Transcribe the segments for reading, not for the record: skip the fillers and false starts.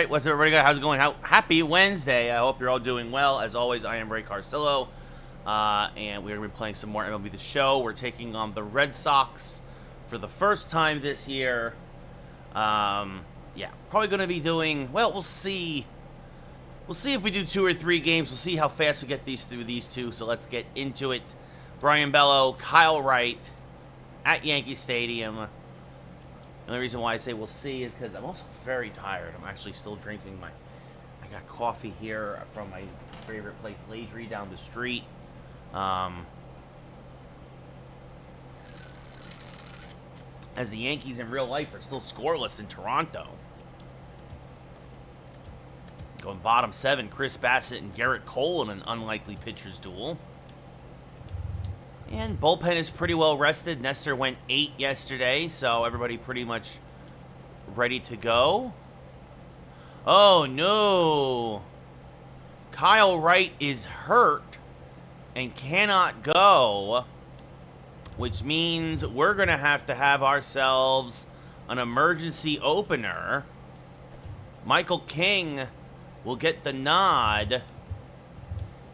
right, what's up, everybody? How's it going? Happy Wednesday. I hope you're all doing well. As always, I am Ray Carcillo, and we're going to be playing some more MLB The Show. We're taking on the Red Sox for the first time this year. Yeah, probably going to be doing, well, we'll see. We'll see if we do 2 or 3 games. We'll see how fast we get through these two, so let's get into it. Brian Bello, Kyle Wright at Yankee Stadium. The only reason why I say we'll see is because I'm also very tired. I'm actually still drinking I got coffee here from my favorite place, Landry, down the street. As the Yankees in real life are still scoreless in Toronto. Going bottom 7, Chris Bassett and Garrett Cole in an unlikely pitcher's duel. And bullpen is pretty well rested. Nestor went 8 yesterday, so everybody pretty much ready to go. Oh, no. Kyle Wright is hurt and cannot go, which means we're going to have ourselves an emergency opener. Michael King will get the nod.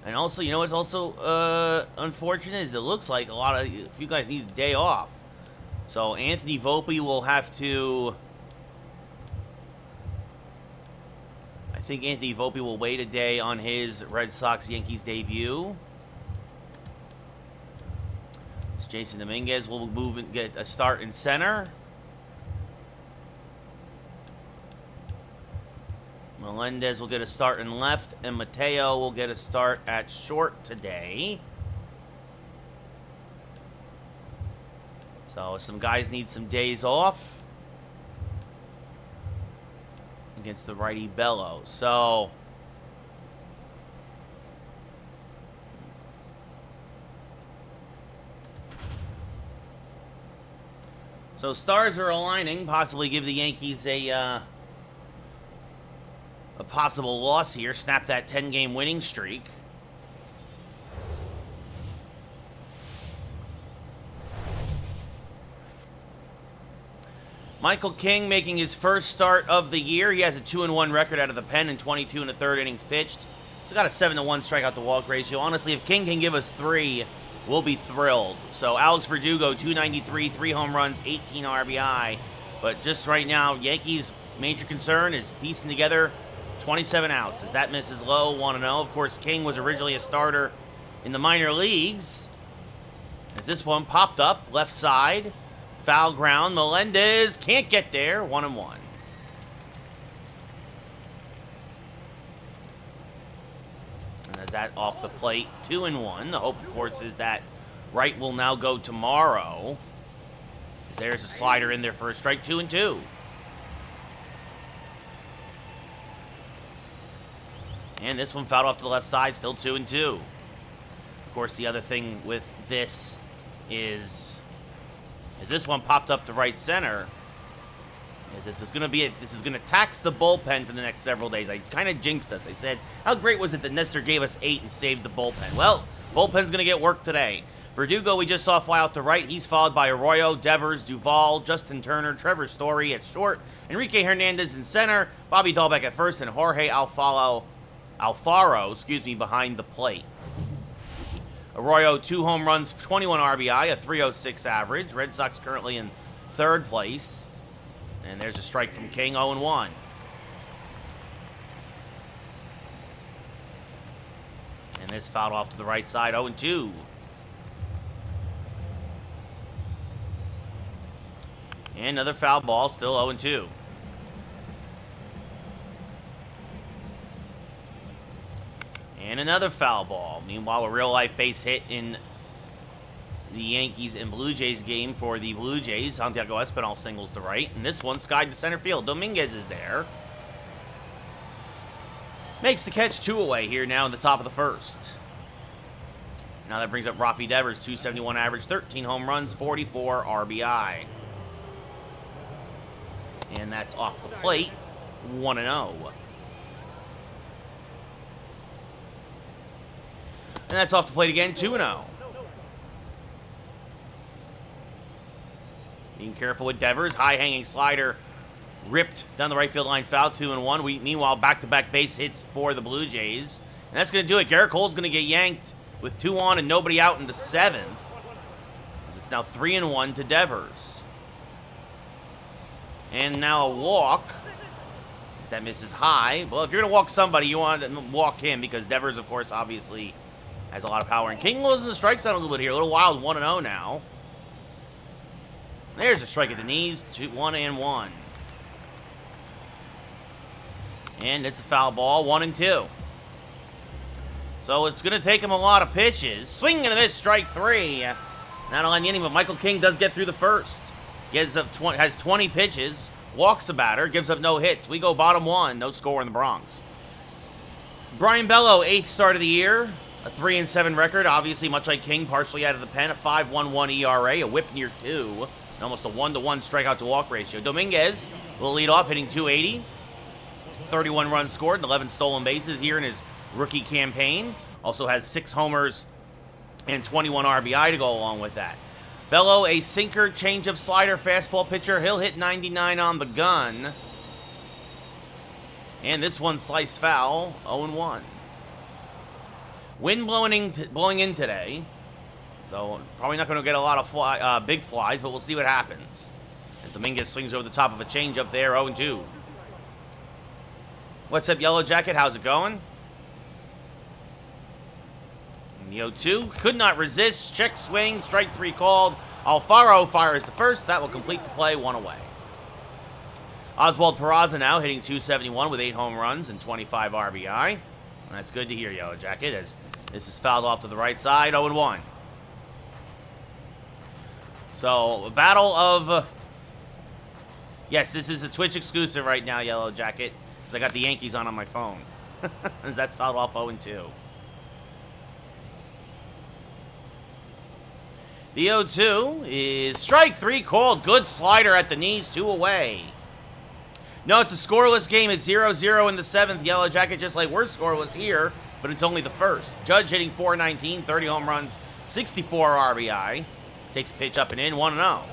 And also, you know what's also unfortunate is it looks like if you guys need a day off. So Anthony Volpe will have to... I think Anthony Volpe will wait a day on his Red Sox-Yankees debut. So Jason Dominguez will move and get a start in center. Melendez will get a start in left, and Mateo will get a start at short today. So some guys need some days off against the righty Bello. So stars are aligning, possibly give the Yankees a possible loss here, snap that 10-game winning streak. Michael King making his first start of the year. He has a 2-1 record out of the pen and 22 in the third innings pitched. He's got a 7-1 strikeout to walk ratio. Honestly, if King can give us 3, we'll be thrilled. So Alex Verdugo, 293, 3 home runs, 18 RBI. But just right now, Yankees' major concern is piecing together 27 outs. As that misses low, 1-0. Of course, King was originally a starter in the minor leagues. As this one popped up, left side, foul ground. Melendez can't get there, 1-1. And as that off the plate, 2-1. The hope, of course, is that Wright will now go tomorrow. As there's a slider in there for a strike, 2-2. And this one fouled off to the left side, still 2-2. Of course, the other thing with this is this one popped up to right center. This is going to tax the bullpen for the next several days. I kind of jinxed us. I said, how great was it that Nestor gave us 8 and saved the bullpen? Well, bullpen's going to get work today. Verdugo, we just saw fly out to right. He's followed by Arroyo, Devers, Duvall, Justin Turner, Trevor Story at short, Enrique Hernandez in center, Bobby Dahlbeck at first, and Jorge Alfaro, behind the plate. Arroyo, 2 home runs, 21 RBI, a 306 average. Red Sox currently in 3rd place. And there's a strike from King, 0-1. And this fouled off to the right side, 0-2. And another foul ball, still 0-2. And another foul ball. Meanwhile, a real-life base hit in the Yankees and Blue Jays game for the Blue Jays. Santiago Espinal singles to right. And this one skied to center field. Dominguez is there. Makes the catch 2 away here now in the top of the first. Now that brings up Rafi Devers, 271 average, 13 home runs, 44 RBI. And that's off the plate, 1-0. And that's off the plate again, 2-0. Being careful with Devers. High-hanging slider ripped down the right field line, foul, 2-1. Meanwhile, back-to-back base hits for the Blue Jays. And that's going to do it. Garrett Cole's going to get yanked with 2 on and nobody out in the 7th. As it's now 3-1 to Devers. And now a walk. As that misses high. Well, if you're going to walk somebody, you want to walk him because Devers, of course, obviously has a lot of power. And King loses the strike zone a little bit here. A little wild, 1-0 now. There's a strike at the knees, 1-1. And it's a foul ball, 1-2. So it's going to take him a lot of pitches. Swing and a miss, strike 3. Not on the inning, but Michael King does get through the first. Has 20 pitches, walks a batter, gives up no hits. We go bottom 1, no score in the Bronx. Brian Bello, 8th start of the year. A 3-7 record, obviously much like King, partially out of the pen. A 5.11 ERA, a whip near 2. And almost a 1-to-1 strikeout to walk ratio. Dominguez will lead off, hitting .280. 31 runs scored and 11 stolen bases here in his rookie campaign. Also has 6 homers and 21 RBI to go along with that. Bello, a sinker, changeup, slider, fastball pitcher. He'll hit 99 on the gun. And this one sliced foul, 0-1. Wind blowing in today. So probably not going to get a lot of big flies, but we'll see what happens. As Dominguez swings over the top of a changeup there, 0-2. What's up, Yellow Jacket? How's it going? And the 0-2 could not resist. Check swing, strike 3 called. Alfaro fires the first. That will complete the play, 1 away. Oswald Peraza now hitting .271 with 8 home runs and 25 RBI. And that's good to hear, Yellow Jacket, as this is fouled off to the right side, 0-1. So, a battle of... yes, this is a Twitch exclusive right now, Yellow Jacket, because I got the Yankees on my phone. As that's fouled off 0-2. The 0-2 is strike 3 called. Good slider at the knees, 2 away. No, it's a scoreless game. It's 0-0 in the 7th, Yellow Jacket, just like we're scoreless here, but it's only the first. Judge hitting .419, 30 home runs, 64 RBI. Takes a pitch up and in, 1-0.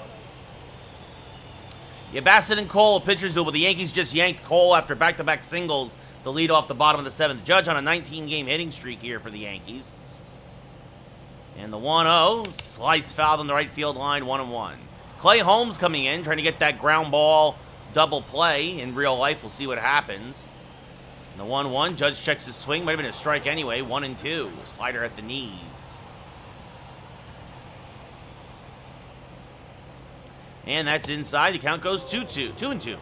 Yeah, Bassett and Cole, pitchers duel, but the Yankees just yanked Cole after back-to-back singles to lead off the bottom of the 7th. Judge on a 19-game hitting streak here for the Yankees. And the 1-0, slice fouled on the right field line, 1-1. Clay Holmes coming in, trying to get that ground ball double play. In real life, we'll see what happens. And the 1-1, Judge checks his swing. Might have been a strike anyway, 1-2. Slider at the knees. And that's inside. The count goes 2-2. 2-2.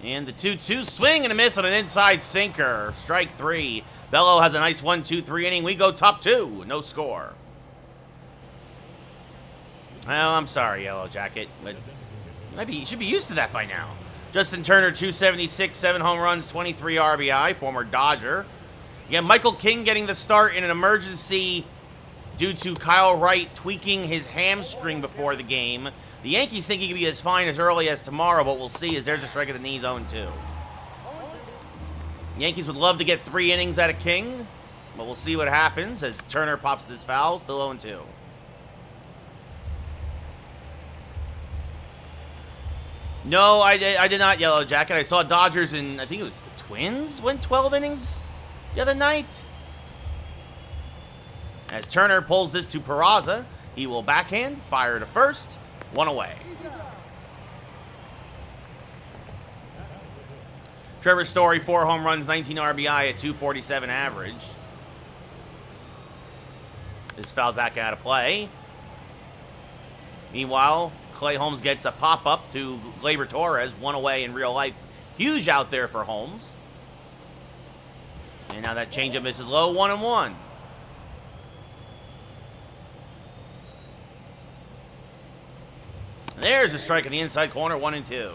And the 2-2 swing and a miss on an inside sinker. Strike 3. Bello has a nice 1-2-3 inning. We go top 2. No score. Well, I'm sorry, Yellow Jacket, but maybe you should be used to that by now. Justin Turner, 276, 7 home runs, 23 RBI, former Dodger. Yeah, Michael King getting the start in an emergency due to Kyle Wright tweaking his hamstring before the game. The Yankees think he could be as fine as early as tomorrow, but we'll see as there's a strike at the knees, 0-2. The Yankees would love to get 3 innings out of King, but we'll see what happens as Turner pops this foul, still 0-2. No, I did not, Yellow Jacket. I saw Dodgers and I think it was the Twins went 12 innings the other night. As Turner pulls this to Peraza, he will backhand, fire to first, 1 away. Trevor Story, 4 home runs, 19 RBI at .247 average. Is fouled back out of play. Meanwhile, Clay Holmes gets a pop-up to Gleyber Torres, 1 away in real life. Huge out there for Holmes. And now that changeup misses low, 1-1. There's a strike in the inside corner, 1-2.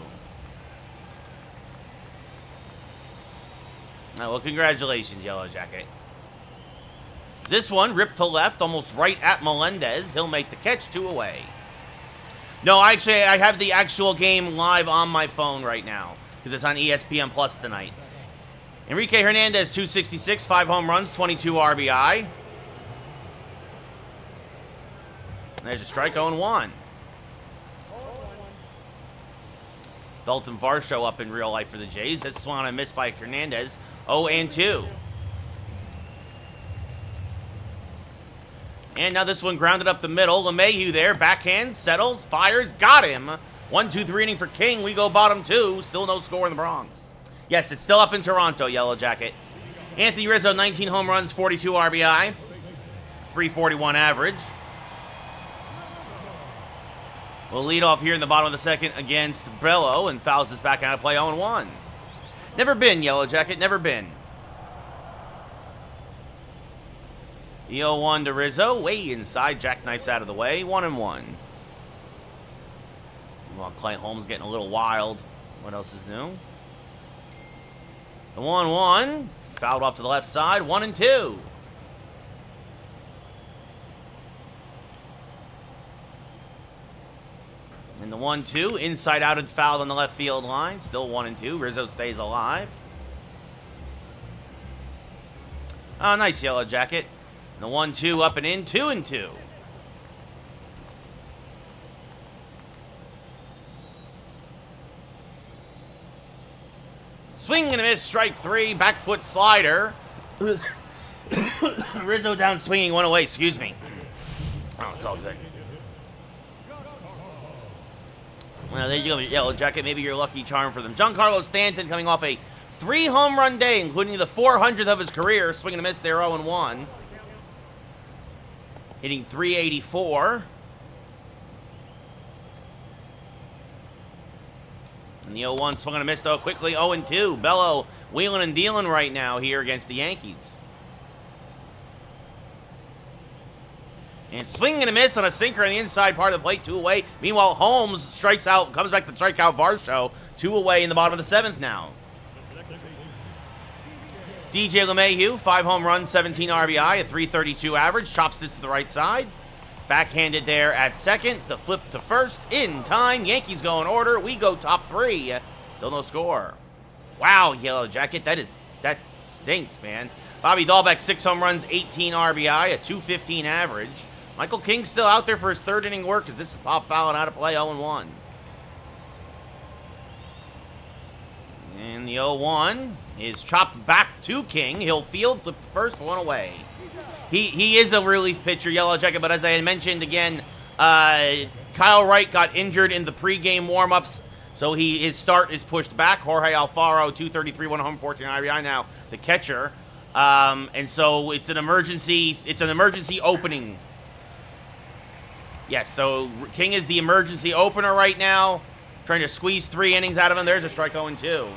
Well, congratulations, Yellow Jacket. This one ripped to left, almost right at Melendez. He'll make the catch, 2 away. No, actually, I have the actual game live on my phone right now because it's on ESPN Plus tonight. Enrique Hernandez, 266, 5 home runs, 22 RBI. There's a strike, 0-1. Dalton Varsho up in real life for the Jays. That's swung on a miss by Hernandez. 0-2. And now this one grounded up the middle. LeMahieu there. Backhand, settles, fires, got him. 1-2-3 inning for King. We go bottom 2. Still no score in the Bronx. Yes, it's still up in Toronto, Yellow Jacket. Anthony Rizzo, 19 home runs, 42 RBI. 341 average. We'll lead off here in the bottom of the second against Bello and fouls this back out of play 0-1. Never been, Yellow Jacket, never been. The 0-1 to Rizzo, way inside, jackknifes out of the way, 1-1. Well, Clay Holmes getting a little wild. What else is new? The 1-1, fouled off to the left side, 1-2. And the 1-2, inside out and fouled on the left field line. Still 1-2. Rizzo stays alive. Oh, nice, Yellow Jacket. And the 1-2 up and in, 2-2. Swing and a miss, strike 3, back foot slider. Rizzo down swinging, one away, excuse me. Oh, it's all good. Well, there you go, Yellow Jacket. Maybe your lucky charm for them. Giancarlo Stanton coming off a 3-home run day, including the 400th of his career. Swing and a miss there, 0-1. Hitting .384. And the 0-1 swung and a miss, though, quickly. 0-2. Bello wheeling and dealing right now here against the Yankees. And swing and a miss on a sinker on the inside part of the plate, 2 away. Meanwhile, Holmes strikes out, comes back to strike out Varsho. 2 away in the bottom of the 7th now. DJ LeMahieu, 5 home runs, 17 RBI, a .332 average. Chops this to the right side. Backhanded there at second. The flip to first in time. Yankees go in order. We go top 3. Still no score. Wow, Yellow Jacket. That stinks, man. Bobby Dahlbeck, 6 home runs, 18 RBI, a .215 average. Michael King still out there for his 3rd inning work as this is pop fouling out of play, 0-1. And the 0-1 is chopped back to King. He'll field, flip to first, 1 away. He is a relief pitcher, Yellow Jacket, but as I had mentioned again, Kyle Wright got injured in the pregame warm-ups, so his start is pushed back. Jorge Alfaro, 233, 114 RBI now, the catcher. And so it's an emergency opening. Yes, so King is the emergency opener right now, trying to squeeze 3 innings out of him. There's a strike 0-2.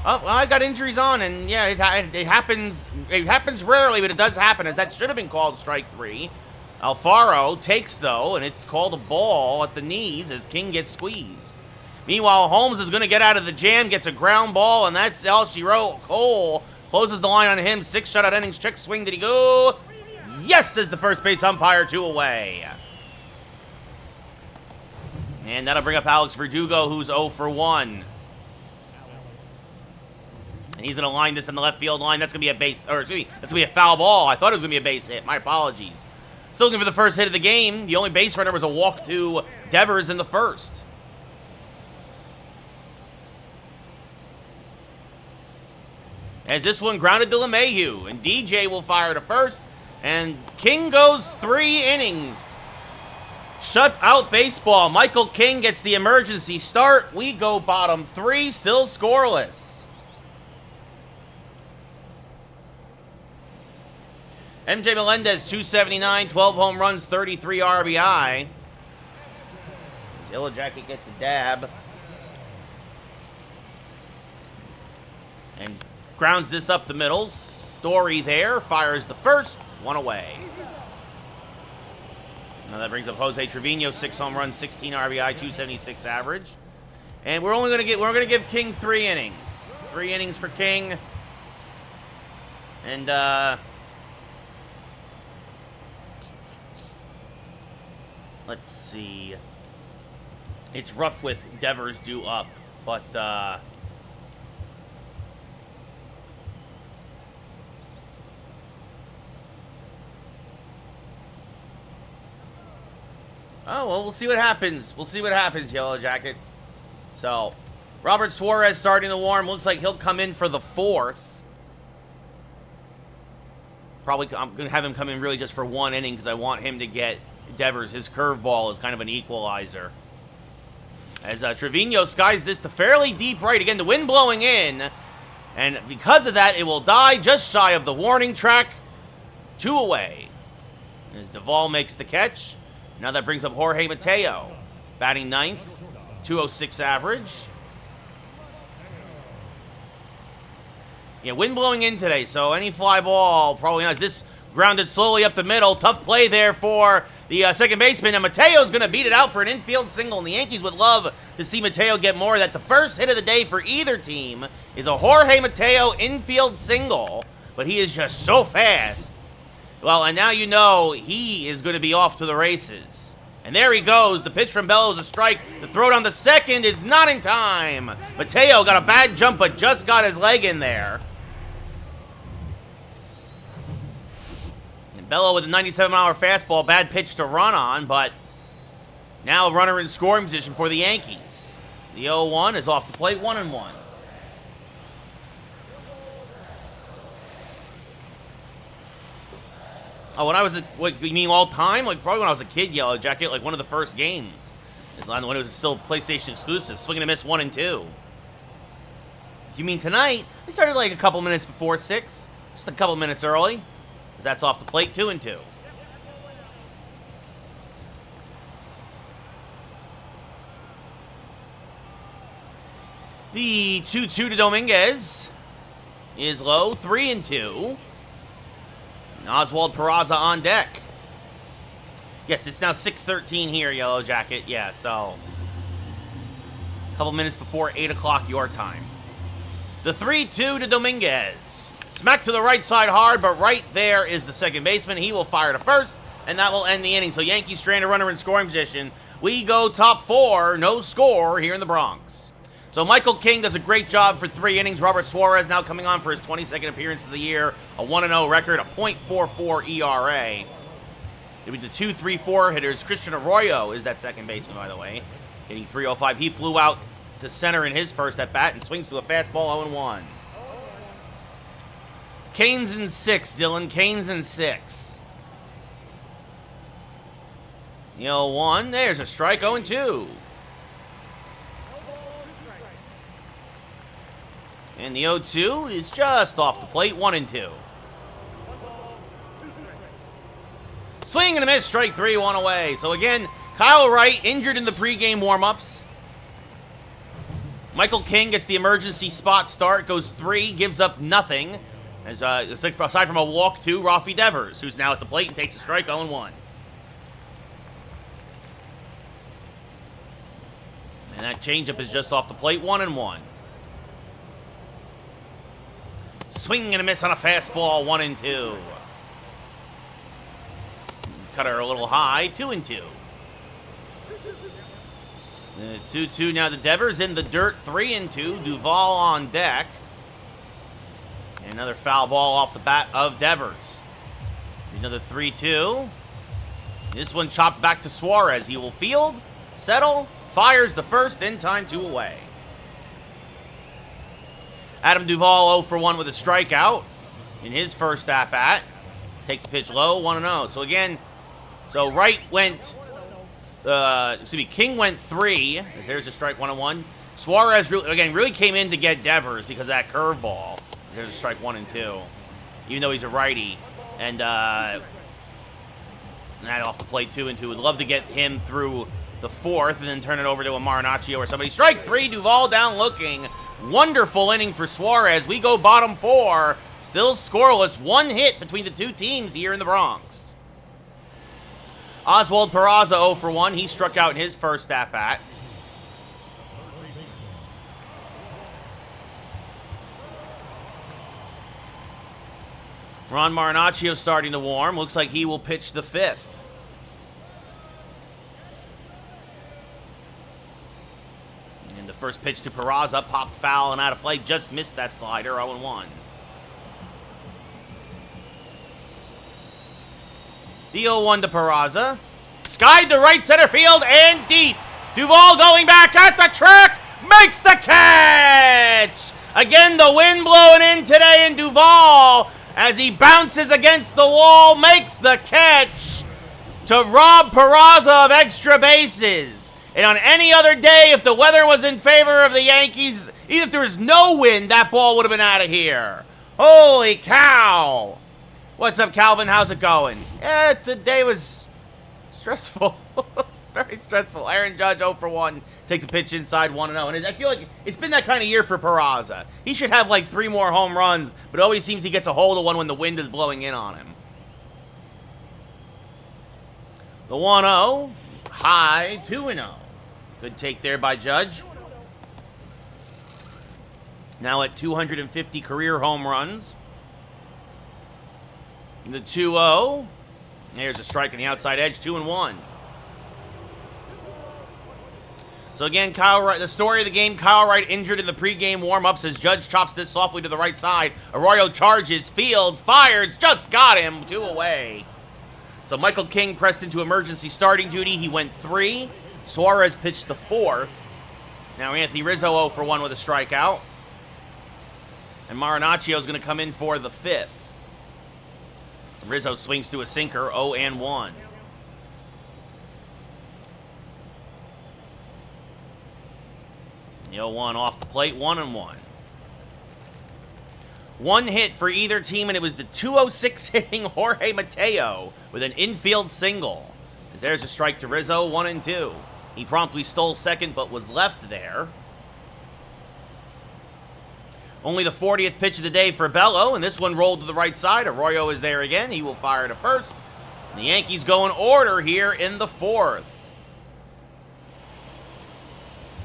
Oh, well, I've got injuries on, and yeah, it happens. It happens rarely, but it does happen, as that should have been called strike 3. Alfaro takes, though, and it's called a ball at the knees as King gets squeezed. Meanwhile, Holmes is going to get out of the jam, gets a ground ball, and that's all she wrote. Cole closes the line on him. 6 shutout innings. Check swing. Did he go? Yes, says the first base umpire. 2 away. And that'll bring up Alex Verdugo, who's 0 for 1. And he's going to line this in the left field line. That's going to be a base, or excuse me, that's going to be a foul ball. I thought it was going to be a base hit. My apologies. Still looking for the first hit of the game. The only base runner was a walk to Devers in the first. As this one grounded to LeMahieu, and DJ will fire to first, and King goes 3 innings. Shut out baseball. Michael King gets the emergency start. We go bottom 3, still scoreless. MJ Melendez, 279, 12 home runs, 33 RBI. Yellow Jacket gets a dab. And grounds this up the middle. Story there, fires the first, 1 away. Now that brings up Jose Trevino, 6 home runs, 16 RBI, 276 average. And we're gonna give King 3 innings. 3 innings for King. And let's see. It's rough with Devers due up, but Oh, well, we'll see what happens. We'll see what happens, Yellow Jacket. So, Robert Suarez starting the warm. Looks like he'll come in for the 4th. Probably, I'm going to have him come in really just for 1 inning because I want him to get Devers. His curveball is kind of an equalizer. As Trevino skies this to fairly deep right. Again, the wind blowing in. And because of that, it will die just shy of the warning track. 2 away. As Duvall makes the catch. Now that brings up Jorge Mateo. Batting 9th. 206 average. Yeah, wind blowing in today, so any fly ball probably not. This grounded slowly up the middle. Tough play there for the second baseman, and Mateo's going to beat it out for an infield single, and the Yankees would love to see Mateo get more of that. The first hit of the day for either team is a Jorge Mateo infield single, but he is just so fast. Well, and now you know he is going to be off to the races. And there he goes. The pitch from Bello is a strike. The throw down the second is not in time. Mateo got a bad jump, but just got his leg in there. And Bello with a 97-mile-an-hour fastball. Bad pitch to run on, but now a runner in scoring position for the Yankees. The 0-1 is off the plate, 1-1. Oh, when I was, what, you mean all time? Like, probably when I was a kid, Yellow Jacket, like one of the first games. It's when it was still PlayStation exclusive. Swing and a miss, 1 and 2. You mean tonight? They started like a couple minutes before 6. Just a couple minutes early. Because that's off the plate, 2 and 2. The 2-2 to Dominguez is low, 3 and 2. Oswald Peraza on deck. Yes, it's now 6:13 here, Yellow Jacket. Yeah, so a couple minutes before 8 o'clock your time. The 3-2 to Dominguez. Smack to the right side hard, but right there is the second baseman. He will fire to first, and that will end the inning. So Yankees strand a runner in scoring position. We go top 4, no score here in the Bronx. So Michael King does a great job for 3 innings. Robert Suarez now coming on for his 22nd appearance of the year. A 1-0 record, a .44 ERA. It'll be the 2-3-4 hitters. Christian Arroyo is that second baseman, by the way. Hitting .305. He flew out to center in his first at-bat and swings to a fastball 0-1. Canes in 6, Dylan. Canes in 6. The 0-1. There's a strike, 0-2. And the 0-2 is just off the plate, 1 and 2. Swing and a miss, strike 3, 1 away. So again, Kyle Wright injured in the pregame warm-ups. Michael King gets the emergency spot start, goes 3, gives up nothing. As aside from a walk to Rafi Devers, who's now at the plate and takes a strike, 0-1. And that changeup is just off the plate, 1-1. Swing and a miss on a fastball, 1 and 2. Cut her a little high, 2 and 2. 2-2 now to Devers in the dirt, 3 and 2. Duvall on deck. And another foul ball off the bat of Devers. Another 3-2. This one chopped back to Suarez. He will field, settle, fires the first in time, 2 away. Adam Duvall 0 for 1 with a strikeout in his first at-bat. Takes the pitch low, 1-0. So again, Wright went, King went 3, as there's a strike, 1-1. Suarez, really came in to get Devers because of that curveball. There's a strike, 1 and 2, even though he's a righty. And that off the plate, 2 and 2. Would love to get him through the 4th and then turn it over to a Marinaccio or somebody. Strike 3, Duvall down looking. Wonderful inning for Suarez. We go bottom 4. Still scoreless. 1 hit between the 2 teams here in the Bronx. Oswald Peraza 0 for 1. He struck out in his first at-bat. Ron Marinaccio starting to warm. Looks like he will pitch the 5th. And the first pitch to Peraza, popped foul and out of play. Just missed that slider, 0-1. The 0-1 to Peraza. Skied to right center field and deep. Duvall going back at the track, makes the catch! Again, the wind blowing in today in Duvall as he bounces against the wall, makes the catch to rob Peraza of extra bases. And on any other day, if the weather was in favor of the Yankees, even if there was no wind, that ball would have been out of here. Holy cow! What's up, Calvin? How's it going? Today was stressful. Very stressful. Aaron Judge 0 for 1. Takes a pitch inside 1-0. And I feel like it's been that kind of year for Peraza. He should have like 3 more home runs, but it always seems he gets a hold of one when the wind is blowing in on him. The 1-0. High 2-0. Good take there by Judge. Now at 250 career home runs. The 2-0. There's a strike on the outside edge. 2-1. So again, Kyle Wright, the story of the game, Kyle Wright injured in the pregame warm-ups as Judge chops this softly to the right side. Arroyo charges, fields, fires, just got him. 2 away. So Michael King pressed into emergency starting duty. He went 3. Suarez pitched the 4th. Now Anthony Rizzo 0 for 1 with a strikeout. And Marinaccio is going to come in for the 5th. Rizzo swings through a sinker, 0-1. The 0-1 off the plate, 1-1. One hit for either team, and it was the 206 hitting Jorge Mateo with an infield single. As there's a strike to Rizzo, 1-2. He promptly stole second, but was left there. Only the 40th pitch of the day for Bello, and this one rolled to the right side. Arroyo is there again. He will fire to first. And the Yankees go in order here in the 4th.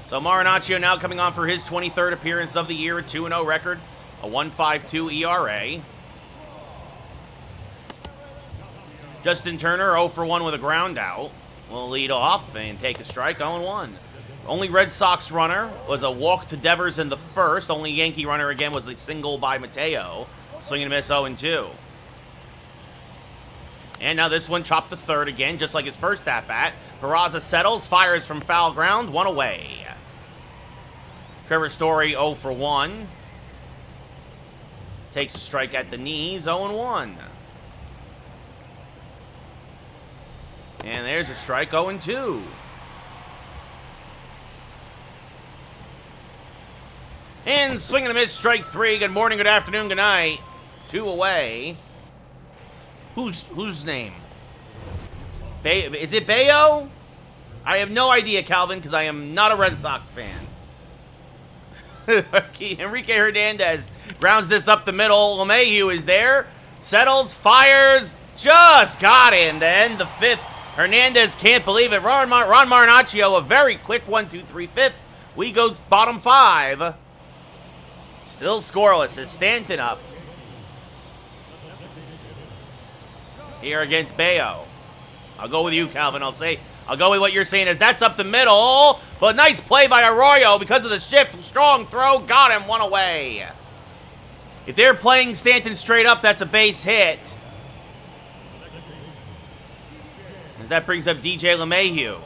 So Marinaccio now coming on for his 23rd appearance of the year, a 2-0 record, a 1.52 ERA. Justin Turner 0 for 1 with a ground out. Will lead off and take a strike, 0-1. Only Red Sox runner was a walk to Devers in the 1st. Only Yankee runner again was the single by Mateo. Swing and miss, 0-2. And now this one chopped the 3rd again, just like his first at-bat. Peraza settles, fires from foul ground, 1 away. Trevor Story 0 for 1. Takes a strike at the knees, 0-1. And there's a strike, 0-2. And swing and a miss, strike 3. Good morning, good afternoon, good night. 2 away. Whose name? Is it Bayo? I have no idea, Calvin, because I am not a Red Sox fan. Enrique Hernandez grounds this up the middle. LeMahieu is there. Settles, fires, just got him to end the 5th. Hernandez can't believe it. Ron Marinaccio, a very quick 1-2-3 5th. We go bottom 5. Still scoreless as Stanton up. Here against Bayo. I'll go with you, Calvin. I'll go with what you're saying as that's up the middle. But nice play by Arroyo because of the shift. Strong throw. Got him. 1 away. If they're playing Stanton straight up, that's a base hit. As that brings up DJ LeMahieu.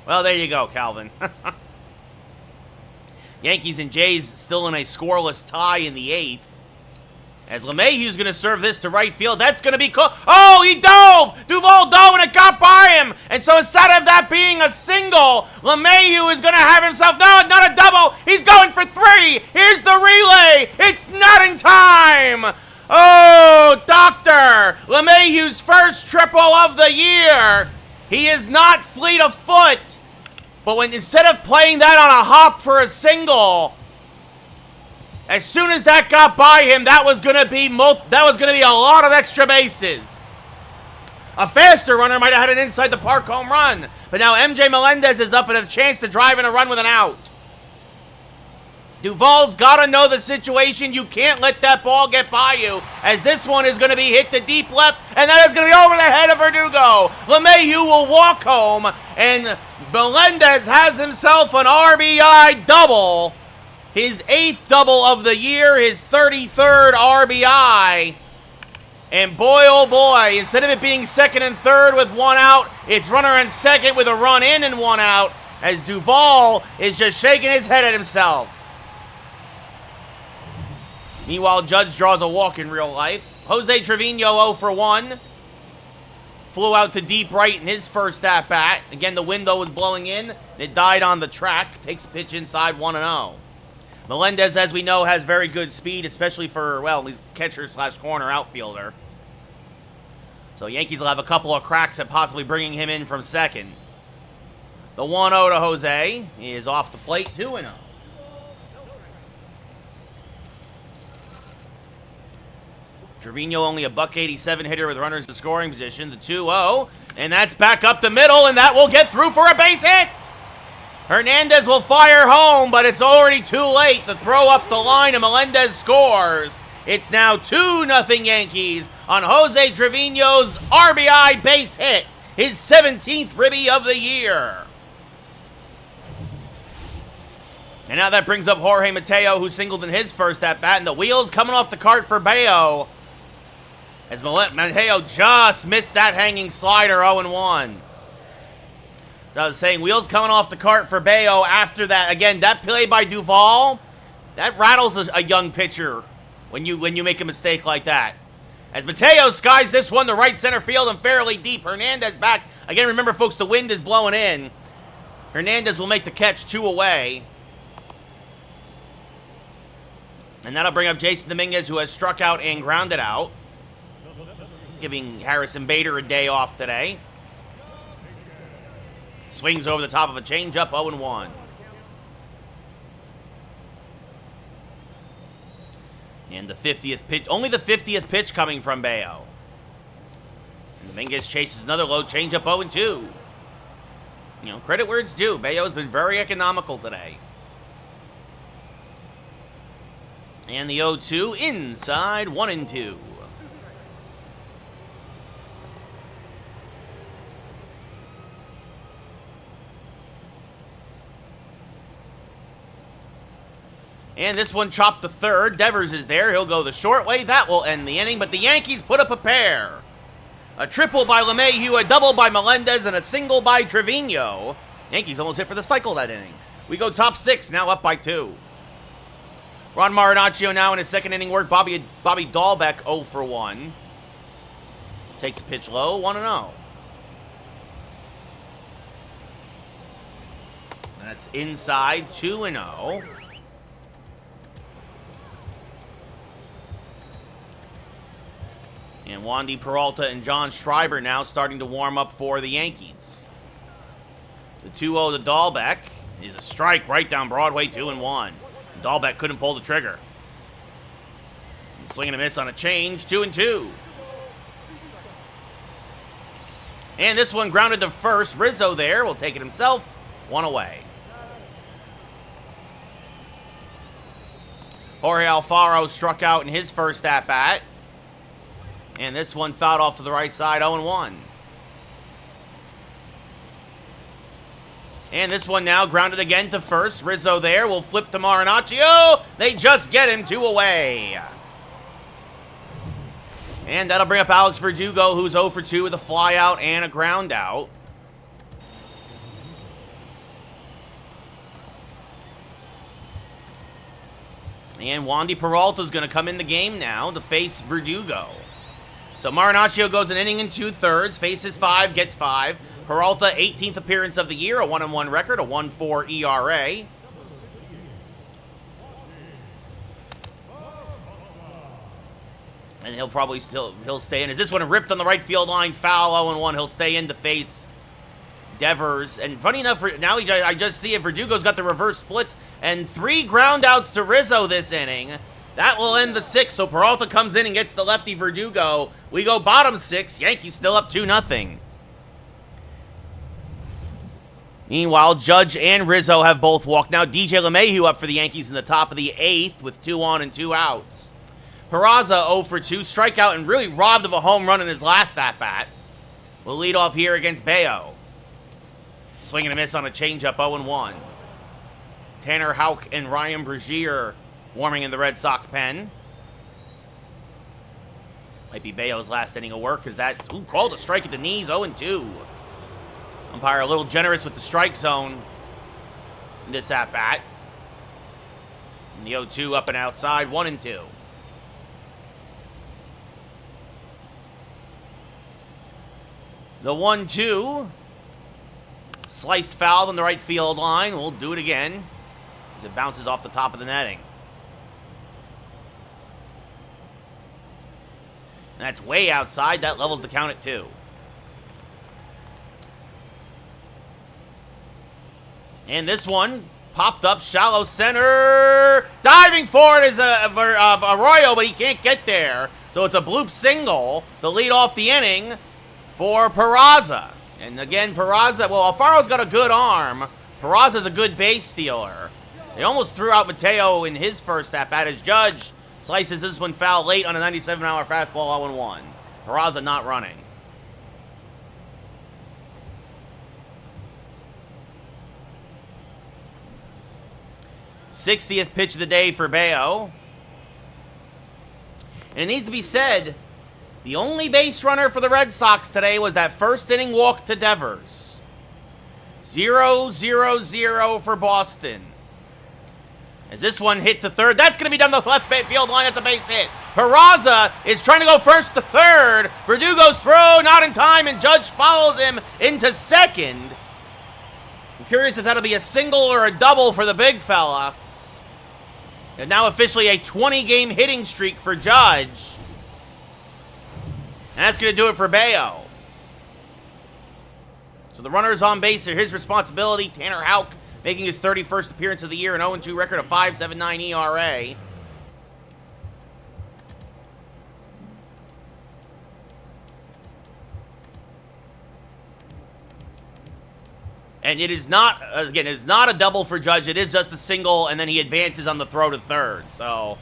Well, there you go, Calvin. Yankees and Jays still in a scoreless tie in the 8th. As LeMahieu's going to serve this to right field. That's going to be cool. Oh, he dove! Duvall dove and it got by him. And so instead of that being a single, LeMahieu is going to have himself, no, not a double. He's going for 3. Here's the relay. It's not in time. Oh, Doctor. LeMahieu's first triple of the year. He is not fleet of foot. But when instead of playing that on a hop for a single, as soon as that got by him, that was going to be a lot of extra bases. A faster runner might have had an inside the park home run. But now MJ Melendez is up and a chance to drive in a run with an out. Duvall's got to know the situation. You can't let that ball get by you, as this one is going to be hit to deep left, and that is going to be over the head of Verdugo. LeMahieu will walk home, and Melendez has himself an RBI double. His 8th double of the year, his 33rd RBI. And boy, oh boy, instead of it being second and third with one out, it's runner on second with a run in and one out, as Duvall is just shaking his head at himself. Meanwhile, Judge draws a walk in real life. Jose Trevino 0 for 1. Flew out to deep right in his first at-bat. Again, the wind, though, was blowing in. It died on the track. Takes a pitch inside 1-0. Melendez, as we know, has very good speed, especially for, well, he's catcher/corner outfielder. So Yankees will have a couple of cracks at possibly bringing him in from second. The 1-0 to Jose is off the plate, 2-0. Trevino only a .187 hitter with runners in scoring position. The 2-0, and that's back up the middle, and that will get through for a base hit. Hernandez will fire home, but it's already too late. The throw up the line, and Melendez scores. It's now 2-0 Yankees on Jose Trevino's RBI base hit, his 17th ribby of the year. And now that brings up Jorge Mateo, who singled in his first at-bat, and the wheels coming off the cart for Bayo, as Mateo just missed that hanging slider, 0-1. I was saying, wheels coming off the cart for Bayo after that. Again, that play by Duvall, that rattles a young pitcher when you make a mistake like that. As Mateo skies this one to right center field and fairly deep. Hernandez back. Again, remember, folks, the wind is blowing in. Hernandez will make the catch, 2 away. And that'll bring up Jason Dominguez, who has struck out and grounded out, giving Harrison Bader a day off today. Swings over the top of a changeup, 0-1. And the 50th pitch, only the 50th pitch coming from Bayo. And Dominguez chases another low changeup, 0-2. You know, credit where it's due. Bayo's been very economical today. And the 0-2 inside, 1-2. And this one chopped the third. Devers is there. He'll go the short way. That will end the inning, but the Yankees put up a pair. A triple by LeMahieu, a double by Melendez, and a single by Trevino. Yankees almost hit for the cycle that inning. We go top 6, now up by 2. Ron Marinaccio now in his second inning work. Bobby Dahlbeck 0 for 1. Takes a pitch low, 1-0. And that's inside, 2-0. And Wandy Peralta and John Schreiber now starting to warm up for the Yankees. The 2-0 to Dahlbeck is a strike right down Broadway, 2-1. Dahlbeck couldn't pull the trigger. And swing and a miss on a change, 2-2. And this one grounded to first. Rizzo there will take it himself. 1 away. Jorge Alfaro struck out in his first at-bat. And this one fouled off to the right side, 0-1. And this one now grounded again to first. Rizzo there will flip to Marinaccio. They just get him, 2 away. And that'll bring up Alex Verdugo, who's 0 for 2 with a fly out and a ground out. And Wandy Peralta's going to come in the game now to face Verdugo. So Marinaccio goes an inning and 2/3, faces 5, gets 5. Peralta, 18th appearance of the year, a 1-1 record, a 1.4 ERA. And he'll probably he'll stay in. Is this one ripped on the right field line? Foul, 0-1. He'll stay in to face Devers. And funny enough, now I just see it. Verdugo's got the reverse splits and 3 ground outs to Rizzo this inning. That will end the 6th, so Peralta comes in and gets the lefty Verdugo. We go bottom 6. Yankees still up 2-0. Meanwhile, Judge and Rizzo have both walked. Now DJ LeMahieu up for the Yankees in the top of the 8th with 2 on and 2 outs. Peraza 0 for 2, strikeout and really robbed of a home run in his last at-bat. We'll lead off here against Bayo. Swing and a miss on a changeup, 0-1. Tanner Houck and Ryan Brazier warming in the Red Sox pen. Might be Bayo's last inning of work, because that's... Ooh, called a strike at the knees, 0-2. Umpire a little generous with the strike zone in this at-bat. And the 0-2 up and outside, 1-2. The 1-2. Sliced foul on the right field line. We'll do it again as it bounces off the top of the netting. And that's way outside. That levels the count at 2. And this one popped up shallow center. Diving for it is Arroyo, but he can't get there. So it's a bloop single to lead off the inning for Peraza. And again, Peraza, well, Alfaro's got a good arm. Peraza's a good base stealer. They almost threw out Mateo in his first at-bat as Judge slices this one foul late on a 97-hour fastball, 0-1. Peraza not running. '60th pitch of the day for Bayo. And it needs to be said, the only base runner for the Red Sox today was that first inning walk to Devers. 0-0-0 for Boston. As this one hit to third, that's going to be down the left field line. That's a base hit. Peraza is trying to go first to third. Verdugo's throw, not in time, and Judge follows him into second. I'm curious if that'll be a single or a double for the big fella. And now officially a 20-game hitting streak for Judge. And that's going to do it for Bayo. So the runners on base are his responsibility. Tanner Houck making his 31st appearance of the year, an 0-2 record, a 5.79 ERA. And it is not, again, it is not a double for Judge. It is just a single, and then he advances on the throw to third. So,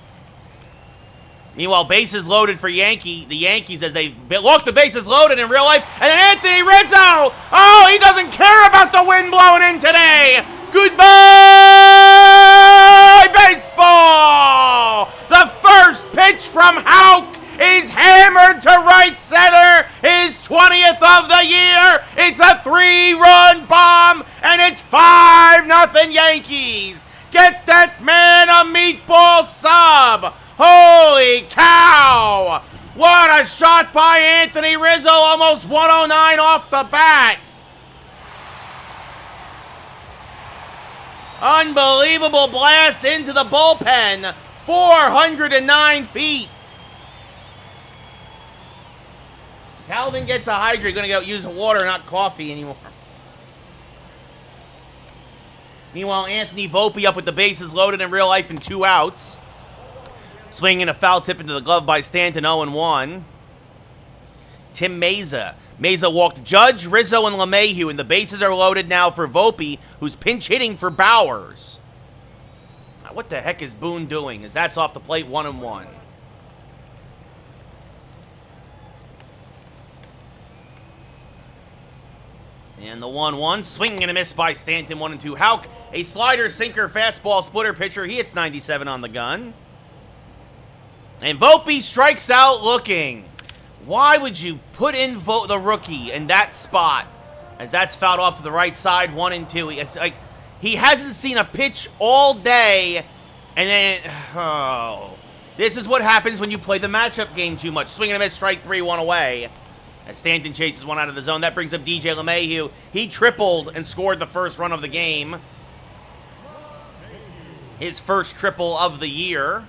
meanwhile, bases loaded for the Yankees as they look, the bases loaded in real life. And then Anthony Rizzo! Oh, he doesn't care about the wind blowing in today! Goodbye, baseball! The first pitch from Houck is hammered to right center, his 20th of the year. It's a 3-run bomb, and it's 5-0 Yankees. Get that man a meatball sub. Holy cow! What a shot by Anthony Rizzo, almost 109 off the bat. Unbelievable blast into the bullpen, 409 feet. Calvin gets a hydrant. Going to go use water, not coffee anymore. Meanwhile, Anthony Volpe up with the bases loaded in real life and 2 outs. Swinging a foul tip into the glove by Stanton, 0-1. Tim Meza. Meza walked Judge, Rizzo, and LeMahieu, and the bases are loaded now for Volpe, who's pinch hitting for Bowers. What the heck is Boone doing? As that's off the plate, 1-1. And the 1-1, swinging and a miss by Stanton, 1-2. Houck, a slider, sinker, fastball, splitter pitcher. He hits 97 on the gun. And Volpe strikes out looking. Why would you put in the rookie in that spot? As that's fouled off to the right side, 1-2. It's like he hasn't seen a pitch all day. And then, oh. This is what happens when you play the matchup game too much. Swing and a miss, strike 3, 1 away. As Stanton chases one out of the zone. That brings up DJ LeMahieu. He tripled and scored the first run of the game. His first triple of the year.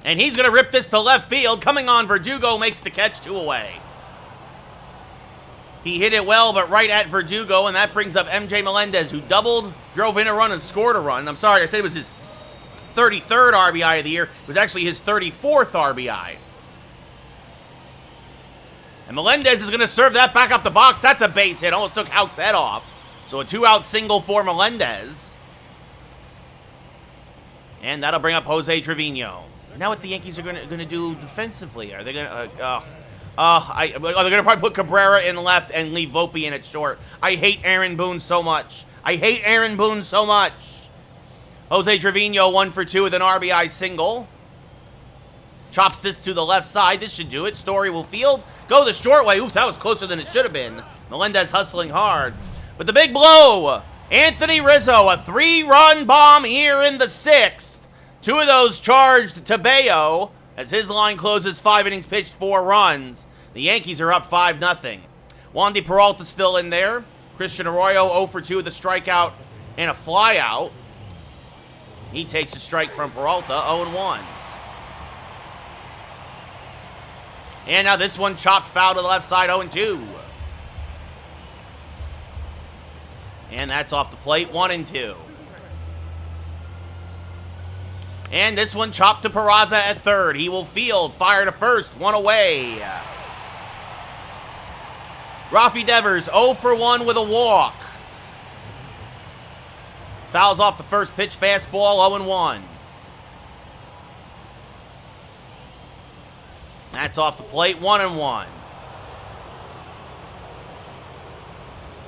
And he's going to rip this to left field. Coming on, Verdugo makes the catch, 2 away. He hit it well, but right at Verdugo, and that brings up MJ Melendez, who doubled, drove in a run, and scored a run. I'm sorry, I said it was his 33rd RBI of the year. It was actually his 34th RBI. And Melendez is going to serve that back up the box. That's a base hit. Almost took Houck's head off. So a 2-out single for Melendez. And that'll bring up Jose Trevino. Now what the Yankees are going to do defensively? Are they going to... they're going to probably put Cabrera in left and leave Volpe in at short. I hate Aaron Boone so much. Jose Trevino 1 for 2 with an RBI single. Chops this to the left side. This should do it. Story will field. Go the short way. Oof, that was closer than it should have been. Melendez hustling hard. But the big blow. Anthony Rizzo, a 3-run bomb here in the 6th. 2 of those charged to Bayo as his line closes 5 innings pitched, 4 runs. The Yankees are up 5-0. Wandy Peralta still in there. Christian Arroyo 0 for 2 with a strikeout and a flyout. He takes a strike from Peralta, 0-1. And now this one chopped foul to the left side, 0-2. And that's off the plate, 1-2. And this one chopped to Peraza at third. He will field, fire to first, 1 away. Rafi Devers, 0 for 1 with a walk. Fouls off the first pitch, fastball, 0-1. That's off the plate, 1-1.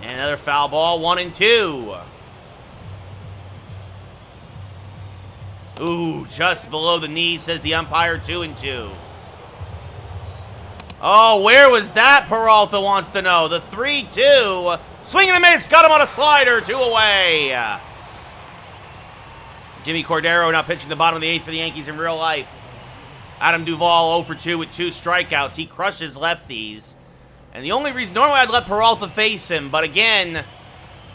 And another foul ball, 1-2. Ooh, just below the knee, says the umpire, 2-2. Oh, where was that, Peralta wants to know. The 3-2. Swing and a miss, got him on a slider, 2 away. Jimmy Cordero now pitching the bottom of the 8th for the Yankees in real life. Adam Duvall 0 for 2 with 2 strikeouts. He crushes lefties. And the only reason, normally I'd let Peralta face him, but again,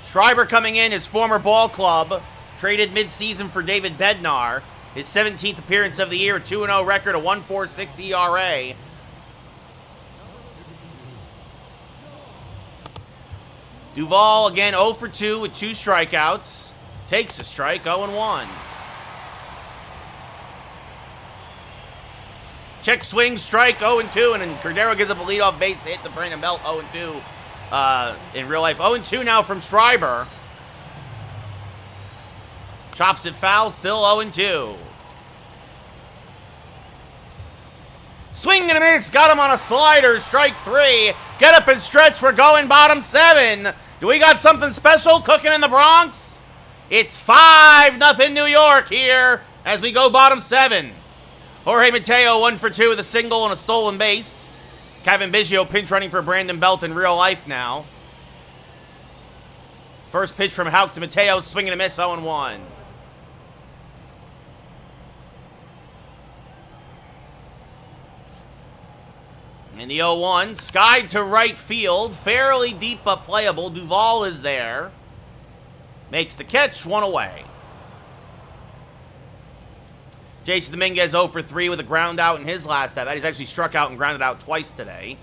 Schreiber coming in, his former ball club, traded midseason for David Bednar. His 17th appearance of the year, 2-0 record, a 1.46 ERA. Duvall again 0 for 2 with 2 strikeouts. Takes a strike, 0-1. Check swing, strike, 0-2, and then Cordero gives up a leadoff base hit to Brandon Belt, 0-2 in real life. 0-2 now from Schreiber. Chops it foul, still 0-2. Swing and a miss, got him on a slider, strike 3. Get up and stretch, we're going bottom 7. Do we got something special cooking in the Bronx? It's 5-0 New York here as we go bottom 7. Jorge Mateo 1 for 2 with a single and a stolen base. Kevin Biggio pinch running for Brandon Belt in real life now. First pitch from Houck to Mateo, swing and a miss, 0-1. And the 0-1, skied to right field, fairly deep but playable. Duvall is there. Makes the catch, 1 away. Jason Dominguez 0 for 3 with a ground out in his last at bat. He's actually struck out and grounded out twice today.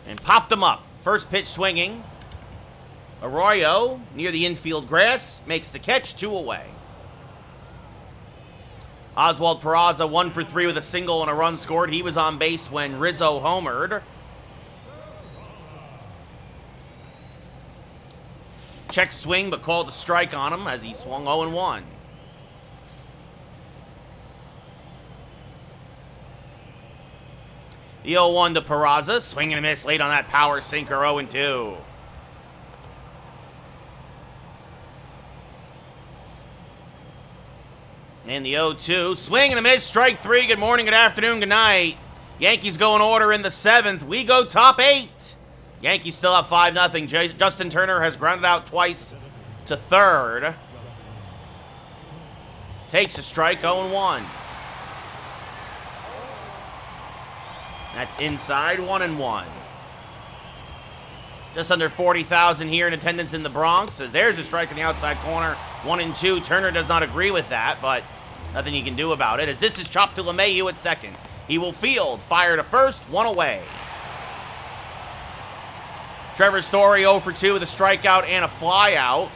And popped him up. First pitch swinging. Arroyo near the infield grass makes the catch, 2 away. Oswald Peraza 1 for 3 with a single and a run scored. He was on base when Rizzo homered. Check swing, but called a strike on him as he swung 0-1. The 0-1 to Peraza. Swing and a miss late on that power sinker, 0-2. And the 0-2. Swing and a miss, strike 3. Good morning, good afternoon, good night. Yankees go in order in the 7th. We go top 8. Yankees still up 5-0. Justin Turner has grounded out twice to third. Takes a strike, 0-1. That's inside, 1-1. Just under 40,000 here in attendance in the Bronx. As there's a strike in the outside corner, 1-2. Turner does not agree with that, but nothing he can do about it. As this is chopped to LeMahieu at second. He will field, fire to first, 1 away. Trevor Story 0 for 2 with a strikeout and a flyout.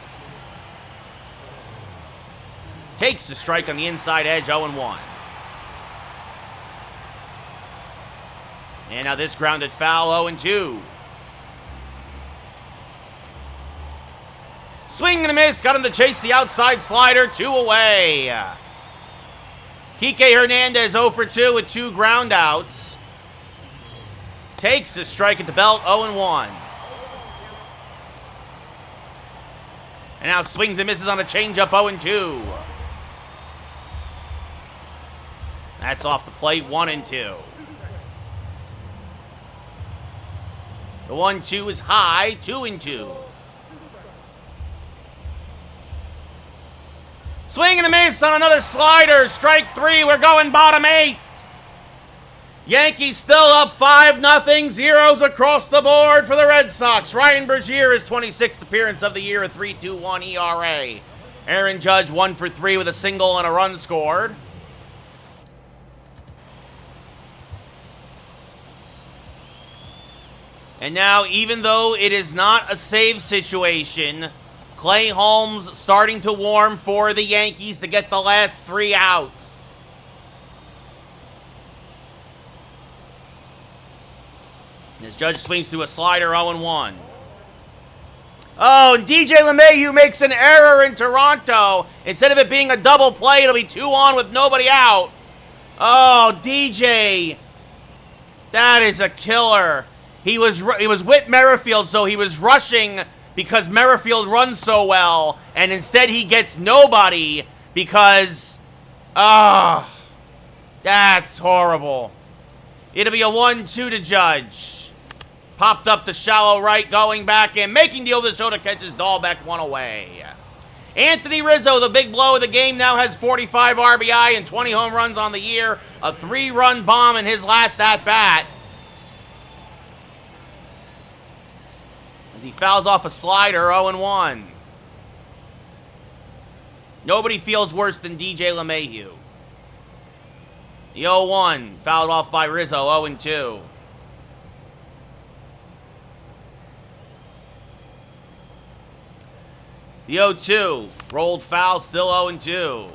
Takes the strike on the inside edge, 0-1. And now this grounded foul, 0-2. Swing and a miss, got him to chase the outside slider, 2 away. Kike Hernandez 0 for 2 with 2 groundouts. Takes a strike at the belt, 0-1. And now swings and misses on a changeup, 0-2. That's off the plate, 1-2. The 1-2 is high, 2-2. Swing and a miss on another slider. Strike 3. We're going bottom 8. Yankees still up 5-0. Zeros across the board for the Red Sox. Ryan Bergier, his 26th appearance of the year, a 3.21 ERA. Aaron Judge 1 for 3 with a single and a run scored. And now, even though it is not a save situation, Clay Holmes starting to warm for the Yankees to get the last 3 outs. As Judge swings through a slider, 0-1. Oh, and DJ LeMahieu makes an error in Toronto. Instead of it being a double play, it'll be 2 on with nobody out. Oh, DJ. That is a killer. He was with Merrifield, so he was rushing because Merrifield runs so well, and instead he gets nobody because, that's horrible. It'll be a 1-2 to Judge. Popped up to shallow right, going back and making the over-the-shoulder catches Dahlbeck 1 away. Anthony Rizzo, the big blow of the game, now has 45 RBI and 20 home runs on the year. A 3-run bomb in his last at-bat. As he fouls off a slider, 0-1. Nobody feels worse than DJ LeMahieu. The 0-1, fouled off by Rizzo, 0-2. The 0-2, rolled foul, still 0-2.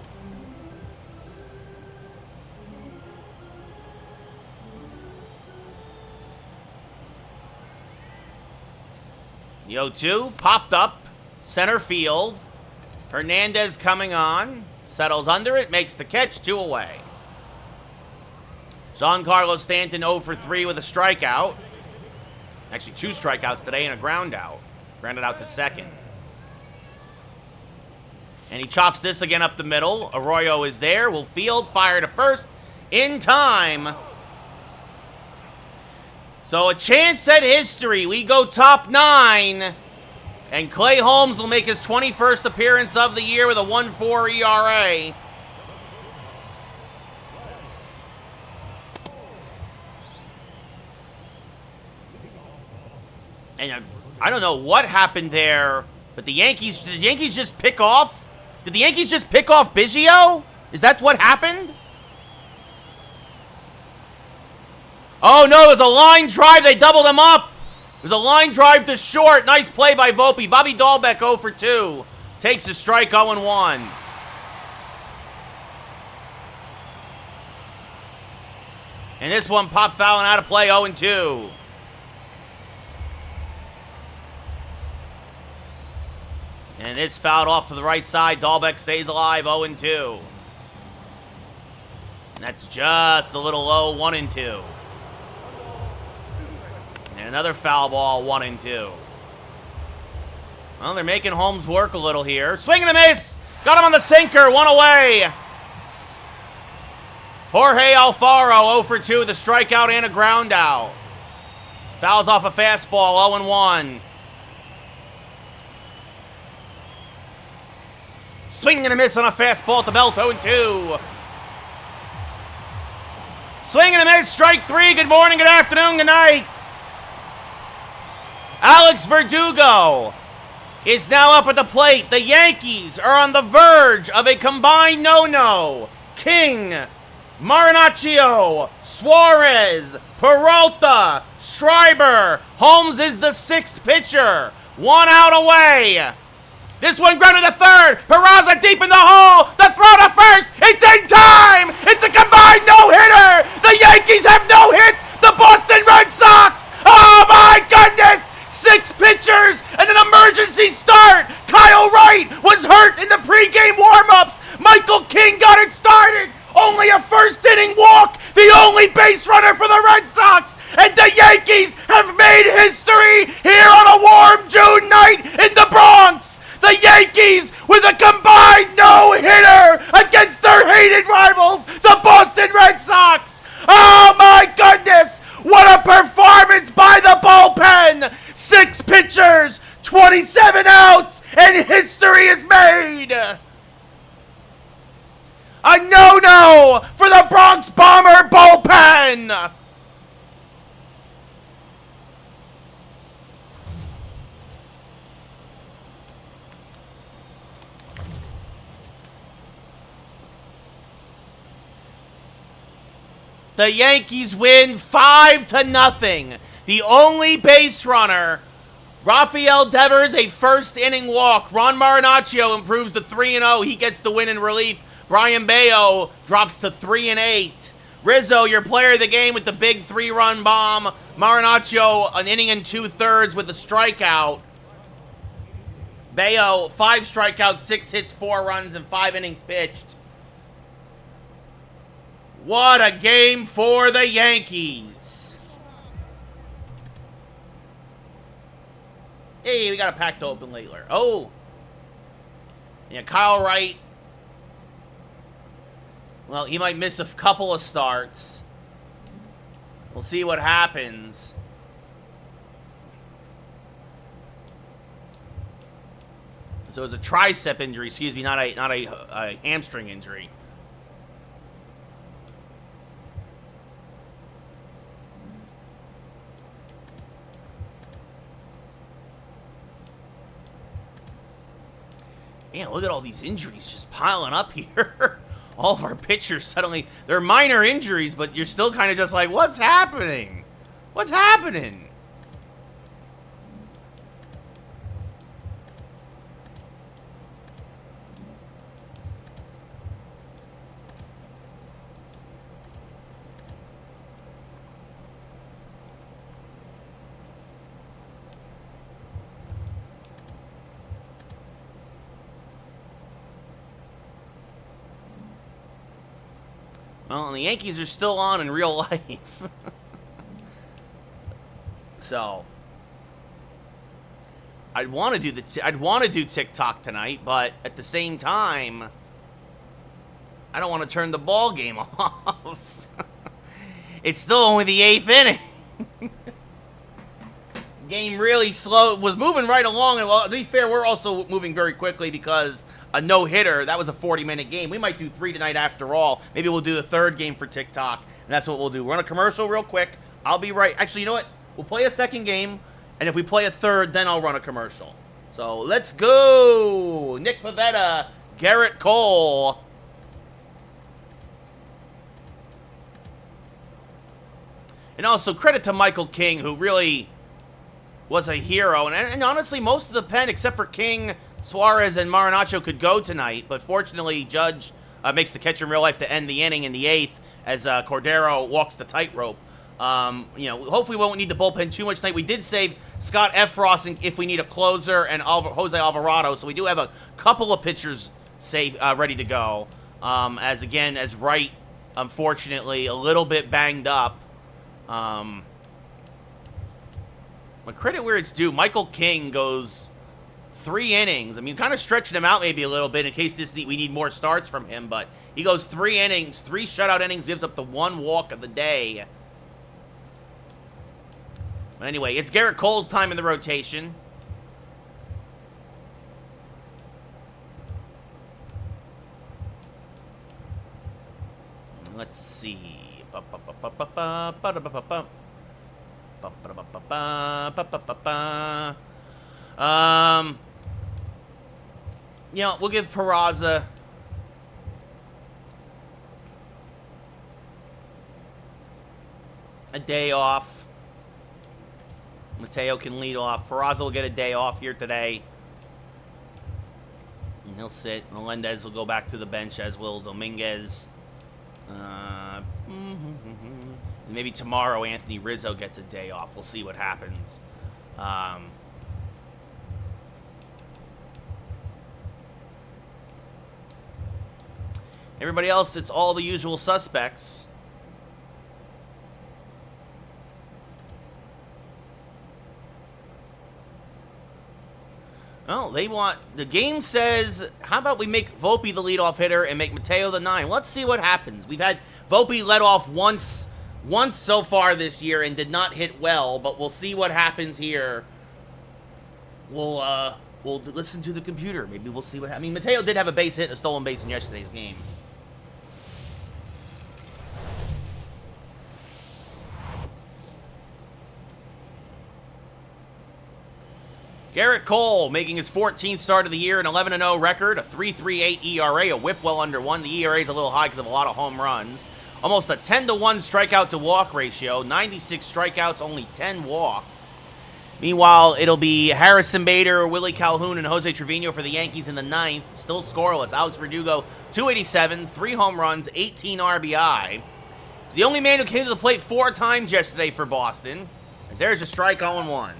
The 0-2 popped up, center field. Hernandez coming on, settles under it, makes the catch, 2 away. Giancarlo Stanton 0 for 3 with a strikeout. Actually, 2 strikeouts today and a ground out. Grounded out to second. And he chops this again up the middle. Arroyo is there, will field, fire to first in time. So a chance at history. We go top 9. And Clay Holmes will make his 21st appearance of the year with a 1.4 ERA. And I don't know what happened there, but did the Yankees just pick off? Did the Yankees just pick off Biggio? Is that what happened? Oh, no, it was a line drive. They doubled him up. It was a line drive to short. Nice play by Volpe. Bobby Dahlbeck 0 for 2. Takes a strike, 0-1. And this one popped fouling out of play, 0-2. And it's fouled off to the right side. Dahlbeck stays alive, 0-2. And that's just a little low, 1-2. And another foul ball, 1-2. Well, they're making Holmes work a little here. Swing and a miss. Got him on the sinker, 1 away. Jorge Alfaro, 0 for 2 with a strikeout and a ground out. Fouls off a fastball, 0-1. Swing and a miss on a fastball at the belt, 0-2. Swing and a miss, strike 3. Good morning, good afternoon, good night. Alex Verdugo is now up at the plate. The Yankees are on the verge of a combined no-no. King, Marinaccio, Suarez, Peralta, Schreiber. Holmes is the 6th pitcher. 1 out away. This one grounded to third. Peraza deep in the hole. The throw to first. It's in time. It's a combined no-hitter. The Yankees have no-hit the Boston Red Sox. Oh, my goodness. 6 pitchers and an emergency start. Kyle Wright was hurt in the pregame warm-ups. Michael King got it started. Only a first-inning walk. The only base runner for the Red Sox. And the Yankees have made history here on a warm June night in the Bronx. The Yankees with a combined no-hitter against their hated rivals, the Boston Red Sox. is made! A no-no for the Bronx Bomber bullpen! The Yankees win 5-0. The only base runner, Rafael Devers, a first inning walk. Ron Marinaccio improves to 3-0. He gets the win in relief. Brian Bayo drops to 3-8. Rizzo, your player of the game with the big 3-run bomb. Marinaccio, an inning and 2/3 with a strikeout. Bayo, 5 strikeouts, 6 hits, 4 runs, and 5 innings pitched. What a game for the Yankees. Hey, we got a pack to open later. Oh. Yeah, Kyle Wright. Well, he might miss a couple of starts. We'll see what happens. So it was a tricep injury, excuse me, not a hamstring injury. Man, look at all these injuries just piling up here. All of our pitchers suddenly, they're minor injuries, but you're still kind of just like, what's happening? What's happening? Well, and the Yankees are still on in real life. So, I'd want to do TikTok tonight, but at the same time, I don't want to turn the ball game off. It's still only the 8th inning. Game really slow. Was moving right along, and well, to be fair, we're also moving very quickly because a no-hitter, that was a 40-minute game. We might do 3 tonight after all. Maybe we'll do the 3rd game for TikTok, and that's what we'll do. We're on a commercial real quick. I'll be right. Actually, you know what? We'll play a 2nd game, and if we play a 3rd, then I'll run a commercial. So let's go. Nick Pivetta, Garrett Cole. And also credit to Michael King, who really was a hero. And honestly, most of the pen, except for King, Suarez, and Marinaccio, could go tonight. But fortunately, Judge makes the catch in real life to end the inning in the 8th as Cordero walks the tightrope. You know, hopefully we won't need the bullpen too much tonight. We did save Scott Efros if we need a closer and Jose Alvarado. So we do have a couple of pitchers safe, ready to go. As Wright, unfortunately, a little bit banged up. But credit where it's due. Michael King goes 3 innings. I mean, kind of stretching him out maybe a little bit in case we need more starts from him. But he goes 3 innings, 3 shutout innings, gives up the 1 walk of the day. But anyway, it's Garrett Cole's time in the rotation. Let's see. You know, we'll give Peraza a day off. Mateo can lead off. Peraza will get a day off here today. And he'll sit. Melendez will go back to the bench, as will Dominguez. Maybe tomorrow Anthony Rizzo gets a day off. We'll see what happens. Everybody else, it's all the usual suspects. Oh, they want... The game says, how about we make Volpe the leadoff hitter and make Mateo the 9? Let's see what happens. We've had Volpe let off once so far this year and did not hit well, but we'll see what happens here. We'll we'll listen to the computer. Maybe we'll see what happens. I mean, Mateo did have a base hit and a stolen base in yesterday's game. Garrett Cole making his 14th start of the year, an 11-0 record, a 3.38 ERA, a whip well under 1. The ERA is a little high because of a lot of home runs. Almost a 10-1 strikeout to walk ratio, 96 strikeouts, only 10 walks. Meanwhile, it'll be Harrison Bader, Willie Calhoun, and Jose Trevino for the Yankees in the 9th. Still scoreless. Alex Verdugo, 287, 3 home runs, 18 RBI. He's the only man who came to the plate 4 times yesterday for Boston. As there's a strike 0-1.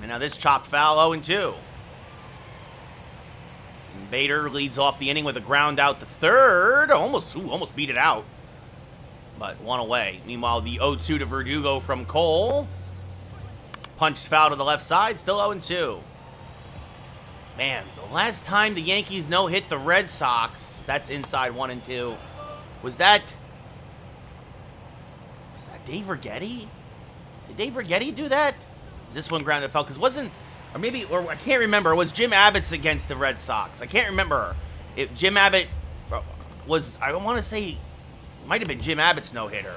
And now this chopped foul, 0-2. And Bader leads off the inning with a ground out to third. Almost beat it out. But one away. Meanwhile, the 0-2 to Verdugo from Cole. Punched foul to the left side, still 0-2. Man, the last time the Yankees no-hit the Red Sox, that's inside 1-2. Was that Dave Righetti? Did Dave Righetti do that? Is this one grounded foul? Because wasn't, or I can't remember. It was Jim Abbott's against the Red Sox. I can't remember if Jim Abbott was. I want to say, it might have been Jim Abbott's no-hitter,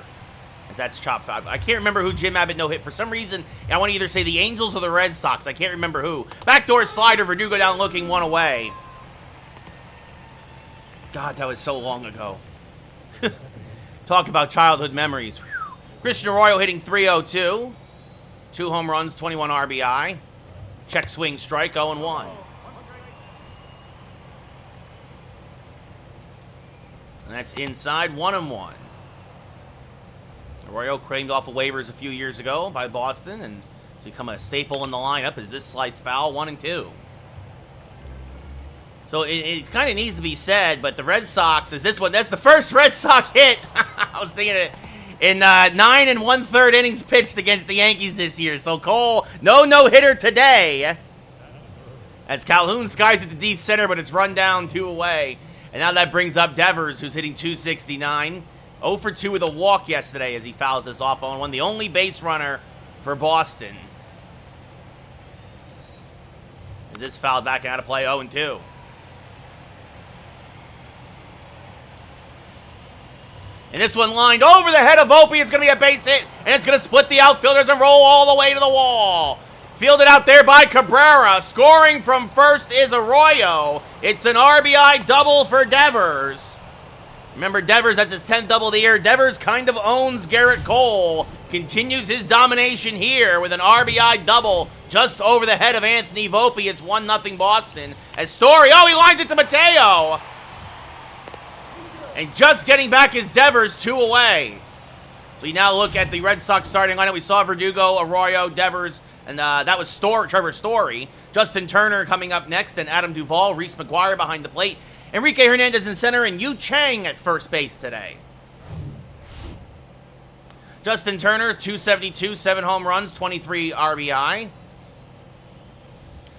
as that's chopped foul. I can't remember who Jim Abbott no-hit for some reason. I want to either say the Angels or the Red Sox. I can't remember who. Backdoor slider, Verdugo down looking, one away. God, that was so long ago. Talk about childhood memories. Christian Arroyo hitting 302. 2 home runs, 21 RBI. Check swing strike, 0-1. And that's inside, 1-1. Arroyo claimed off of waivers a few years ago by Boston and become a staple in the lineup as this sliced foul, 1-2. So it kind of needs to be said, but the Red Sox that's the first Red Sox hit. I was thinking it. In 9 1/3 innings pitched against the Yankees this year. So Cole, no-hitter today. As Calhoun skies at the deep center, but it's run down 2 away. And now that brings up Devers, who's hitting 269. 0 for 2 with a walk yesterday as he fouls this off 0-1. The only base runner for Boston. As this fouled back out of play, 0-2. And this one lined over the head of Volpe. It's going to be a base hit, and it's going to split the outfielders and roll all the way to the wall. Fielded out there by Cabrera. Scoring from first is Arroyo. It's an RBI double for Devers. Remember, Devers, that's his 10th double of the year. Devers kind of owns Garrett Cole. Continues his domination here with an RBI double just over the head of Anthony Volpe. It's 1-0 Boston. As Story, he lines it to Mateo. And just getting back is Devers, 2 away. So we now look at the Red Sox starting lineup. We saw Verdugo, Arroyo, Devers, and that was Trevor Story. Justin Turner coming up next, and Adam Duvall, Reese McGuire behind the plate. Enrique Hernandez in center, and Yu Chang at first base today. Justin Turner, 272, 7 home runs, 23 RBI.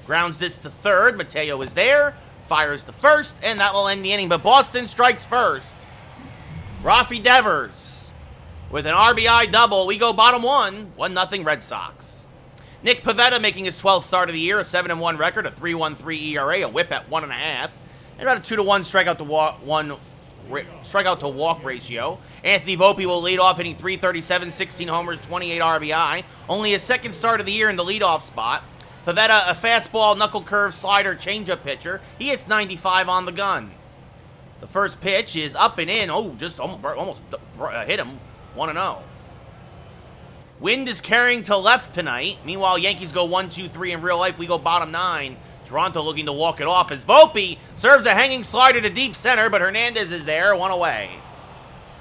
Grounds this to third. Mateo is there. Fires the first, and that will end the inning. But Boston strikes first. Rafi Devers with an RBI double. We go bottom 1-0 Red Sox. Nick Pivetta making his 12th start of the year, a 7-1 record, a 3.13 ERA, a whip at 1.5, and about a 2-1 strikeout to walk ratio. Anthony Volpe will lead off, hitting 337, 16 homers, 28 RBI. Only his 2nd start of the year in the leadoff spot. Pivetta, a fastball, knuckle curve, slider, changeup pitcher. He hits 95 on the gun. The first pitch is up and in. Just almost hit him. 1-0. Wind is carrying to left tonight. Meanwhile, Yankees go 1-2-3 in real life. We go bottom 9. Toronto looking to walk it off as Volpe serves a hanging slider to deep center, but Hernandez is there, 1 away.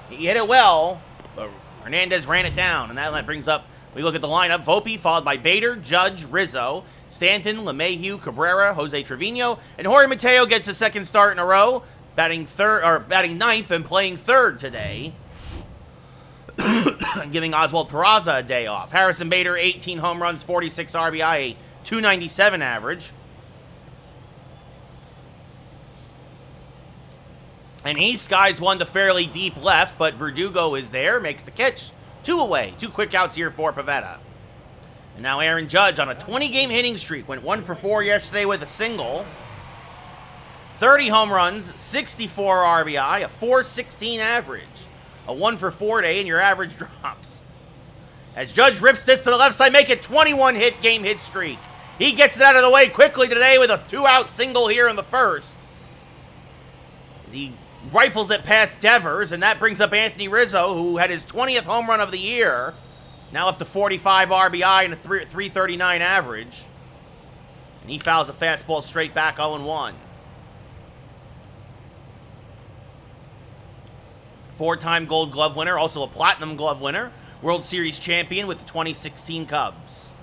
He hit it well, but Hernandez ran it down, and that brings up. We look at the lineup. Volpe followed by Bader, Judge, Rizzo, Stanton, LeMahieu, Cabrera, Jose Trevino, and Jorge Mateo gets a 2nd start in a row, batting 9th and playing 3rd today, giving Oswald Peraza a day off. Harrison Bader, 18 home runs, 46 RBI, a 297 average. And he skies one to fairly deep left, but Verdugo is there, makes the catch 2 away. 2 quick outs here for Pivetta. And now Aaron Judge on a 20-game hitting streak. Went 1 for 4 yesterday with a single. 30 home runs, 64 RBI, a .416 average. A 1 for 4 day, and your average drops. As Judge rips this to the left side, make it 21 game hit streak. He gets it out of the way quickly today with a 2-out single here in the first. As he rifles it past Devers, and that brings up Anthony Rizzo, who had his 20th home run of the year. Now up to 45 RBI and a .339 average. And he fouls a fastball straight back 0-1. 4-time Gold Glove winner, also a Platinum Glove winner. World Series champion with the 2016 Cubs.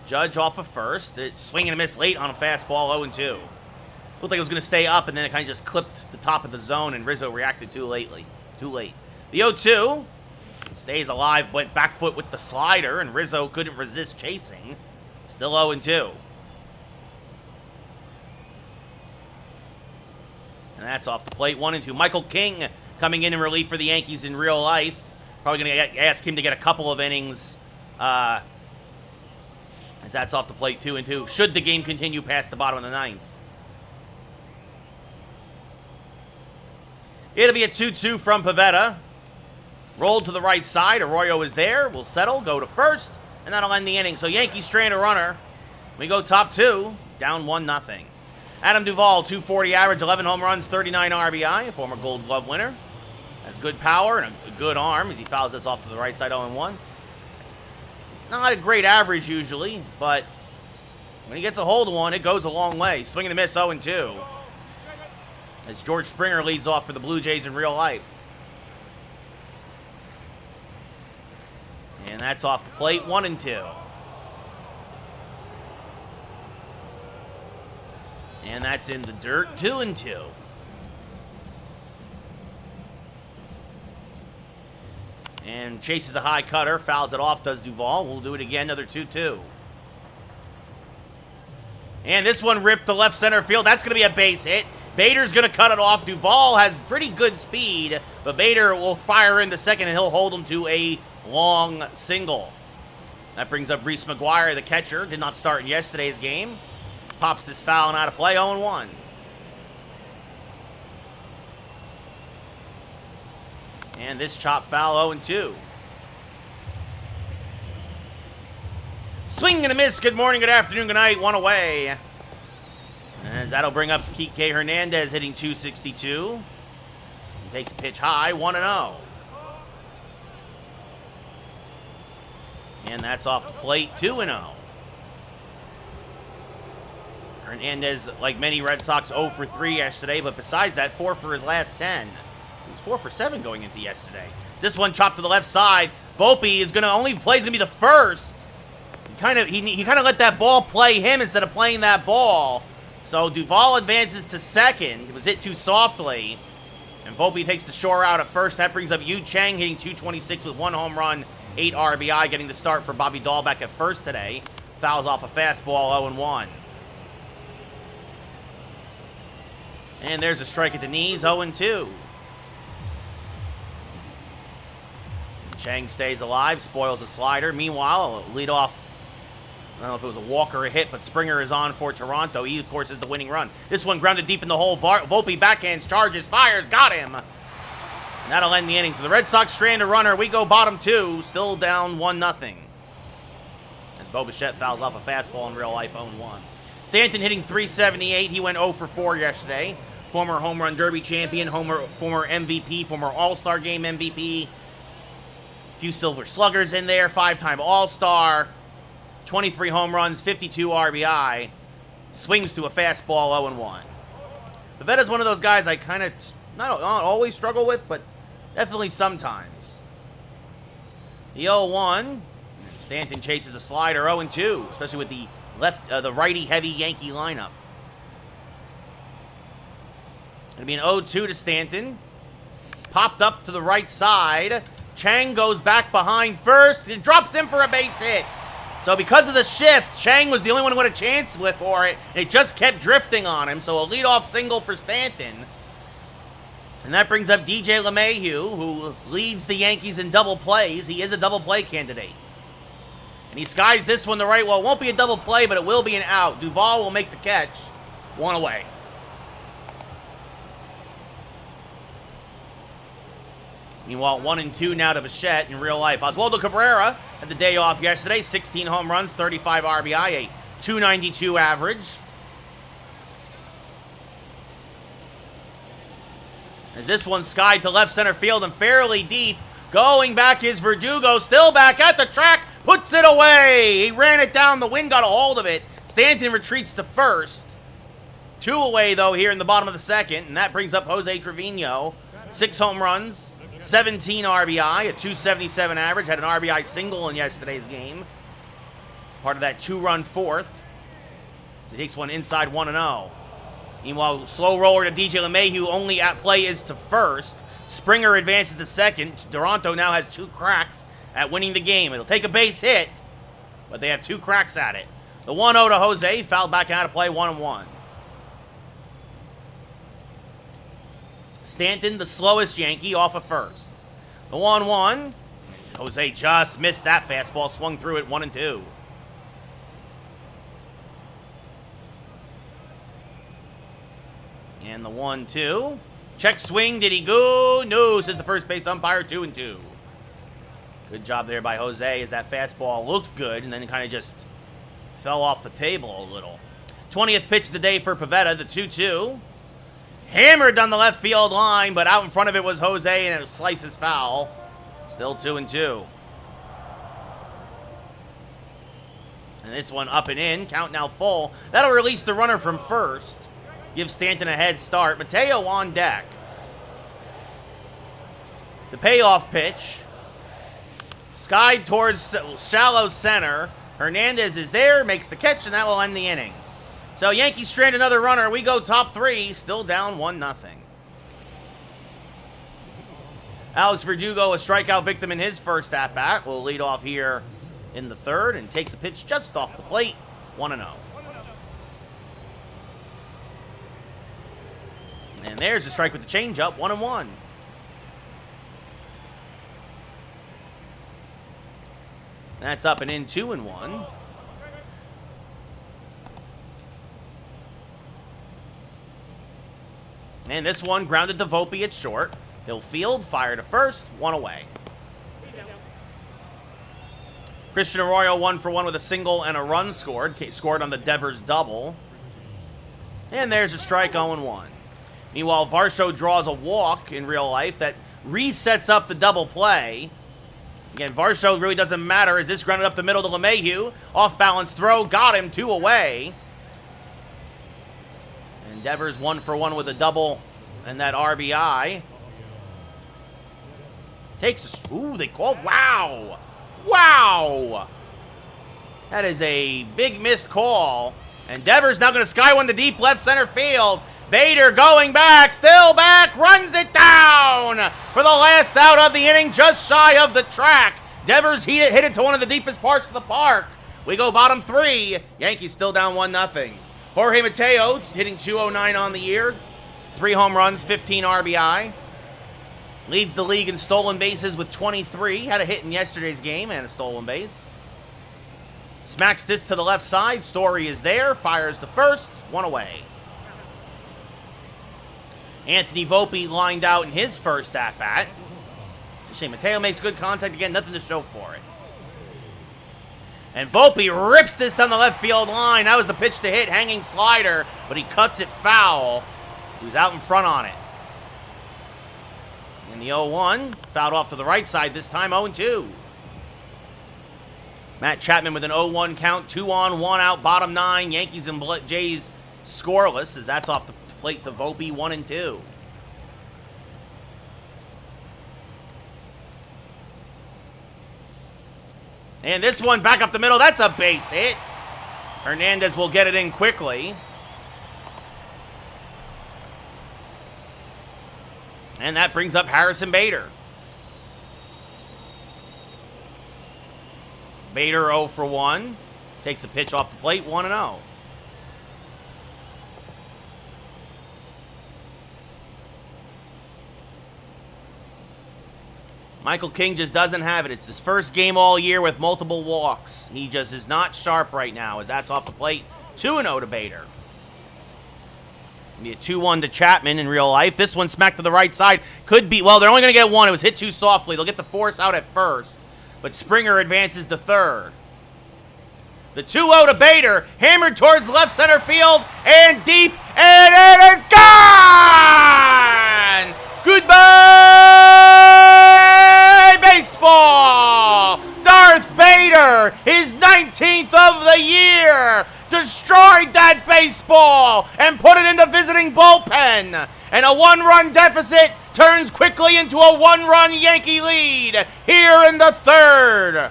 Judge off of first. Swing and a miss late on a fastball, 0-2. Looked like it was going to stay up, and then it kind of just clipped the top of the zone, and Rizzo reacted too late. The 0-2 stays alive, went back foot with the slider, and Rizzo couldn't resist chasing. Still 0-2. And that's off the plate, 1-2. Michael King coming in relief for the Yankees in real life. Probably going to ask him to get a couple of innings. As that's off the plate, 2-2. Should the game continue past the bottom of the 9th. It'll be a 2-2 from Pivetta. Rolled to the right side. Arroyo is there. Will settle, go to first, and that'll end the inning. So Yankees strand a runner. We go top 2, down 1-0. Adam Duvall, .240 average, 11 home runs, 39 RBI, a former Gold Glove winner. Has good power and a good arm as he fouls this off to the right side, 0-1. Not a great average usually, but when he gets a hold of one, it goes a long way. Swing and a miss, 0-2. As George Springer leads off for the Blue Jays in real life. And that's off the plate, 1-2. And that's in the dirt, 2-2. And chases a high cutter, fouls it off, does Duvall. We'll do it again, another 2-2. And this one ripped to left center field. That's going to be a base hit. Bader's going to cut it off. Duvall has pretty good speed, but Bader will fire into second, and he'll hold him to a long single. That brings up Reese McGuire, the catcher. Did not start in yesterday's game. Pops this foul and out of play, 0-1. And this chop foul, 0-2. Swing and a miss. Good morning, good afternoon, good night. 1 away. As that'll bring up Kike Hernandez hitting .262. He takes a pitch high, 1-0. And that's off the plate, 2-0. Hernandez, like many Red Sox, 0 for 3 yesterday, but besides that, 4 for his last 10. He was 4 for 7 going into yesterday. This one chopped to the left side. Volpe is going to be the first. He kind of let that ball play him instead of playing that ball. So Duvall advances to second. It was hit too softly. And Volpe takes the shore out at first. That brings up Yu Chang hitting .226 with 1 home run, 8 RBI, getting the start for Bobby Dahlbeck at first today. Fouls off a fastball, 0-1. And there's a strike at the knees, 0-2. Chang stays alive, spoils a slider. Meanwhile, a leadoff, I don't know if it was a walk or a hit, but Springer is on for Toronto. He, of course, is the winning run. This one grounded deep in the hole. Volpe backhands, charges, fires, got him. And that'll end the inning. So the Red Sox strand a runner. We go bottom 2, still down 1-0. As Bo Bichette fouls off a fastball in real life, 0-1. Stanton hitting .378. He went 0 for 4 yesterday. Former Home Run Derby champion, former MVP, former All-Star Game MVP. A few Silver Sluggers in there, 5-time All-Star. 23 home runs, 52 RBI. Swings to a fastball, 0-1. Pivetta's one of those guys I kind of not always struggle with, but definitely sometimes. The 0-1. Stanton chases a slider, 0-2, especially with the righty-heavy Yankee lineup. It'll be an 0-2 to Stanton. Popped up to the right side. Chang goes back behind first and drops him for a base hit. So because of the shift, Chang was the only one with a chance for it. And it just kept drifting on him. So a leadoff single for Stanton. And that brings up DJ LeMahieu, who leads the Yankees in double plays. He is a double play candidate. And he skies this one to right. Well, it won't be a double play, but it will be an out. Duvall will make the catch. One away. Meanwhile, 1-2 now to Bichette in real life. Oswaldo Cabrera had the day off yesterday. 16 home runs, 35 RBI, a .292 average. As this one skied to left center field and fairly deep. Going back is Verdugo, still back at the track, puts it away. He ran it down, the wind got a hold of it. Stanton retreats to first. 2 away, though, here in the bottom of the second, and that brings up Jose Trevino. 6 home runs, 17 RBI, a .277 average. Had an RBI single in yesterday's game. Part of that 2-run fourth. As he takes one inside 1-0. Meanwhile, slow roller to DJ LeMahieu, only at play is to first. Springer advances to second. Toronto now has 2 cracks at winning the game. It'll take a base hit, but they have 2 cracks at it. The 1-0 to Jose, fouled back out of play, 1-1. Stanton, the slowest Yankee, off of first. The 1-1. Jose just missed that fastball, swung through it, 1-2. And the 1-2. Check swing. Did he go? No, says the first base umpire. 2-2. Good job there by Jose as that fastball looked good and then it kind of just fell off the table a little. 20th pitch of the day for Pivetta, the 2-2. Hammered down the left field line, but out in front of it was Jose and it slices foul. Still 2-2. And this one up and in. Count now full. That'll release the runner from first. Give Stanton a head start. Mateo on deck. The payoff pitch. Skied towards shallow center. Hernandez is there, makes the catch, and that will end the inning. So Yankees strand another runner. We go top 3, still down 1-0. Alex Verdugo, a strikeout victim in his first at-bat, will lead off here in the third and takes a pitch just off the plate. 1-0. And there's a strike with the changeup, 1-1. That's up and in, 2-1. And this one grounded to Volpe at short. He'll field, fire to first, 1 away. Christian Arroyo 1 for 1 with a single and a run scored. Scored on the Devers double. And there's a strike, 0-1. Meanwhile, Varsho draws a walk in real life that resets up the double play. Again, Varsho really doesn't matter as this grounded up the middle to LeMahieu. Off-balance throw, got him, 2 away. And Devers 1 for 1 with a double and that RBI. Takes, ooh, they called, wow. Wow. That is a big missed call. And Devers now going to sky one to deep left center field. Bader going back, still back, runs it down for the last out of the inning, just shy of the track. Devers hit it to one of the deepest parts of the park. We go bottom 3. Yankees still down 1-0. Jorge Mateo hitting .209 on the year. 3 home runs, 15 RBI. Leads the league in stolen bases with 23. Had a hit in yesterday's game and a stolen base. Smacks this to the left side. Story is there. Fires the first. 1 away. Anthony Volpe lined out in his first at-bat. Shame Mateo makes good contact again. Nothing to show for it. And Volpe rips this down the left field line. That was the pitch to hit. Hanging slider. But he cuts it foul. He was out in front on it. And the 0-1. Fouled off to the right side this time. 0-2. Matt Chapman with an 0-1 count. 2 on, 1 out. Bottom 9. Yankees and Jays scoreless as that's off the plate to Volpe, 1-2. And this one back up the middle. That's a base hit. Hernandez will get it in quickly. And that brings up Harrison Bader. Bader 0 for 1. Takes a pitch off the plate, 1-0. Michael King just doesn't have it. It's his first game all year with multiple walks. He just is not sharp right now as that's off the plate. 2-0 to Bader. Be a 2-1 to Chapman in real life. This one smacked to the right side. Could be, well, they're only going to get one. It was hit too softly. They'll get the force out at first. But Springer advances to third. The 2-0 to Bader. Hammered towards left center field. And deep. And it is gone! Goodbye, baseball! Darth Bader, his 19th of the year, destroyed that baseball and put it in the visiting bullpen. And a one-run deficit turns quickly into a one-run Yankee lead here in the third.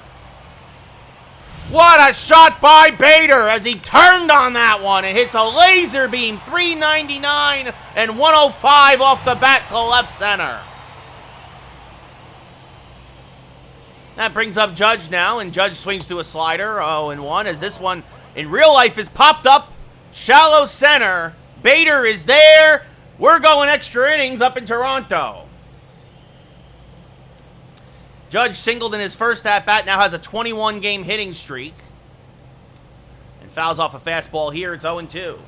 What a shot by Bader as he turned on that one and hits a laser beam, 399 and 105 off the bat to left center. That brings up Judge now, and Judge swings to a slider, 0-1, as this one in real life is popped up, shallow center. Bader is there. We're going extra innings up in Toronto. Judge singled in his first at-bat, now has a 21-game hitting streak. And fouls off a fastball here, it's 0-2.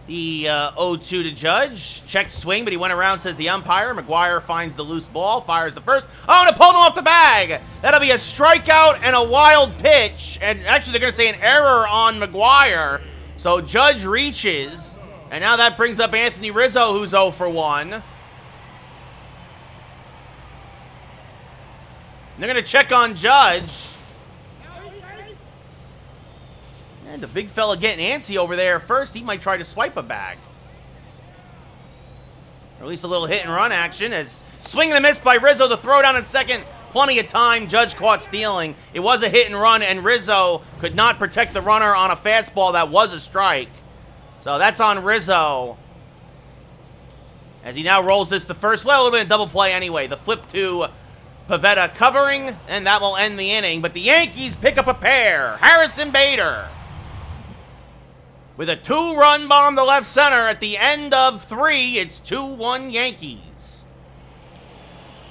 The 0-2 to Judge. Checked swing, but he went around, says the umpire. McGuire finds the loose ball, fires the first. Oh, and it pulled him off the bag. That'll be a strikeout and a wild pitch. And actually, they're going to say an error on McGuire. So Judge reaches. And now that brings up Anthony Rizzo, who's 0 for 1. And they're going to check on Judge. And the big fella getting antsy over there first. He might try to swipe a bag. Or at least a little hit and run action as swing and a miss by Rizzo. The throw down at second. Plenty of time. Judge caught stealing. It was a hit and run, and Rizzo could not protect the runner on a fastball that was a strike. So that's on Rizzo. As he now rolls this to first. Well, it would have been a double play anyway. The flip to Pivetta covering, and that will end the inning. But the Yankees pick up a pair. Harrison Bader with a 2-run bomb to left center at the end of 3. It's 2-1 Yankees.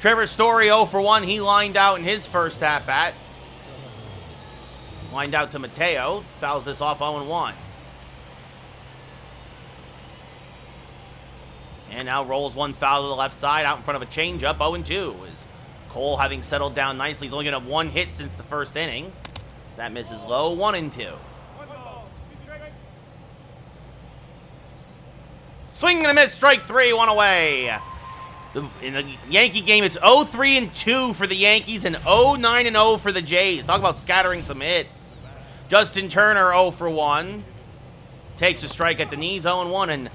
Trevor Story 0 for 1. He lined out in his first at-bat. Lined out to Mateo. Fouls this off 0-1. And now rolls one foul to the left side out in front of a changeup, 0-2. As Cole, having settled down nicely, he's only going to have one hit since the first inning. As that misses low, 1-2. Swing and a miss, strike 3, 1 away. In the Yankee game, it's 0-3-2 for the Yankees and 0-9-0 for the Jays. Talk about scattering some hits. Justin Turner 0 for 1. Takes a strike at the knees, 0-1, and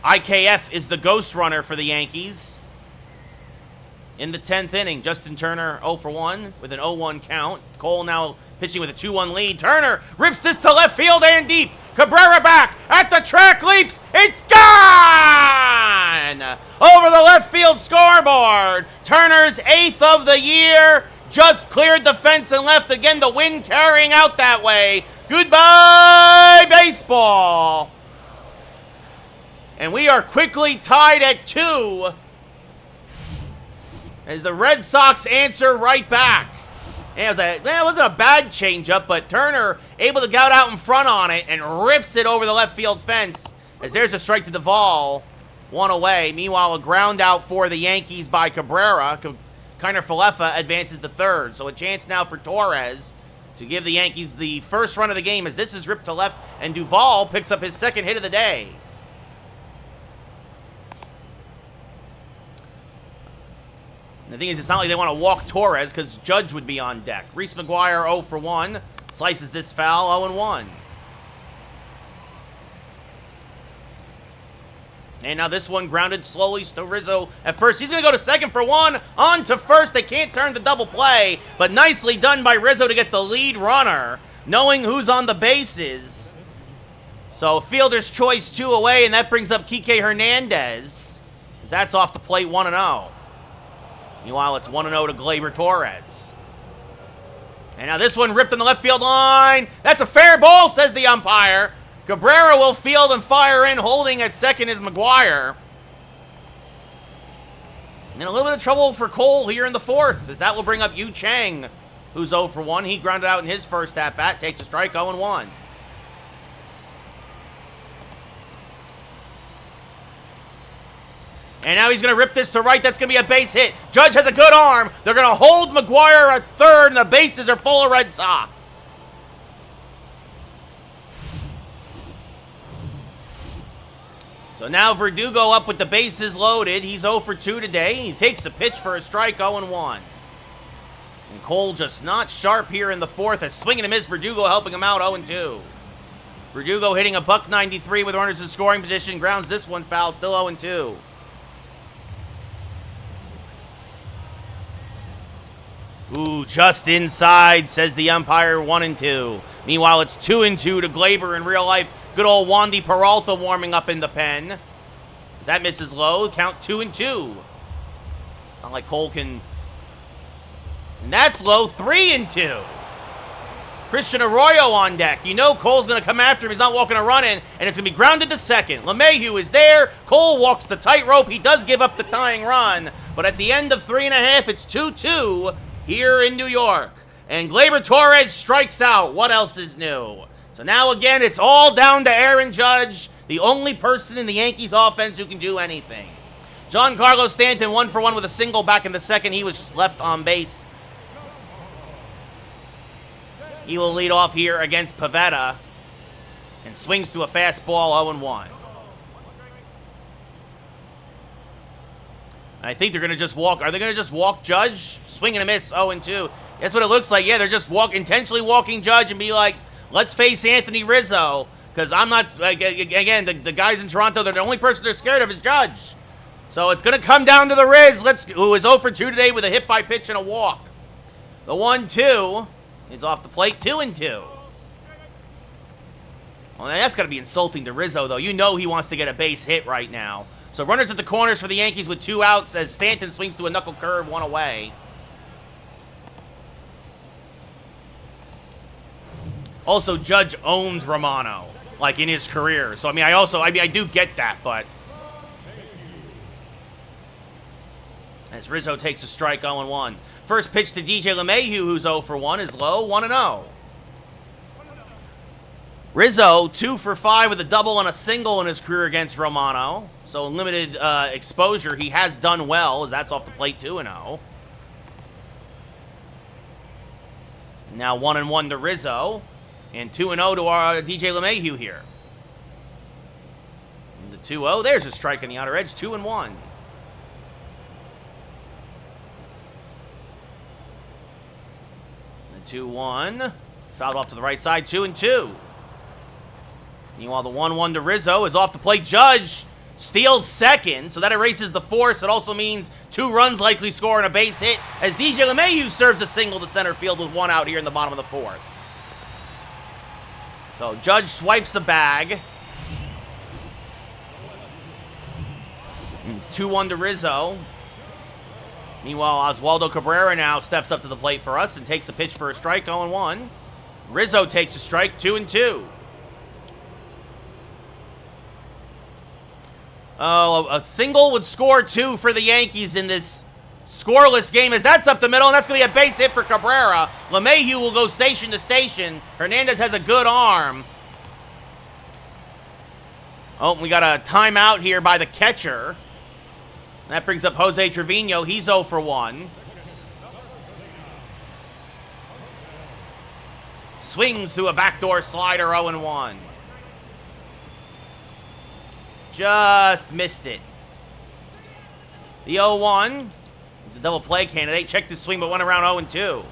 IKF is the ghost runner for the Yankees. In the 10th inning, Justin Turner 0 for 1 with an 0-1 count. Cole now pitching with a 2-1 lead. Turner rips this to left field and deep. Cabrera back at the track, leaps. It's gone! Over the left field scoreboard. Turner's 8th of the year. Just cleared the fence and left. Again, the wind carrying out that way. Goodbye, baseball. And we are quickly tied at 2 as the Red Sox answer right back. And it wasn't a bad changeup, but Turner able to get out in front on it and rips it over the left field fence as there's a strike to Duvall, 1 away. Meanwhile, a ground out for the Yankees by Cabrera. Kiner Falefa advances to third. So a chance now for Torres to give the Yankees the first run of the game as this is ripped to left and Duvall picks up his second hit of the day. And the thing is, it's not like they want to walk Torres because Judge would be on deck. Reese McGuire 0 for 1. Slices this foul 0-1. And now this one grounded slowly to Rizzo at first. He's going to go to second for 1. On to first. They can't turn the double play. But nicely done by Rizzo to get the lead runner, knowing who's on the bases. So fielder's choice 2 away, and that brings up Kike Hernandez. As that's off the plate 1-0. Meanwhile, it's 1-0 to Gleyber Torres. And now this one ripped on the left field line. That's a fair ball, says the umpire. Cabrera will field and fire in. Holding at second is McGuire. And a little bit of trouble for Cole here in the fourth, as that will bring up Yu Chang, who's 0 for 1. He grounded out in his first at-bat, takes a strike, 0-1. And now he's going to rip this to right. That's going to be a base hit. Judge has a good arm. They're going to hold McGuire at third, and the bases are full of Red Sox. So now Verdugo up with the bases loaded. He's 0 for 2 today. He takes a pitch for a strike, 0-1. And Cole just not sharp here in the fourth. A swing and a miss. Verdugo helping him out, 0-2. Verdugo hitting a .193 with runners in scoring position. Grounds this one foul, still 0-2. Ooh, just inside, says the umpire, 1-2. Meanwhile, it's 2-2 to Glaber in real life. Good old Wandy Peralta warming up in the pen. As that misses low, count 2-2. It's not like Cole can... And that's low, 3-2. Christian Arroyo on deck. You know Cole's going to come after him. He's not walking a run in, and it's going to be grounded to second. LeMahieu is there. Cole walks the tightrope. He does give up the tying run, but at the end of 3.5, it's 2-2. Here in New York. And Gleyber Torres strikes out. What else is new? So now again, it's all down to Aaron Judge, the only person in the Yankees offense who can do anything. Giancarlo Stanton 1 for 1 with a single back in the second. He was left on base. He will lead off here against Pivetta and swings to a fastball, 0-1. I think they're going to just walk. Are they going to just walk Judge? Swing and a miss, 0-2. That's what it looks like. Yeah, they're just intentionally walking Judge and be like, let's face Anthony Rizzo. Because I'm not, again, the guys in Toronto, they're the only person they're scared of is Judge. So it's going to come down to the Riz, who is 0 for 2 today with a hit by pitch and a walk. The 1-2 is off the plate, 2-2. Well, that's going to be insulting to Rizzo, though. You know he wants to get a base hit right now. So runners at the corners for the Yankees with 2 outs as Stanton swings to a knuckle curve, 1 away. Also, Judge owns Romano, like in his career. So, I do get that, but... As Rizzo takes a strike, 0-1. First pitch to DJ LeMahieu, who's 0 for 1, is low, 1-0. Rizzo, 2 for 5 with a double and a single in his career against Romano. So limited exposure. He has done well, as that's off the plate, 2-0. Now 1-1 to Rizzo. And 2-0 to our DJ LeMahieu here. And the 2-0, there's a strike on the outer edge, 2-1. The 2-1, fouled off to the right side, 2-2. Meanwhile, the 1-1 to Rizzo is off the plate. Judge steals second, so that erases the force. It also means 2 runs likely score and a base hit as DJ LeMahieu serves a single to center field with 1 out here in the bottom of the 4th. So Judge swipes a bag. And it's 2-1 to Rizzo. Meanwhile, Oswaldo Cabrera now steps up to the plate for us and takes a pitch for a strike, 0-1. Rizzo takes a strike, 2-2. Oh, a single would score 2 for the Yankees in this scoreless game as that's up the middle, and that's going to be a base hit for Cabrera. LeMahieu will go station to station. Hernandez has a good arm. Oh, we got a timeout here by the catcher. That brings up Jose Trevino. He's 0 for 1. Swings through a backdoor slider, 0-1. Just missed it. The 0-1. He's a double play candidate. Checked his swing, but went around 0-2.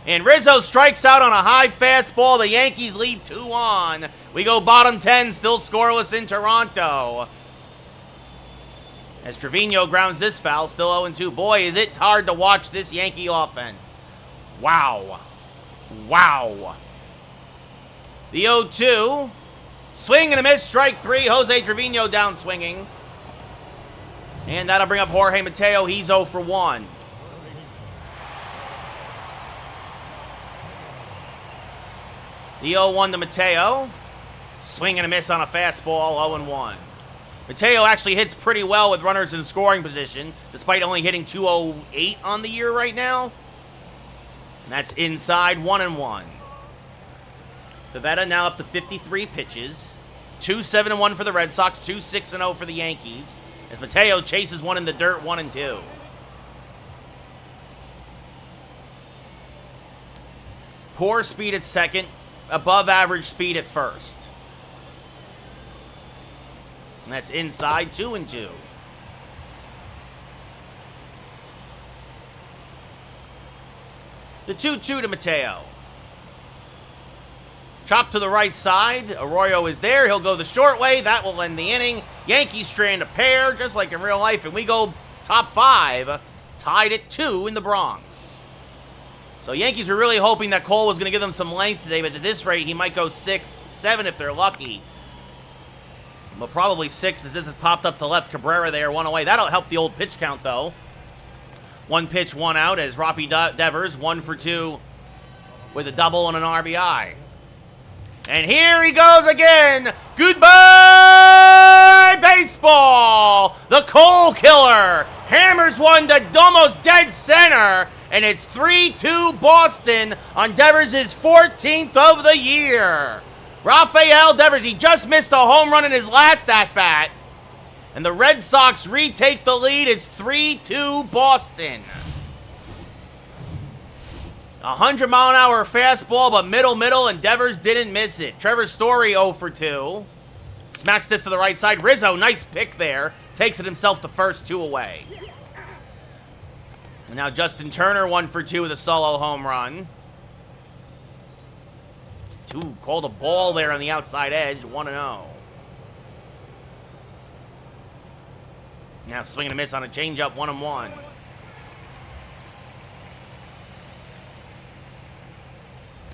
And Rizzo strikes out on a high fastball. The Yankees leave 2 on. We go bottom 10, still scoreless in Toronto. As Trevino grounds this foul, still 0-2. Boy, is it hard to watch this Yankee offense. Wow. Wow. The 0-2. Swing and a miss, strike 3. Jose Trevino down swinging. And that'll bring up Jorge Mateo. He's 0 for 1. The 0-1 to Mateo. Swing and a miss on a fastball, 0-1. Mateo actually hits pretty well with runners in scoring position, despite only hitting 208 on the year right now. And that's inside, 1-1. Pivetta now up to 53 pitches. 2-7-1 for the Red Sox, 2-6-0 for the Yankees. As Mateo chases one in the dirt, 1-2. Poor speed at second, above average speed at first. And that's inside, 2-2. The 2-2 to Mateo. Chop to the right side. Arroyo is there. He'll go the short way. That will end the inning. Yankees strand a pair, just like in real life. And we go top 5, tied at 2 in the Bronx. So Yankees are really hoping that Cole was going to give them some length today, but at this rate, he might go 6-7 if they're lucky. But probably 6 as this has popped up to left. Cabrera there, 1 away. That'll help the old pitch count, though. 1 pitch, 1 out as Rafi Devers, 1 for 2 with a double and an RBI. And here he goes again. Goodbye, baseball. The Cole Killer hammers one to almost dead center. And it's 3-2 Boston on Devers' 14th of the year. Rafael Devers, he just missed a home run in his last at-bat. And the Red Sox retake the lead. It's 3-2 Boston. 100-mile-an-hour fastball, but middle, and Devers didn't miss it. Trevor Story 0 for 2. Smacks this to the right side. Rizzo, nice pick there. Takes it himself to first, 2 away. And now Justin Turner 1 for 2 with a solo home run. 2 called a ball there on the outside edge, 1-0. Now swing and a miss on a changeup, 1-1.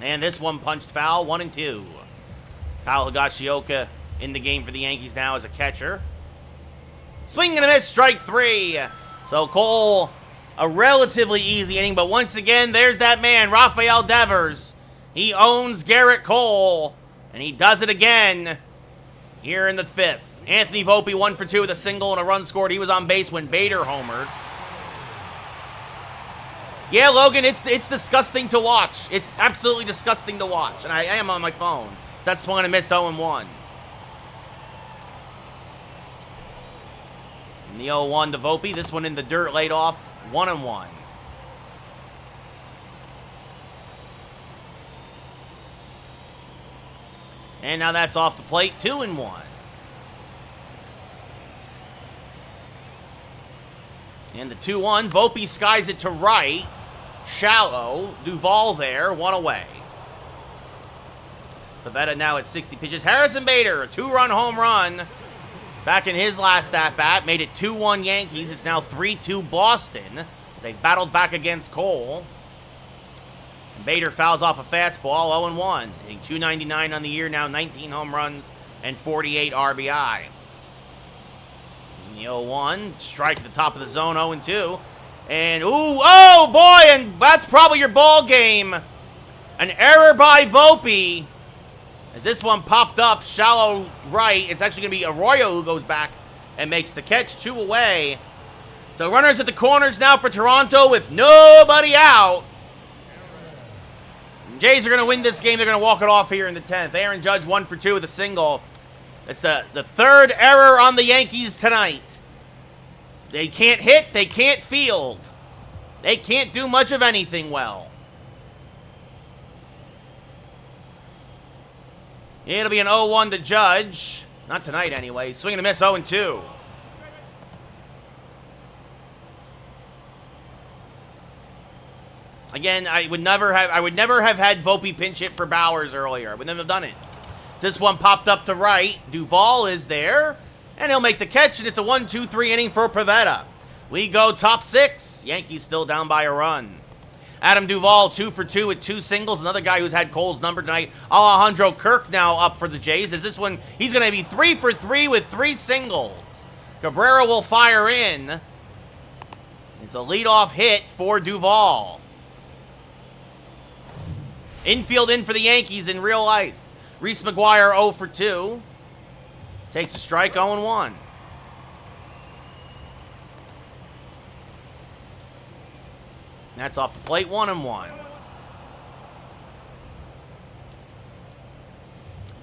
And this one punched foul, 1-2. Kyle Higashioka in the game for the Yankees now as a catcher. Swing and a miss, strike 3. So Cole, a relatively easy inning, but once again, there's that man, Rafael Devers. He owns Garrett Cole, and he does it again here in the 5th. Anthony Volpe 1 for 2 with a single and a run scored. He was on base when Bader homered. Yeah, Logan, it's disgusting to watch. It's absolutely disgusting to watch. And I am on my phone. So that swung and a missed 0-1. And the 0-1 to Volpe. This one in the dirt laid off. 1-1. And now that's off the plate. 2-1. And the 2-1. Volpe skies it to right. Shallow. Duvall there. 1 away. Pivetta now at 60 pitches. Harrison Bader, a 2-run home run. Back in his last at-bat. Made it 2-1 Yankees. It's now 3-2 Boston as they battled back against Cole. And Bader fouls off a fastball. 0-1. Hitting 299 on the year now. 19 home runs and 48 RBI. And the 0-1. Strike at the top of the zone. 0-2. And, ooh, oh, boy, and that's probably your ball game. An error by Volpe. As this one popped up, shallow right. It's actually going to be Arroyo who goes back and makes the catch. 2 away. So runners at the corners now for Toronto with nobody out. And Jays are going to win this game. They're going to walk it off here in the 10th. Aaron Judge 1 for 2 with a single. That's the 3rd error on the Yankees tonight. They can't hit. They can't field. They can't do much of anything well. It'll be an 0-1 to Judge. Not tonight, anyway. Swing and a miss, 0-2. Again, I would never have had Volpe pinch hit for Bowers earlier. I would never have done it. This one popped up to right. Duvall is there. And he'll make the catch, and it's a 1-2-3 inning for Pivetta. We go top 6. Yankees still down by a run. Adam Duvall, 2 for 2 with 2 singles. Another guy who's had Cole's number tonight. Alejandro Kirk now up for the Jays. As this one, he's going to be 3 for 3 with 3 singles. Cabrera will fire in. It's a leadoff hit for Duvall. Infield in for the Yankees in real life. Reese McGuire 0 for 2. Takes a strike, 0-1. That's off the plate, 1-1.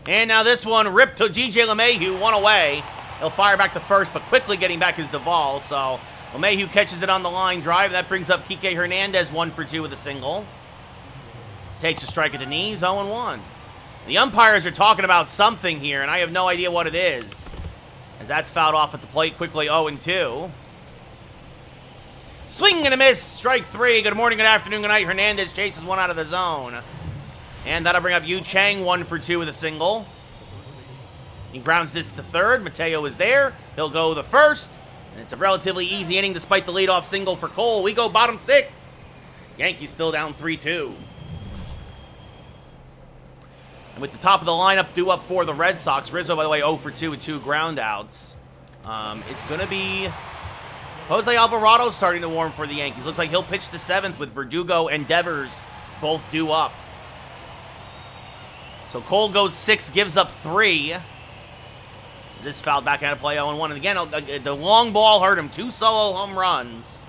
And now this one ripped to DJ LeMahieu, one away. He'll fire back to first, but quickly getting back is Duvall. So LeMahieu catches it on the line drive. That brings up Kike Hernandez 1 for 2 with a single. Takes a strike at the knees, 0-1. The umpires are talking about something here, and I have no idea what it is. As that's fouled off at the plate quickly, 0-2. Swing and a miss, strike 3. Good morning, good afternoon, good night. Hernandez chases one out of the zone. And that'll bring up Yu Chang 1 for 2 with a single. He grounds this to third. Mateo is there. He'll go the first. And it's a relatively easy inning despite the leadoff single for Cole. We go bottom 6. Yankees still down 3-2. And with the top of the lineup due up for the Red Sox, Rizzo, by the way, 0 for 2 with 2 groundouts. It's going to be Jose Alvarado starting to warm for the Yankees. Looks like he'll pitch the 7th with Verdugo and Devers both due up. So Cole goes 6, gives up 3. Is this fouled back out of play, 0-1. And again, the long ball hurt him. 2 solo home runs.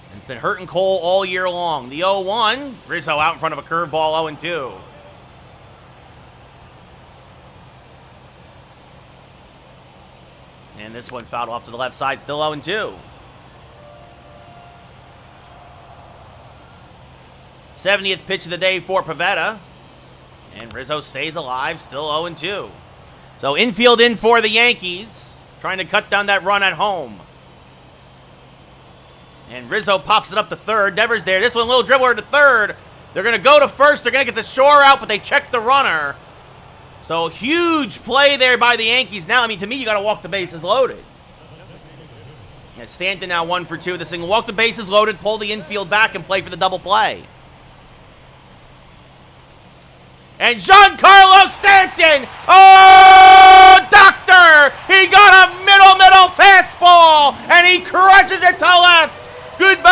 And it's been hurting Cole all year long. The 0-1, Rizzo out in front of a curveball, 0-2. And this one fouled off to the left side, still 0-2. 70th pitch of the day for Pivetta. And Rizzo stays alive, still 0-2. So infield in for the Yankees, trying to cut down that run at home. And Rizzo pops it up to third. Devers there. This one, a little dribbler to third. They're going to go to first. They're going to get the shore out, but they check the runner. So huge play there by the Yankees. Now, I mean, to me, you got to walk the bases loaded. And Stanton now 1 for 2 with a single. Walk the bases loaded, pull the infield back, and play for the double play. And Giancarlo Stanton, oh, doctor, he got a middle fastball, and he crushes it to left. Goodbye,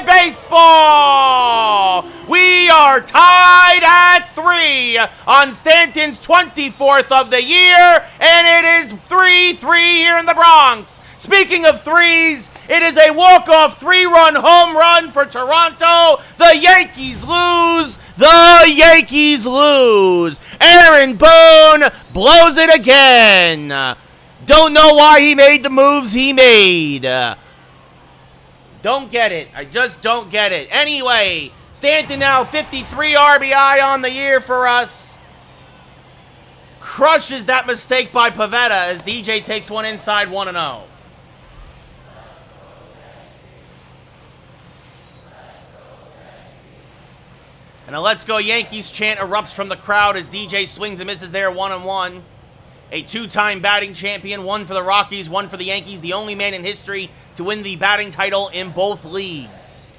baseball. We are tied at 3 on Stanton's 24th of the year, and it is 3-3 here in the Bronx. Speaking of threes, it is a walk-off 3-run home run for Toronto. The Yankees lose. The Yankees lose. Aaron Boone blows it again. Don't know why he made the moves he made. Don't get it. I just don't get it. Anyway, Stanton now 53 RBI on the year for us. Crushes that mistake by Pivetta as DJ takes one inside 1-0. And a Let's Go Yankees chant erupts from the crowd as DJ swings and misses there, 1-1. A 2-time batting champion, 1 for the Rockies, 1 for the Yankees, the only man in history to win the batting title in both leagues.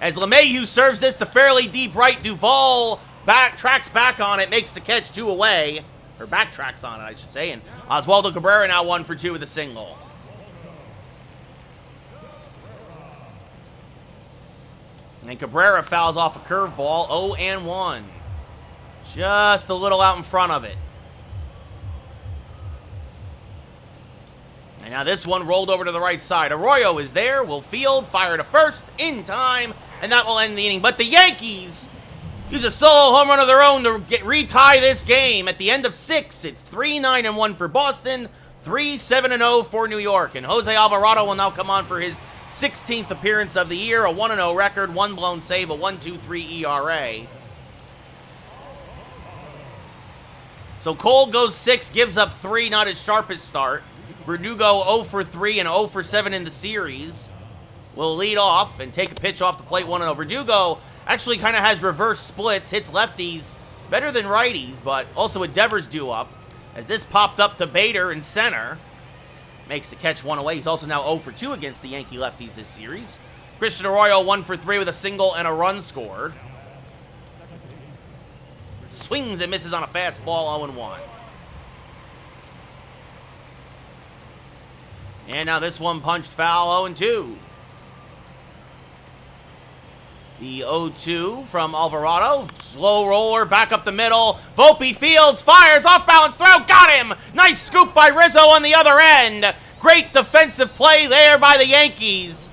As LeMahieu serves this to fairly deep right, Duvall tracks back on it, makes the catch 2 away. Or backtracks on it, I should say. And Oswaldo Cabrera now 1 for 2 with a single. And Cabrera fouls off a curveball, 0-1. Just a little out in front of it. And now this one rolled over to the right side. Arroyo is there, will field, fire to first, in time, and that will end the inning. But the Yankees use a solo home run of their own to retie this game. At the end of 6, it's 3-9-1 for Boston, 3-7-0 for New York. And Jose Alvarado will now come on for his 16th appearance of the year, a 1-0 record, 1 blown save, a 1.23 ERA. So Cole goes 6, gives up 3, not his sharpest start. Verdugo 0 for 3 and 0 for 7 in the series. Will lead off and take a pitch off the plate, 1-0. Verdugo actually kind of has reverse splits, hits lefties better than righties, but also with Devers due up. As this popped up to Bader in center. Makes the catch 1 away. He's also now 0 for 2 against the Yankee lefties this series. Christian Arroyo 1 for 3 with a single and a run scored. Swings and misses on a fastball, 0-1. And now this one punched foul, 0-2. The 0-2 from Alvarado. Slow roller, back up the middle. Volpe fields, fires, off balance throw, got him! Nice scoop by Rizzo on the other end. Great defensive play there by the Yankees.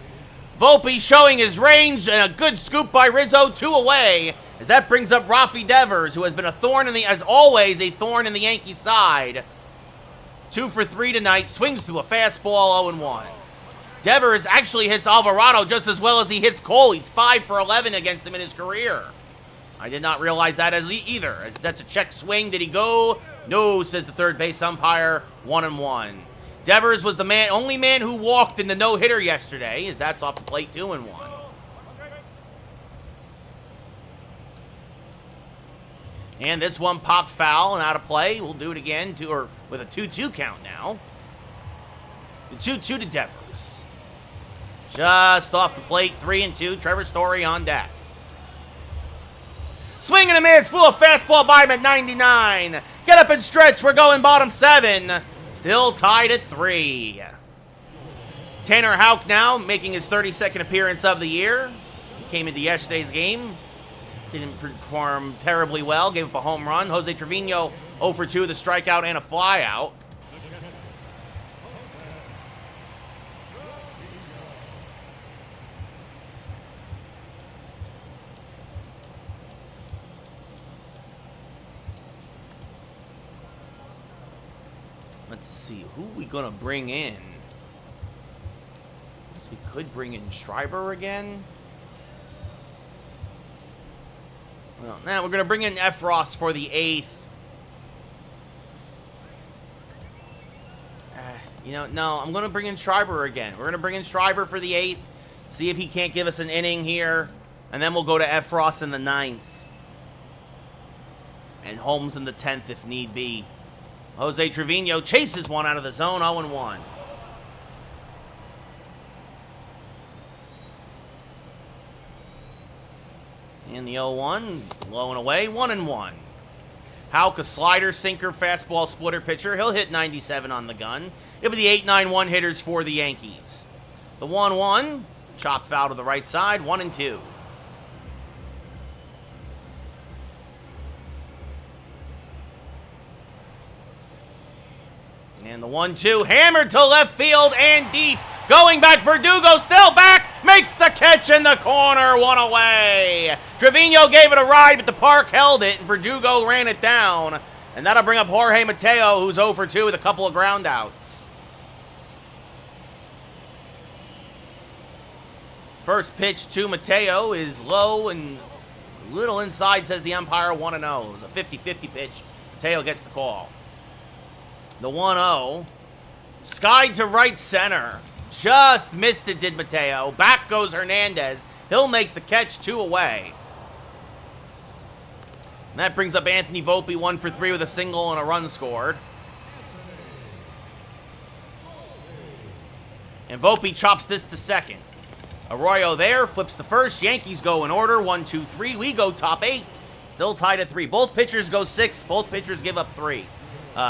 Volpe showing his range, and a good scoop by Rizzo, 2 away, as that brings up Rafi Devers, who has been a thorn in the, as always, a thorn in the Yankee side. 2 for 3 tonight, swings through a fastball, 0-1. Devers actually hits Alvarado just as well as he hits Cole. He's 5 for 11 against him in his career. I did not realize that either, as that's a check swing. Did he go? No, says the third base umpire, 1-1. Devers was the only man who walked in the no-hitter yesterday, as that's off the plate, 2-1. And this one popped foul and out of play. We'll do it again, with a 2-2 count now. The 2-2 to Devers. Just off the plate, 3-2. Trevor Story on deck. Swing and a miss. Full of fastball by him at 99. Get up and stretch. We're going bottom 7. Still tied at 3. Tanner Houck now making his 32nd appearance of the year. He came into yesterday's game. Didn't perform terribly well. Gave up a home run. Jose Trevino 0 for 2 with a strikeout and a flyout. Let's see, who are we going to bring in? I guess we could bring in Schreiber again. Well, now we're going to bring in Efros for the 8th. No, I'm going to bring in Schreiber again. We're going to bring in Schreiber for the 8th. See if he can't give us an inning here. And then we'll go to Efros in the 9th. And Holmes in the 10th if need be. Jose Trevino chases one out of the zone, 0-1. And the 0-1, low and away, 1-1. Houck, a slider, sinker, fastball, splitter pitcher. He'll hit 97 on the gun. It'll be the 8-9-1 hitters for the Yankees. The 1-1, chopped foul to the right side, 1-2. And the 1-2, hammered to left field and deep. Going back, Verdugo still back, makes the catch in the corner, 1 away. Trevino gave it a ride, but the park held it, and Verdugo ran it down. And that'll bring up Jorge Mateo, who's 0 for 2 with a couple of ground outs. First pitch to Mateo is low and a little inside, says the umpire, 1-0. It was a 50-50 pitch. Mateo gets the call. The 1-0. Skied to right center. Just missed it, did Mateo. Back goes Hernandez. He'll make the catch, 2 away. And that brings up Anthony Volpe, 1 for 3 with a single and a run scored. And Volpe chops this to second. Arroyo there, flips the first. Yankees go in order, 1, 2, 3. We go top 8. Still tied at 3. Both pitchers go 6. Both pitchers give up 3.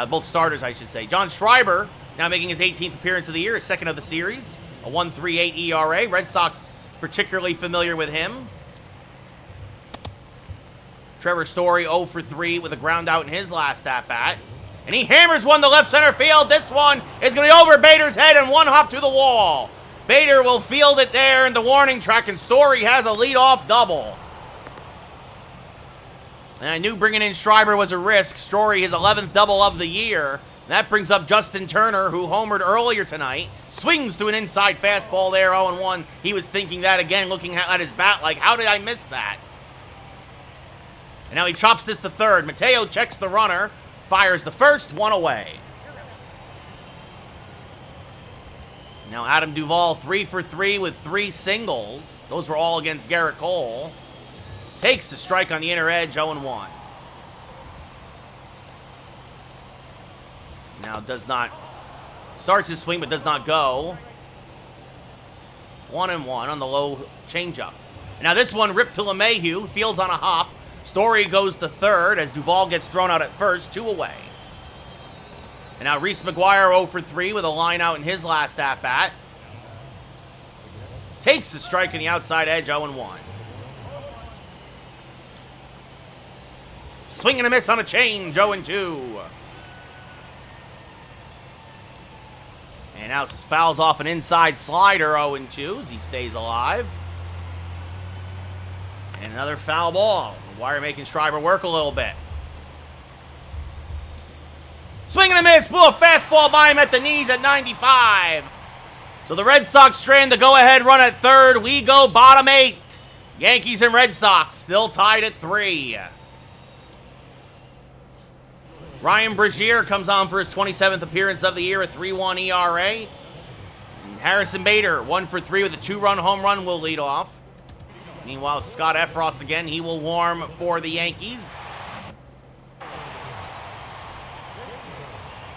Both starters, I should say. John Schreiber, now making his 18th appearance of the year, his second of the series. A 1.38 ERA. Red Sox particularly familiar with him. Trevor Story 0 for 3 with a ground out in his last at-bat. And he hammers one to left center field. This one is going to be over Bader's head and 1 hop to the wall. Bader will field it there in the warning track, and Story has a leadoff double. And I knew bringing in Schreiber was a risk. Story, his 11th double of the year. And that brings up Justin Turner, who homered earlier tonight. Swings to an inside fastball there, 0-1. He was thinking that again, looking at his bat like, how did I miss that? And now he chops this to third. Mateo checks the runner, fires the first, 1 away. Now Adam Duvall, 3 for 3 with 3 singles. Those were all against Garrett Cole. Takes the strike on the inner edge, 0-1. Now does not, starts his swing but does not go. 1-1 on the low changeup. Now this one ripped to LeMahieu, fields on a hop. Story goes to third as Duvall gets thrown out at first, 2 away. And now Reese McGuire 0 for 3 with a line out in his last at-bat. Takes the strike on the outside edge, 0-1. Swing and a miss on a change, 0-2. And now fouls off an inside slider, 0-2 as he stays alive. And another foul ball. McGuire making Schreiber work a little bit. Swing and a miss. Blew a fastball by him at the knees at 95. So the Red Sox strand the go-ahead run at third. We go bottom 8. Yankees and Red Sox still tied at 3. Ryan Brazier comes on for his 27th appearance of the year, a 3.1 ERA. And Harrison Bader, 1 for 3 with a 2-run home run, will lead off. Meanwhile, Scott Efros again, he will warm for the Yankees.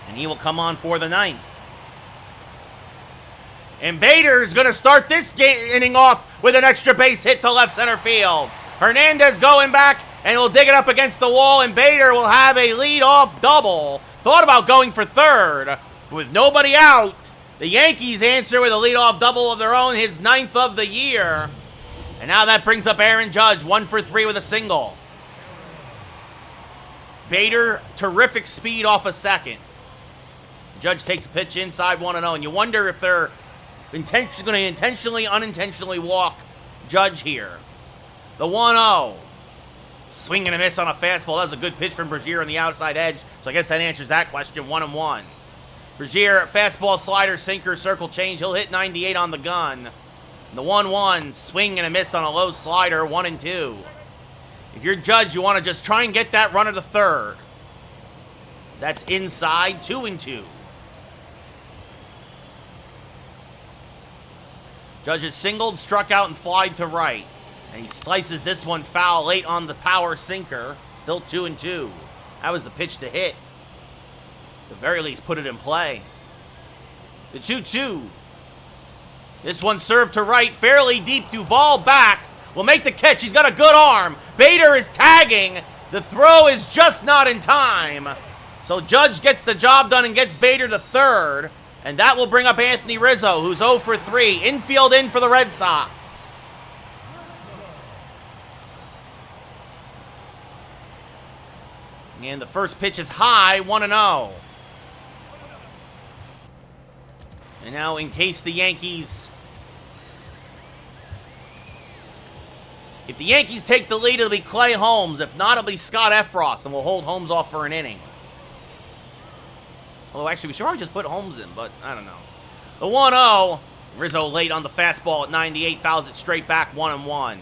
And he will come on for the 9th. And Bader is going to start this inning off with an extra base hit to left center field. Hernandez going back and will dig it up against the wall, and Bader will have a leadoff double. Thought about going for third. With nobody out, the Yankees answer with a leadoff double of their own, his 9th of the year. And now that brings up Aaron Judge, 1 for 3 with a single. Bader, terrific speed off a second. Judge takes a pitch inside 1-0, and you wonder if they're going to intentionally, unintentionally walk Judge here. The 1-0. Swing and a miss on a fastball. That was a good pitch from Brazier on the outside edge, so I guess that answers that question, 1-1. Brazier, fastball, slider, sinker, circle change. He'll hit 98 on the gun. The 1-1, swing and a miss on a low slider, 1-2. If you're Judge, you want to just try and get that runner to third. That's inside, 2-2. Judge has singled, struck out, and flied to right. And he slices this one foul late on the power sinker. Still 2-2. That was the pitch to hit. At the very least, put it in play. The 2-2. This one served to right, fairly deep. Duvall back. Will make the catch. He's got a good arm. Bader is tagging. The throw is just not in time. So Judge gets the job done and gets Bader to third. And that will bring up Anthony Rizzo, who's 0 for 3. Infield in for the Red Sox. And the first pitch is high, 1-0. And now, in case the Yankees... If the Yankees take the lead, it'll be Clay Holmes. If not, it'll be Scott Efros, and we'll hold Holmes off for an inning. Although, actually, we should probably just put Holmes in, but I don't know. The 1-0. Rizzo late on the fastball at 98, fouls it straight back, 1-1.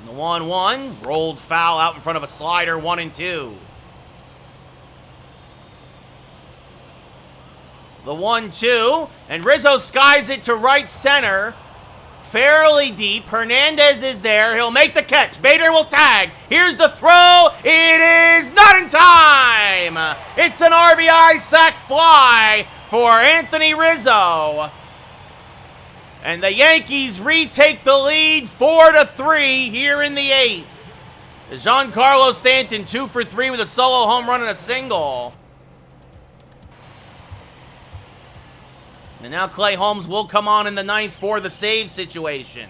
The 1-1, rolled foul out in front of a slider, 1-2. The 1-2, and Rizzo skies it to right center, fairly deep. Hernandez is there. He'll make the catch. Bader will tag. Here's the throw. It is not in time. It's an RBI sac fly for Anthony Rizzo. And the Yankees retake the lead 4-3 here in the 8th. Giancarlo Stanton 2 for 3 with a solo home run and a single. And now Clay Holmes will come on in the 9th for the save situation.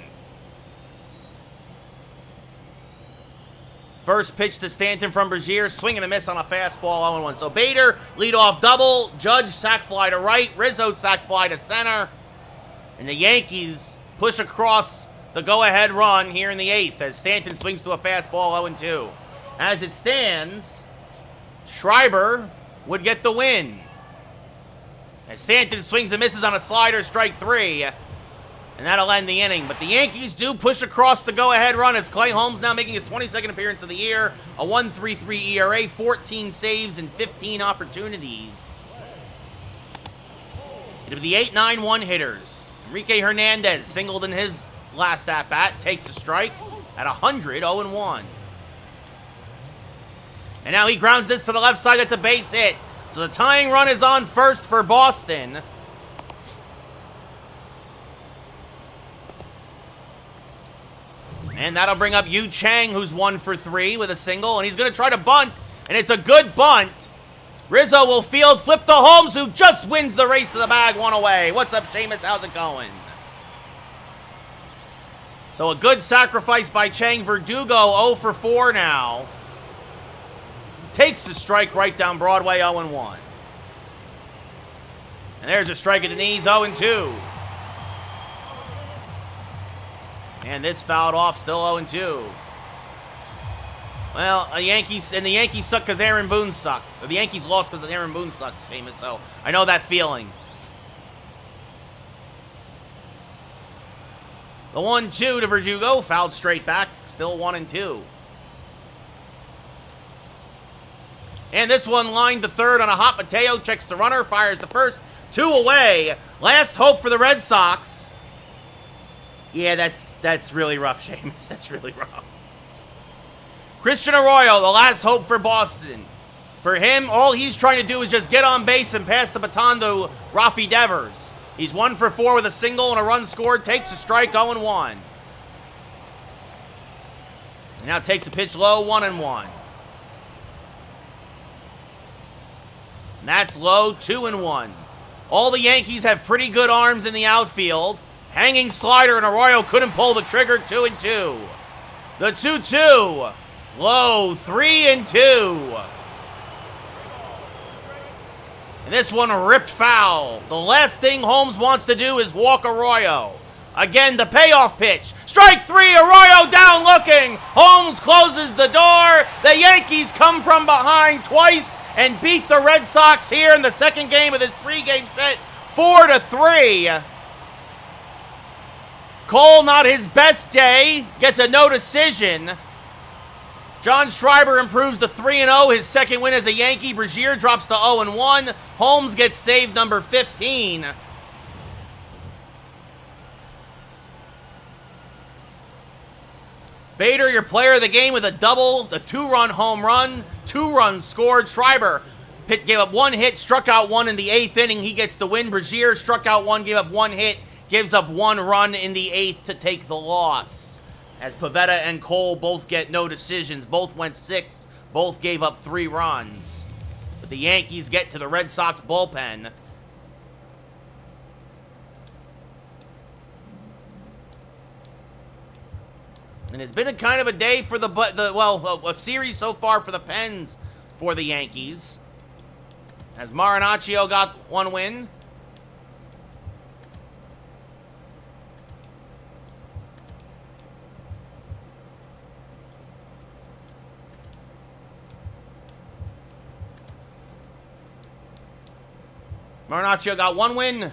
First pitch to Stanton from Brazier, swing and a miss on a fastball, 0-1. So Bader, leadoff double, Judge sac fly to right, Rizzo sac fly to center. And the Yankees push across the go-ahead run here in the 8th as Stanton swings to a fastball, 0-2. As it stands, Schreiber would get the win. As Stanton swings and misses on a slider, strike 3. And that'll end the inning. But the Yankees do push across the go-ahead run as Clay Holmes now making his 22nd appearance of the year. A 1.33 ERA, 14 saves, and 15 opportunities. It'll be the 8-9-1 hitters. Enrique Hernandez singled in his last at-bat. Takes a strike at 100, 0-1. And now he grounds this to the left side. That's a base hit. So the tying run is on first for Boston. And that'll bring up Yu Chang, who's 1 for 3 with a single. And he's going to try to bunt. And it's a good bunt. Rizzo will field, flip to Holmes, who just wins the race to the bag, 1 away. What's up, Seamus? How's it going? So a good sacrifice by Chang. Verdugo 0 for 4 now. Takes the strike right down Broadway, 0-1. And there's a strike at the knees, 0-2. And this fouled off, still 0-2. Well, the Yankees suck because Aaron Boone sucks. Or the Yankees lost because Aaron Boone sucks, Seamus. So I know that feeling. The 1-2 to Verdugo, fouled straight back, still 1-2. And this one lined the third on a hot Mateo, checks the runner, fires the first, 2 away. Last hope for the Red Sox. Yeah, that's really rough, Seamus. That's really rough. Christian Arroyo, the last hope for Boston. For him, all he's trying to do is just get on base and pass the baton to Rafi Devers. He's 1 for 4 with a single and a run scored, takes a strike, 0-1. Now takes a pitch low, 1-1. And that's low, 2-1. All the Yankees have pretty good arms in the outfield. Hanging slider, and Arroyo couldn't pull the trigger, 2-2. The 2-2, low, 3-2. And this one ripped foul. The last thing Holmes wants to do is walk Arroyo. Again, the payoff pitch. Strike 3, Arroyo down looking. Holmes closes the door. The Yankees come from behind twice and beat the Red Sox here in the second game of this 3-game set, 4-3. Cole, not his best day, gets a no decision. John Schreiber improves to 3-0, his second win as a Yankee. Brazier drops to 0-1. Holmes gets save number 15. Bader, your player of the game with a double, the 2-run home run, 2 runs scored. Schreiber gave up 1 hit, struck out 1 in the 8th inning. He gets the win. Brazier struck out 1, gave up 1 hit, gives up 1 run in the 8th to take the loss. As Pivetta and Cole both get no decisions. Both went 6. Both gave up 3 runs. But the Yankees get to the Red Sox bullpen. And it's been a kind of a day for a series so far for the Pens for the Yankees. As Marinaccio got 1 win. Marinaccio got 1 win.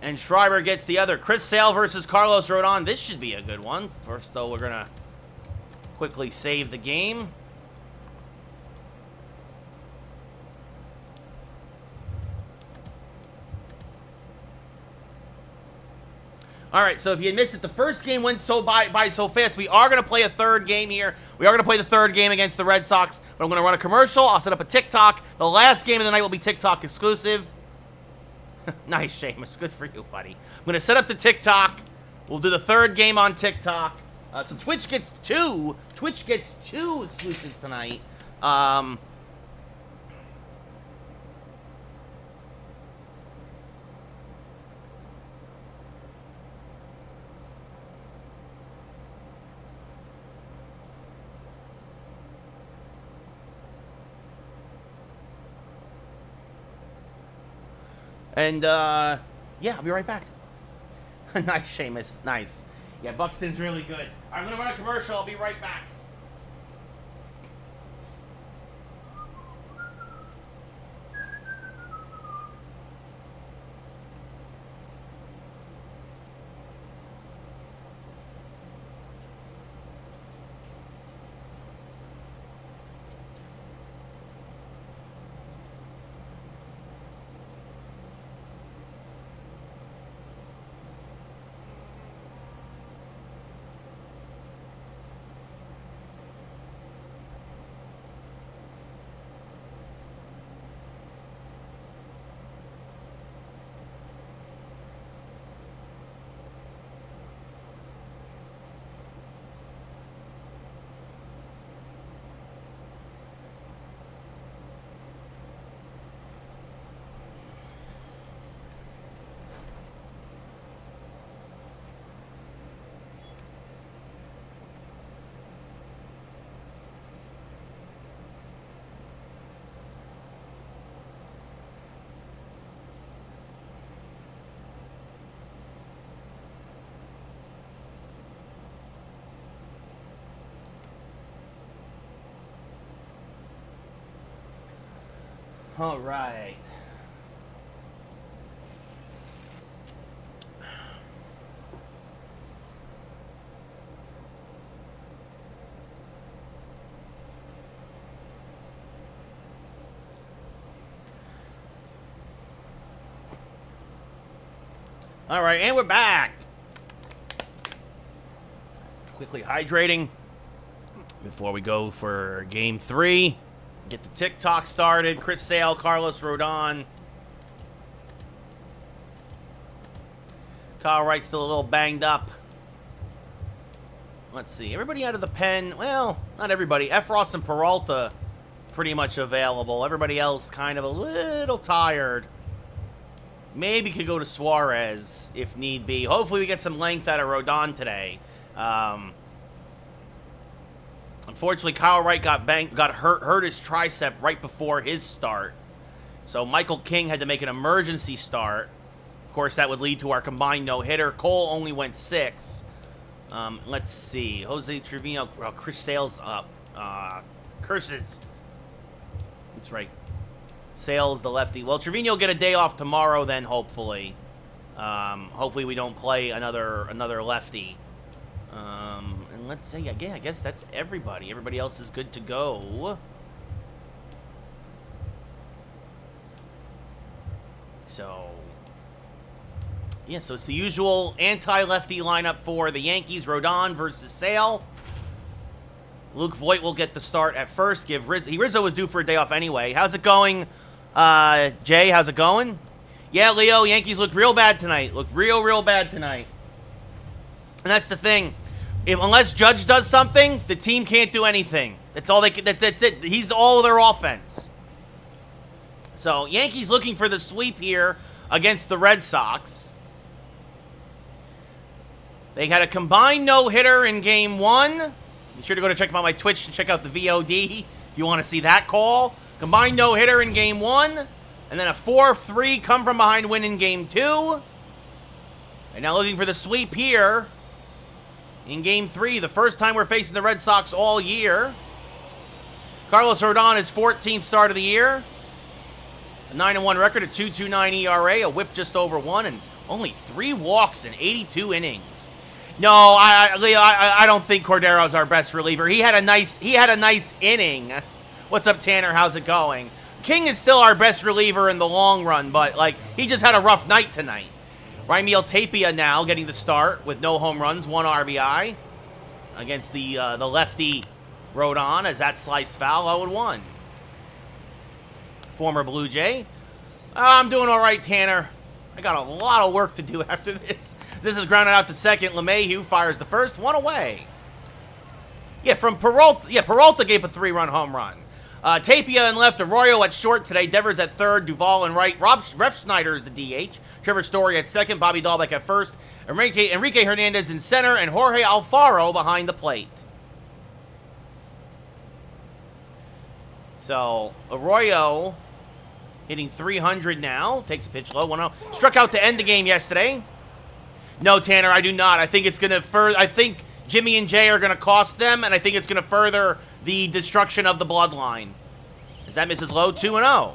And Schreiber gets the other. Chris Sale versus Carlos Rodon. This should be a good one. First, though, we're going to quickly save the game. All right, so if you had missed it, the first game went by so fast. We are going to play a third game here. We are going to play the third game against the Red Sox, but I'm going to run a commercial. I'll set up a TikTok. The last game of the night will be TikTok exclusive. Nice, Seamus. Good for you, buddy. I'm going to set up the TikTok. We'll do the third game on TikTok. So Twitch gets 2. Twitch gets 2 exclusives tonight. And, yeah, I'll be right back. Nice, Seamus. Nice. Yeah, Buxton's really good. I'm going to run a commercial. I'll be right back. All right. All right, and we're back. Quickly hydrating before we go for Game 3. Get the TikTok started. Chris Sale, Carlos Rodon. Kyle Wright's still a little banged up. Let's see. Everybody out of the pen. Well, not everybody. Efros and Peralta pretty much available. Everybody else kind of a little tired. Maybe could go to Suarez if need be. Hopefully we get some length out of Rodon today. Unfortunately, Kyle Wright got hurt his tricep right before his start. So Michael King had to make an emergency start. Of course, that would lead to our combined no-hitter. Cole only went 6. Let's see. Jose Trevino. Oh, Chris Sale's up. Curses. That's right. Sale's the lefty. Well, Trevino will get a day off tomorrow then, hopefully. Hopefully we don't play another lefty. And let's say, again, I guess that's everybody. Everybody else is good to go. So, yeah, so it's the usual anti-lefty lineup for the Yankees. Rodon versus Sale. Luke Voigt will get the start at first. Rizzo was due for a day off anyway. How's it going, Jay? How's it going? Yeah, Leo, Yankees look real bad tonight. Look real bad tonight. And that's the thing. Unless Judge does something, the team can't do anything. That's all they can. That's it. He's all of their offense. So, Yankees looking for the sweep here against the Red Sox. They had a combined no-hitter in Game 1. Be sure to go to check out my Twitch to check out the VOD if you want to see that call. Combined no-hitter in Game 1. And then a 4-3 come-from-behind win in Game 2. And now looking for the sweep here in Game 3. The first time we're facing the Red Sox all year. Carlos Rodon, his 14th start of the year. A 9-1 record, a 2.29 ERA, a whip just over 1, and only 3 walks in 82 innings. No, Leo, I don't think Cordero's our best reliever. He had a nice inning. What's up, Tanner? How's it going? King is still our best reliever in the long run, but like he just had a rough night tonight. Raimel Tapia now getting the start with no home runs, 1 RBI against the lefty Rodon as that sliced foul, 0-1. Former Blue Jay. I'm doing all right, Tanner. I got a lot of work to do after this. This is grounded out to second. LeMahieu fires the first, 1 away. Yeah, from Peralta. Yeah, Peralta gave a 3-run home run. Tapia and left, Arroyo at short today. Devers at third, Duvall and right. Ref Schneider is the DH. Trevor Story at second, Bobby Dahlbeck at first. Enrique Hernandez in center, and Jorge Alfaro behind the plate. So, Arroyo hitting 300 now. Takes a pitch low, 1-0. Struck out to end the game yesterday. No, Tanner, I do not. I think it's going to further... I think Jimmy and Jay are going to cost them, and I think it's going to further the destruction of the bloodline. As that misses low, 2-0.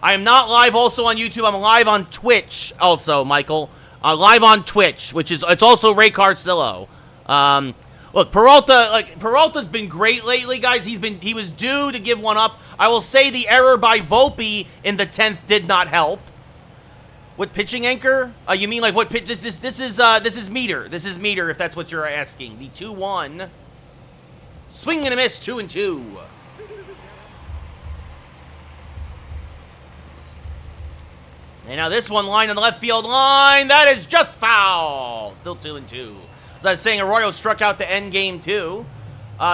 I am not live also on YouTube. I'm live on Twitch also, Michael. Live on Twitch, which is... It's also Ray Carcillo. Look, Peralta's been great lately, guys. He was due to give one up. I will say the error by Volpe in the 10th did not help. What pitching anchor? You mean like what pitch? This is meter. This is meter if that's what you're asking. The 2-1. Swing and a miss, 2-2. And now this one line on the left field line. That is just foul. Still 2-2. As I was saying, Arroyo struck out to end game 2.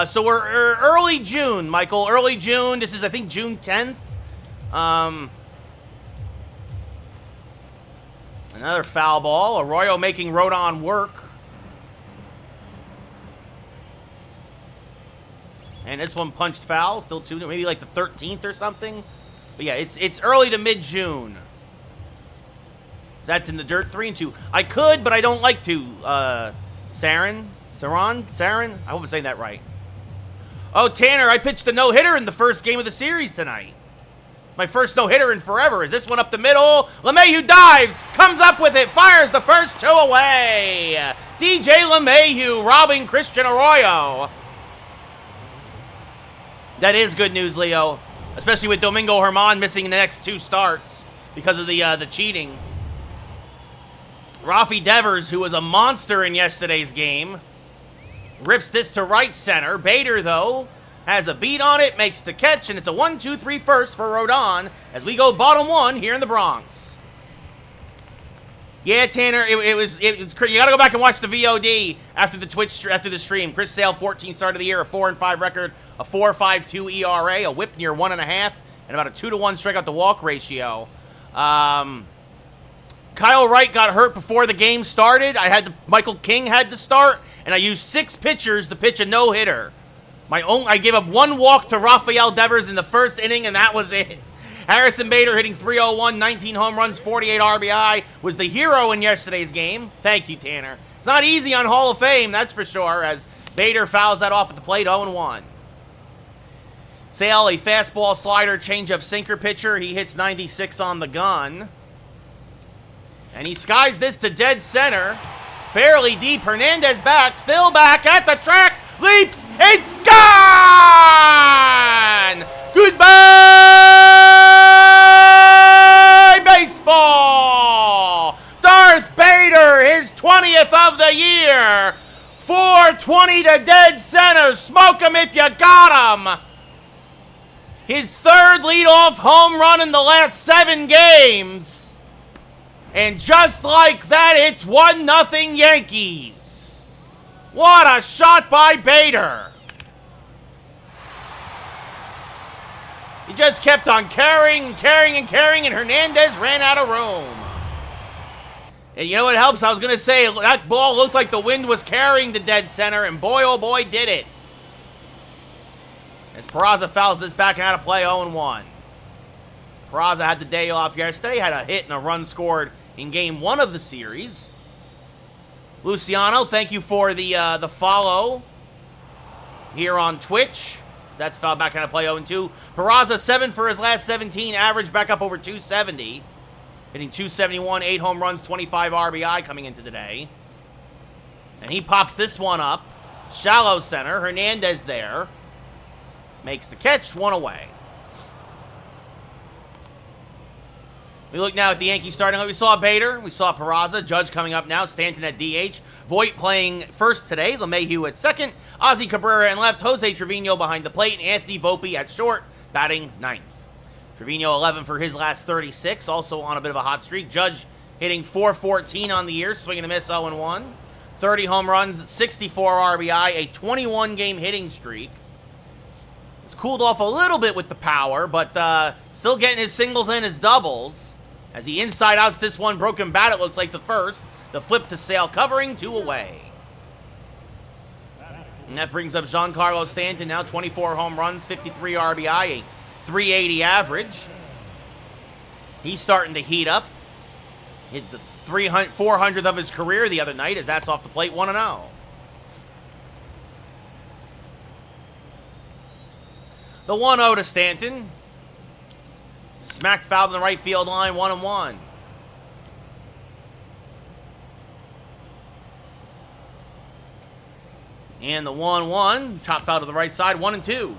So we're early June, Michael. Early June. This is, I think, June 10th. Another foul ball. Arroyo making Rodon work. And this one punched foul. Still 2, maybe like the 13th or something. But yeah, it's early to mid-June. That's in the dirt, 3-2. I could, but I don't like to. Sarin? I hope I'm saying that right. Oh, Tanner, I pitched a no-hitter in the first game of the series tonight. My first no-hitter in forever. Is this one up the middle? LeMahieu dives, comes up with it, fires the first two away. DJ LeMahieu robbing Christian Arroyo. That is good news, Leo. Especially with Domingo Germán missing the next two starts because of the cheating. Rafi Devers, who was a monster in yesterday's game, rips this to right center. Bader, though, has a beat on it, makes the catch, and it's a 1-2-3 first for Rodon as we go bottom one here in the Bronx. Yeah, Tanner, it was you got to go back and watch the VOD after the stream. Chris Sale, 14th start of the year, a 4-5 record, a 4.52 ERA, a WHIP near 1.5, and about a 2-to-1 strikeout to walk ratio. Kyle Wright got hurt before the game started. Michael King had to start, and I used 6 pitchers to pitch a no-hitter. I gave up 1 walk to Rafael Devers in the first inning, and that was it. Harrison Bader hitting .301, 19 home runs, 48 RBI, was the hero in yesterday's game. Thank you, Tanner. It's not easy on Hall of Fame, that's for sure, as Bader fouls that off at the plate, 0-1. Sale, a fastball, slider, changeup, sinker pitcher. He hits 96 on the gun. And he skies this to dead center. Fairly deep. Hernandez back, still back at the track. Leaps, it's gone! Goodbye, baseball! Darth Bader, his 20th of the year. 420 to dead center. Smoke him if you got him. His 3rd leadoff home run in the last 7 games. And just like that, it's 1-0 Yankees. What a shot by Bader. He just kept on carrying and carrying and carrying, and Hernandez ran out of room. And you know what helps? I was going to say, that ball looked like the wind was carrying the dead center, and boy, oh boy, did it. As Peraza fouls this back and out of play, 0-1. Peraza had the day off yesterday, had a hit and a run scored in Game 1 of the series. Luciano, thank you for the follow here on Twitch. That's fouled back out of play, 0-2. Peraza, 7 for his last 17, average back up over 270. Hitting 271, 8 home runs, 25 RBI coming into today. And he pops this one up. Shallow center, Hernandez there. Makes the catch, 1 away. We look now at the Yankees starting. We saw Bader. We saw Peraza. Judge coming up now. Stanton at DH. Voit playing first today. LeMahieu at second. Ozzie Cabrera in left. Jose Trevino behind the plate. And Anthony Volpe at short, batting 9th. Trevino 11 for his last 36. Also on a bit of a hot streak. Judge hitting .414 on the year. Swing and a miss, 0-1. 30 home runs, 64 RBI. A 21-game hitting streak. It's cooled off a little bit with the power, but still getting his singles and his doubles. As he inside-outs this one, broken bat, it looks like the first. The flip to Sale covering, 2 away. And that brings up Giancarlo Stanton now, 24 home runs, 53 RBI, a .380 average. He's starting to heat up. Hit the 400th of his career the other night as that's off the plate, 1-0. The 1-0 to Stanton. Smacked foul in the right field line, 1-1. And the 1-1, top foul to the right side, 1-2.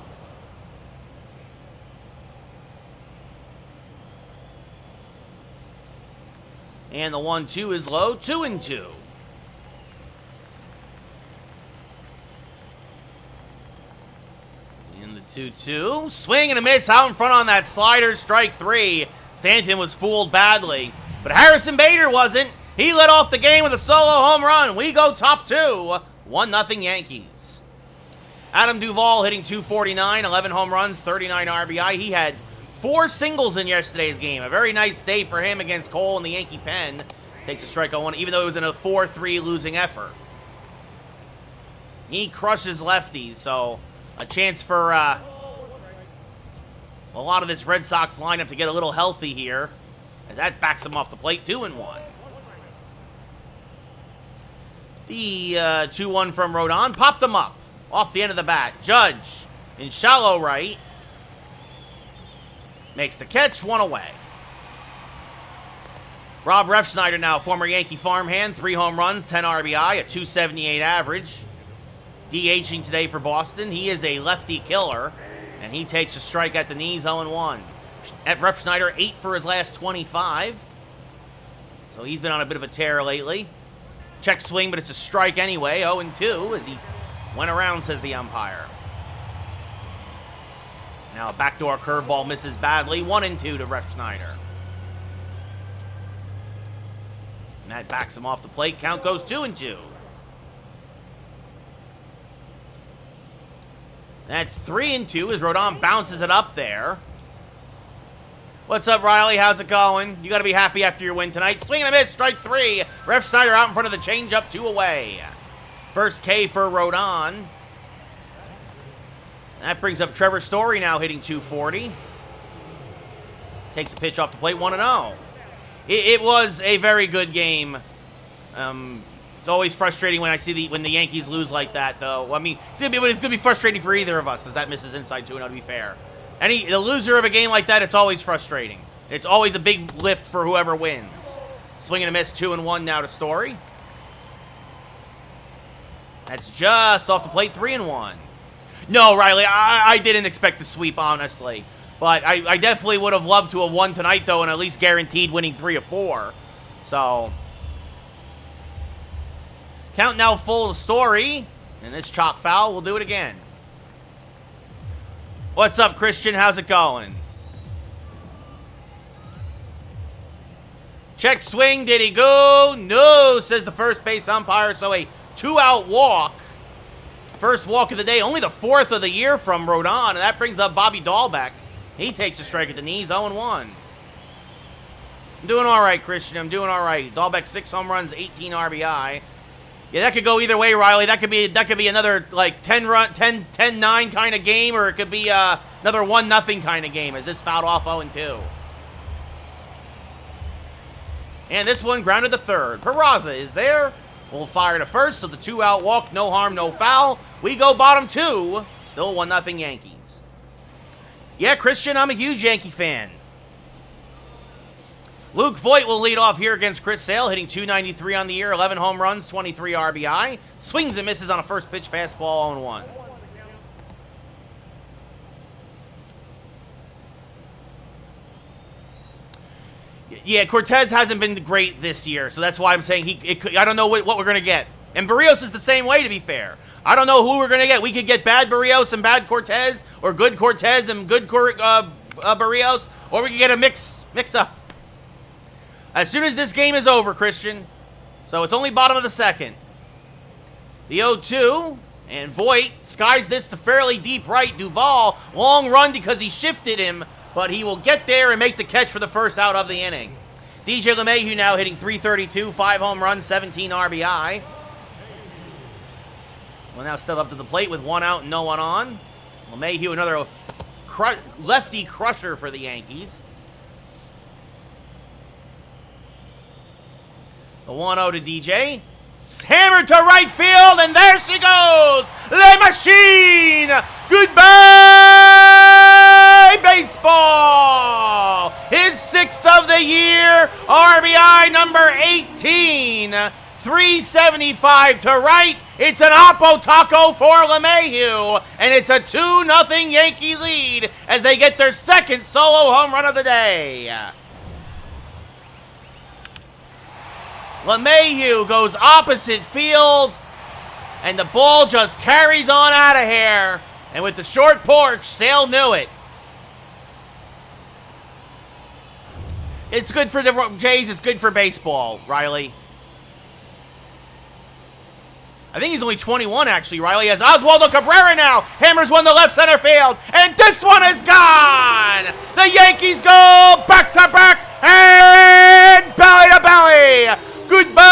And the 1-2 is low, 2-2. And the 2-2, swing and a miss out in front on that slider, strike 3. Stanton was fooled badly, but Harrison Bader wasn't. He led off the game with a solo home run. We go top 2, 1-0 Yankees. Adam Duvall hitting .249, 11 home runs, 39 RBI. He had 4 singles in yesterday's game. A very nice day for him against Cole in the Yankee pen. Takes a strike on 1, even though it was in a 4-3 losing effort. He crushes lefties, so a chance for a lot of this Red Sox lineup to get a little healthy here, as that backs him off the plate, 2-1. The 2-1 from Rodon popped him up off the end of the bat. Judge in shallow right. Makes the catch, one away. Rob Refsnyder now, former Yankee farmhand, 3 home runs, 10 RBI, a .278 average. DHing today for Boston. He is a lefty killer, and he takes a strike at the knees, 0-1. At Refsnyder, 8 for his last 25. So he's been on a bit of a tear lately. Check swing, but it's a strike anyway, 0-2, as he went around, says the umpire. Now a backdoor curveball misses badly, 1-2 to Refsnyder. And that backs him off the plate. Count goes 2-2. That's 3-2 as Rodon bounces it up there. What's up, Riley? How's it going? You got to be happy after your win tonight. Swing and a miss, strike 3. Refsnyder out in front of the changeup, 2 away. First K for Rodon. That brings up Trevor Story now hitting .240. Takes a pitch off the plate, 1-0. It was a very good game. It's always frustrating when I see when the Yankees lose like that, though. I mean, it's gonna be frustrating for either of us, as that misses inside 2-0, to be fair. The loser of a game like that, it's always frustrating. It's always a big lift for whoever wins. Swing and a miss, 2-1 now to Story. That's just off the plate, 3-1. No, Riley, I didn't expect the sweep, honestly. But I definitely would have loved to have won tonight, though, and at least guaranteed winning 3 or 4. So, count now full to Story. And this chop foul will do it again. What's up, Christian? How's it going? Check swing. Did he go? No, says the first base umpire. So a 2-out walk. First walk of the day. Only the 4th of the year from Rodon. And that brings up Bobby Dahlbeck. He takes a strike at the knees, 0-1. I'm doing all right, Christian. I'm doing all right. Dahlbeck, 6 home runs, 18 RBI. Yeah, that could go either way, Riley. That could be another like 10-9 kind of game, or it could be another 1-0 kind of game. As this fouled off 0-2. And this one grounded to third. Peraza is there. We'll fire to first, so the 2-out walk, no harm, no foul. We go bottom 2. Still 1-0 Yankees. Yeah, Christian, I'm a huge Yankee fan. Luke Voigt will lead off here against Chris Sale, hitting .293 on the year, 11 home runs, 23 RBI. Swings and misses on a first pitch fastball, 0-1. Yeah, Cortez hasn't been great this year, so that's why I'm saying I don't know what we're going to get. And Barrios is the same way, to be fair. I don't know who we're going to get. We could get bad Barrios and bad Cortez, or good Cortez and good Barrios, or we could get a mix-up. As soon as this game is over, Christian, so it's only bottom of the 2nd. The 0-2, and Voigt skies this to fairly deep right. Duvall, long run because he shifted him, but he will get there and make the catch for the first out of the inning. DJ LeMahieu now hitting .332, 5 home runs, 17 RBI. Will now step up to the plate with 1 out and no one on. LeMahieu, another lefty crusher for the Yankees. The 1-0 to DJ. Hammered to right field, and there she goes! Le Machine! Goodbye, baseball! His 6th of the year, RBI number 18. 375 to right. It's an Oppo Taco for LeMahieu, and it's a 2-0 Yankee lead as they get their 2nd solo home run of the day. LeMahieu goes opposite field, and the ball just carries on out of here. And with the short porch, Sale knew it. It's good for the Jays. It's good for baseball, Riley. I think he's only 21, actually, Riley. Has Oswaldo Cabrera now. Hammers one to left center field. And this one is gone. The Yankees go back-to-back and belly-to-belly. Goodbye,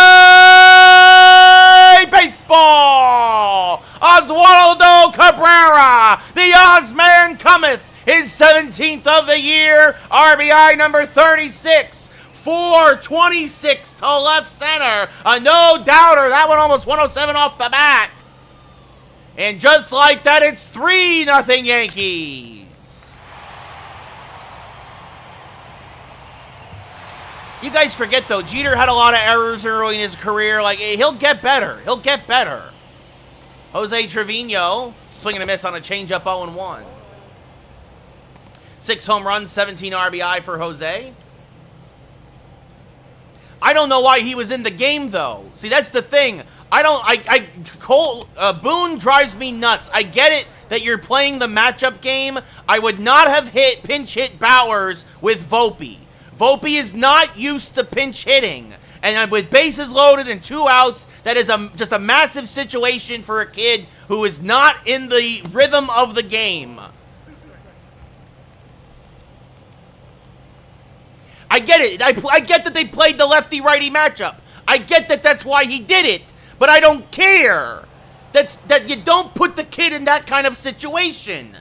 baseball. Oswaldo Cabrera, the Ozman cometh. His 17th of the year. RBI number 36. 426 to left center. A no-doubter. That one almost 107 off the bat. And just like that, it's 3-0 Yankees. You guys forget, though, Jeter had a lot of errors early in his career. Like, he'll get better. He'll get better. Jose Trevino, swing and a miss on a changeup, 0-1. 6 home runs, 17 RBI for Jose. I don't know why he was in the game, though. See, that's the thing. Boone drives me nuts. I get it that you're playing the matchup game. I would not have pinch hit Bowers with Volpe. Volpe is not used to pinch hitting. And with bases loaded and 2 outs, that is just a massive situation for a kid who is not in the rhythm of the game. I get it. I get that they played the lefty-righty matchup. I get that that's why he did it. But I don't care. That you don't put the kid in that kind of situation.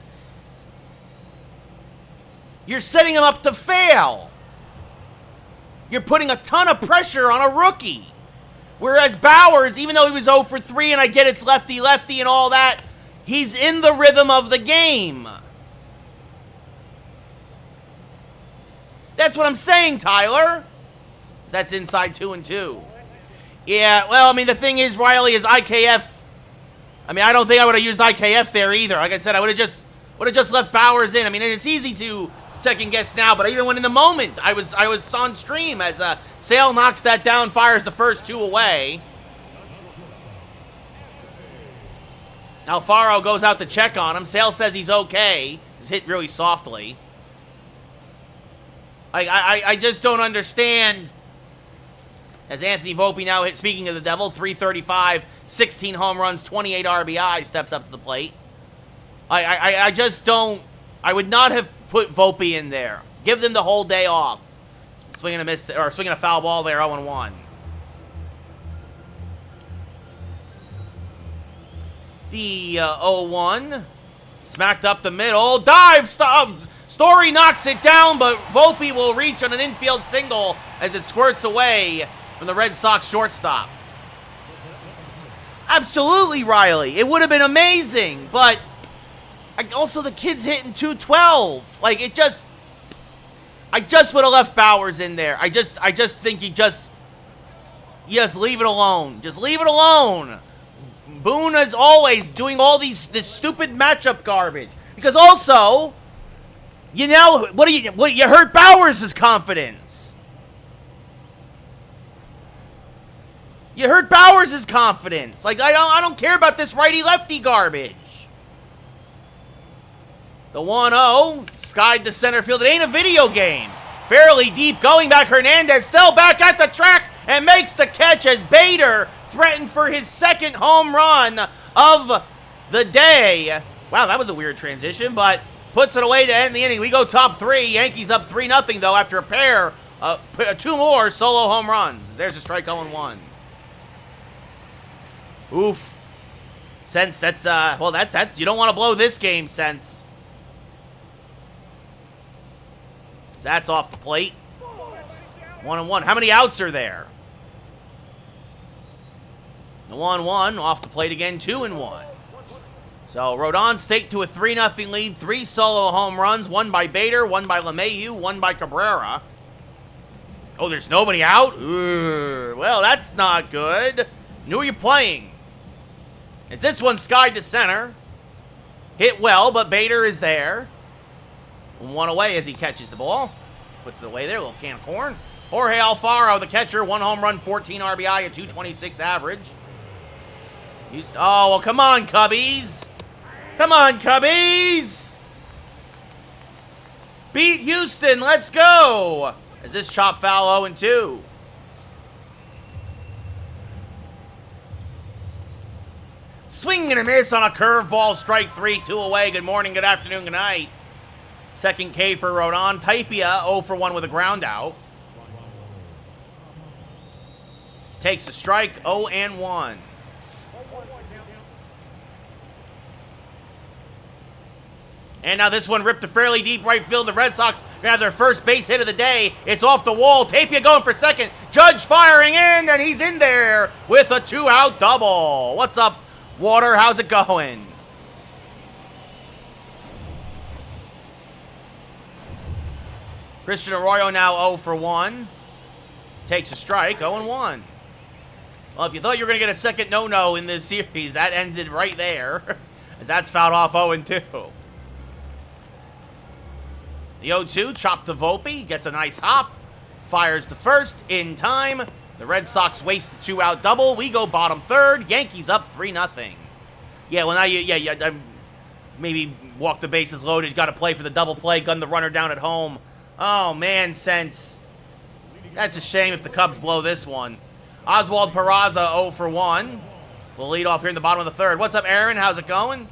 You're setting him up to fail. You're putting a ton of pressure on a rookie. Whereas Bowers, even though he was 0 for 3, and I get it's lefty-lefty and all that, he's in the rhythm of the game. That's what I'm saying, Tyler. That's inside 2-2. Yeah, well, I mean, the thing is, Riley, is IKF. I mean, I don't think I would have used IKF there either. Like I said, I would have just left Bowers in. I mean, it's easy to second guess now, but even when in the moment, I was on stream as Sale knocks that down, fires the first 2 away. Alfaro goes out to check on him. Sale says he's okay. He's hit really softly. I just don't understand. As Anthony Volpe now hit, speaking of the devil, 335, 16 home runs, 28 RBI, steps up to the plate. I just don't. I would not have put Volpe in there. Give them the whole day off. Swinging a foul ball there, 0-1. The 0-1. Smacked up the middle. Dive! Stop! Story knocks it down, but Volpe will reach on an infield single as it squirts away from the Red Sox shortstop. Absolutely, Riley. It would have been amazing, but also the kid's hitting 212. Like, it just... I just would have left Bowers in there. I just think you just leave it alone. Just leave it alone. Boone is always doing all this stupid matchup garbage. Because also, you know, you hurt Bowers' confidence. You hurt Bowers' confidence. Like, I don't care about this righty-lefty garbage. The 1-0, skied to center field. It ain't a video game. Fairly deep, going back. Hernandez still back at the track and makes the catch as Bader threatened for his second home run of the day. Wow, that was a weird transition, but puts it away to end the inning. We go top 3. Yankees up 3-0, though, after a pair, 2 more solo home runs. There's a strike 0-1. Oof. Sense, that's, well, that's, you don't want to blow this game, Sense. That's off the plate. 1-1. How many outs are there? The 1-1 off the plate again. 2-1. So Rodon's take to a 3-0 lead. 3 solo home runs. 1 by Bader, 1 by LeMahieu, 1 by Cabrera. Oh, there's nobody out? Ooh, well, that's not good. Who are you playing? As this one skied to center. Hit well, but Bader is there. 1 away as he catches the ball. Puts it away there, a little can of corn. Jorge Alfaro, the catcher, 1 home run, 14 RBI, a 226 average. Oh, well, come on, Cubbies. Come on, Cubbies. Beat Houston, let's go. As this chop foul 0-2. Swing and a miss on a curveball, strike 3, 2 away. Good morning, good afternoon, good night. Second K for Rodon. Tapia 0 for 1 with a ground out. Takes a strike, 0-1. And now this one ripped to fairly deep right field. The Red Sox have their first base hit of the day. It's off the wall. Tapia going for second. Judge firing in, and he's in there with a 2-out double. What's up, Water? How's it going? Christian Arroyo now 0 for 1. takes a strike, 0-1. Well, if you thought you were going to get a second no-no in this series, that ended right there, as that's fouled off 0-2. The 0-2, chop to Volpe, gets a nice hop, fires to first in time. The Red Sox waste the 2-out double. We go bottom third. Yankees up 3-0. Yeah, well, now maybe walk the bases loaded. Got to play for the double play. Gun the runner down at home. Oh, man, Sense. That's a shame if the Cubs blow this one. Oswald Peraza 0-1. We'll lead off here in the bottom of the third. What's up, Aaron? How's it going?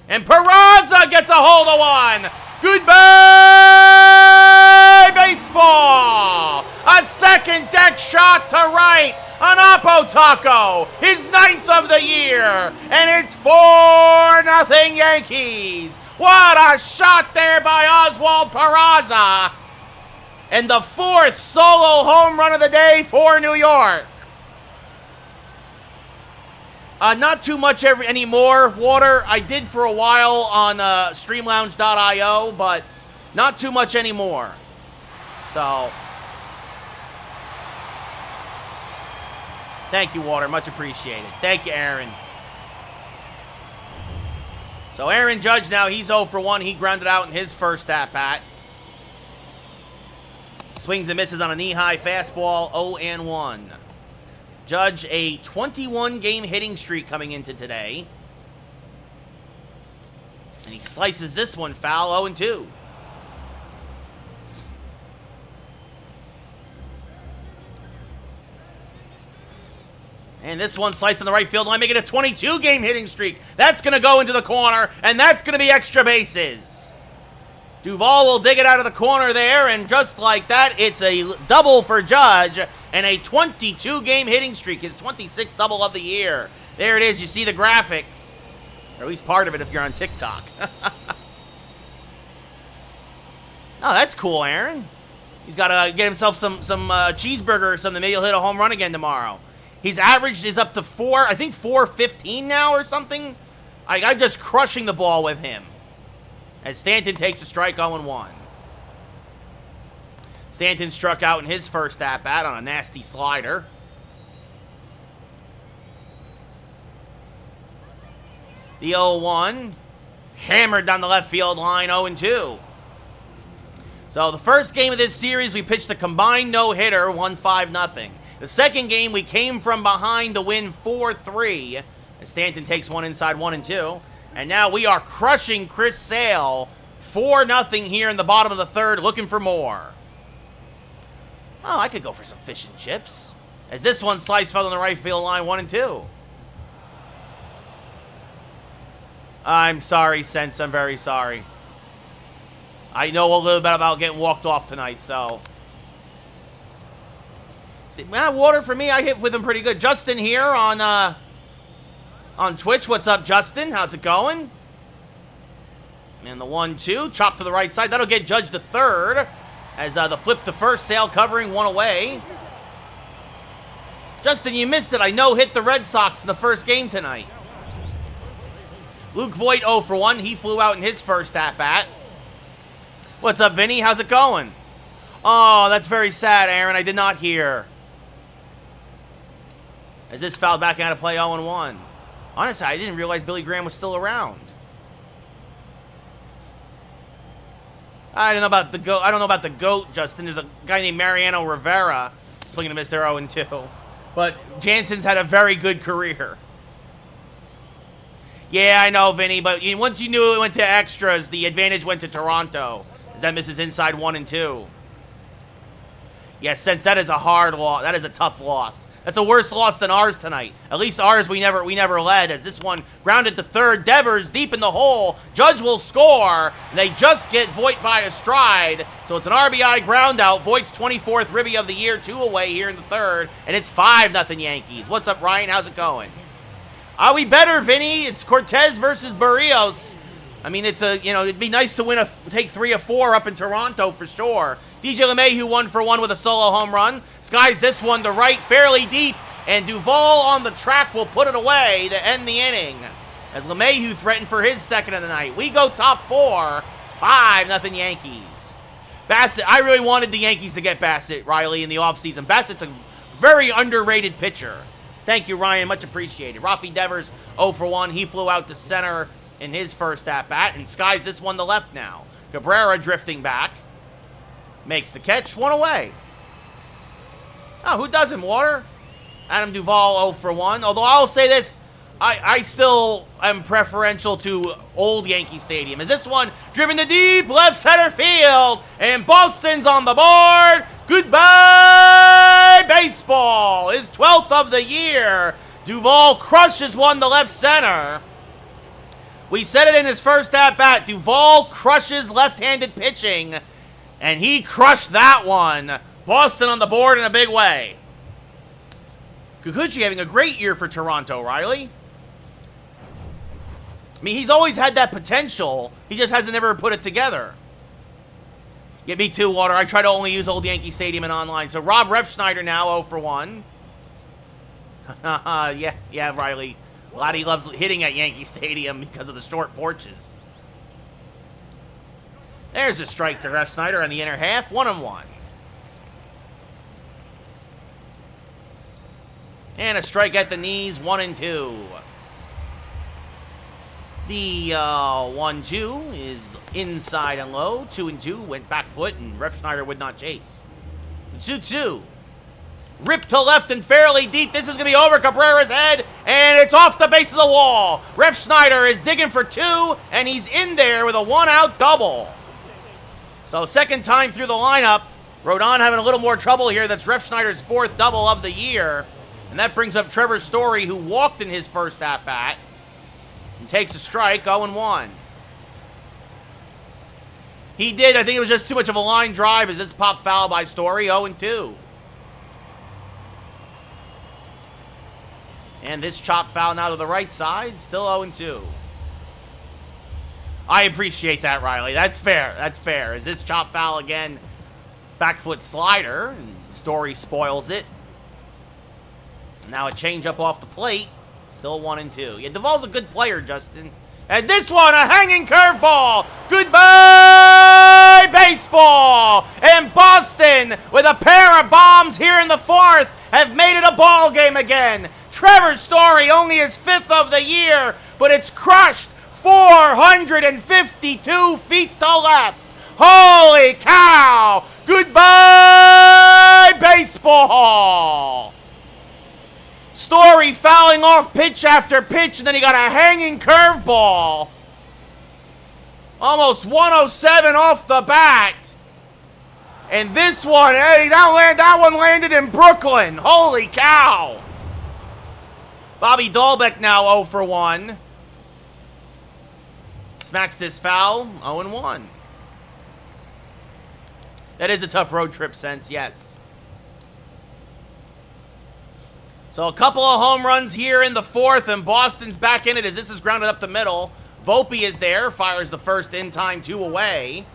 And Peraza gets a hold of one. Goodbye, baseball. A second deck shot to right. An Oppo Taco, his 9th of the year. And it's 4-0 Yankees. What a shot there by Oswald Peraza. And the 4th solo home run of the day for New York. Not too much anymore, Water. I did for a while on streamlounge.io, but not too much anymore. So, thank you, Water. Much appreciated. Thank you, Aaron. So, Aaron Judge now, he's 0-1. He grounded out in his first at-bat. Swings and misses on a knee-high fastball, 0-1. Judge, a 21-game hitting streak coming into today. And he slices this one foul, 0-2. And this one sliced on the right field line, making a 22-game hitting streak. That's going to go into the corner, and that's going to be extra bases. Duvall will dig it out of the corner there, and just like that, it's a double for Judge and a 22-game hitting streak, his 26th double of the year. There it is. You see the graphic, or at least part of it if you're on TikTok. Oh, that's cool, Aaron. He's got to get himself some cheeseburger or something. Maybe he'll hit a home run again tomorrow. His average is up to 415 now or something. I'm just crushing the ball with him. As Stanton takes a strike, 0-1. Stanton struck out in his first at-bat on a nasty slider. The 0-1. Hammered down the left field line, 0-2. So the first game of this series, we pitched a combined no-hitter, 1-5-0. The second game, we came from behind to win 4-3. As Stanton takes one inside 1-2. And now we are crushing Chris Sale 4-0 here in the bottom of the third, looking for more. Oh, I could go for some fish and chips. As this one slice fell on the right field line, 1-2. I'm sorry, Sense. I'm very sorry. I know a little bit about getting walked off tonight, so. See, Water for me, I hit with him pretty good. Justin here on Twitch. What's up, Justin? How's it going? And the 1-2, chop to the right side. That'll get Judge to third. As the flip to first, Sale covering, one away. Justin, you missed it. I no-hit the Red Sox in the first game tonight. Luke Voigt 0-1. He flew out in his first at-bat. What's up, Vinny? How's it going? Oh, that's very sad, Aaron. I did not hear. As this fouled back out of play, 0-1. Honestly, I didn't realize Billy Graham was still around. I don't know about the GOAT. I don't know about the GOAT, Justin. There's a guy named Mariano Rivera swinging a miss there, 0-2. But Jansen's had a very good career. Yeah, I know, Vinny. But once you knew it went to extras, the advantage went to Toronto. As that misses inside 1-2. Yes, since that is a hard loss. That is a tough loss. That's a worse loss than ours tonight. At least ours we never led, as this one grounded to third. Devers deep in the hole. Judge will score. And they just get Voigt by a stride. So it's an RBI ground out. Voigt's 24th ribby of the year, 2 away here in the third. And it's 5-0 Yankees. What's up, Ryan? How's it going? Are we better, Vinny? It's Cortez versus Barrios. I mean, it's it'd be nice to take 3 of 4 up in Toronto for sure. DJ LeMahieu 1-for-1 with a solo home run. Skies this one to right, fairly deep, and Duvall on the track will put it away to end the inning. As LeMahieu threatened for his second of the night. We go top 4, 5-0 Yankees. Bassett, I really wanted the Yankees to get Bassett, Riley, in the offseason. Bassett's a very underrated pitcher. Thank you, Ryan. Much appreciated. Rafi Devers, 0 for 1. He flew out to center in his first at-bat and skies this one to left now. Cabrera drifting back. Makes the catch. 1 away. Oh, who doesn't, Water? Adam Duvall, 0 for 1. Although I'll say this, I still am preferential to old Yankee Stadium. Is this one driven to deep left center field, and Boston's on the board. Goodbye, baseball. His 12th of the year. Duvall crushes one to left center. We said it in his first at-bat. Duvall crushes left-handed pitching, and he crushed that one. Boston on the board in a big way. Kikuchi having a great year for Toronto, Riley. I mean, he's always had that potential. He just hasn't ever put it together. Yeah, me too, Water. I try to only use old Yankee Stadium and online. So Rob Refschneider now 0 for 1. yeah, Riley. Lottie loves hitting at Yankee Stadium because of the short porches. There's a strike to Refschneider on the inner half. 1-1. And a strike at the knees. 1-2. The 1-2 is inside and low. 2-2 went back foot, and Refschneider would not chase. 2-2. Ripped to left and fairly deep. This is going to be over Cabrera's head, and it's off the base of the wall. Refschneider is digging for 2, and he's in there with a 1-out double. So second time through the lineup. Rodon having a little more trouble here. That's Refschneider's 4th double of the year. And that brings up Trevor Story, who walked in his first at-bat. And takes a strike, 0-1. He did. I think it was just too much of a line drive as this popped foul by Story, 0-2. And this chop foul now to the right side, still 0-2. I appreciate that, Riley. That's fair. That's fair. Is this chop foul again? Back foot slider. And Story spoils it. Now a changeup off the plate. Still 1-2. Yeah, Duvall's a good player, Justin. And this one, a hanging curveball. Goodbye, baseball. And Boston, with a pair of bombs here in the 4th, have made it a ball game again. Trevor Story, only his 5th of the year, but it's crushed 452 feet to left. Holy cow. Goodbye, baseball. Story fouling off pitch after pitch, and then he got a hanging curveball. Almost 107 off the bat. And this one, hey, that one landed in Brooklyn. Holy cow. Bobby Dahlbeck now 0 for 1. Smacks this foul, 0-1. That is a tough road trip sense, yes. So a couple of home runs here in the 4th, and Boston's back in it as this is grounded up the middle. Volpe is there, fires the first in time, 2 away.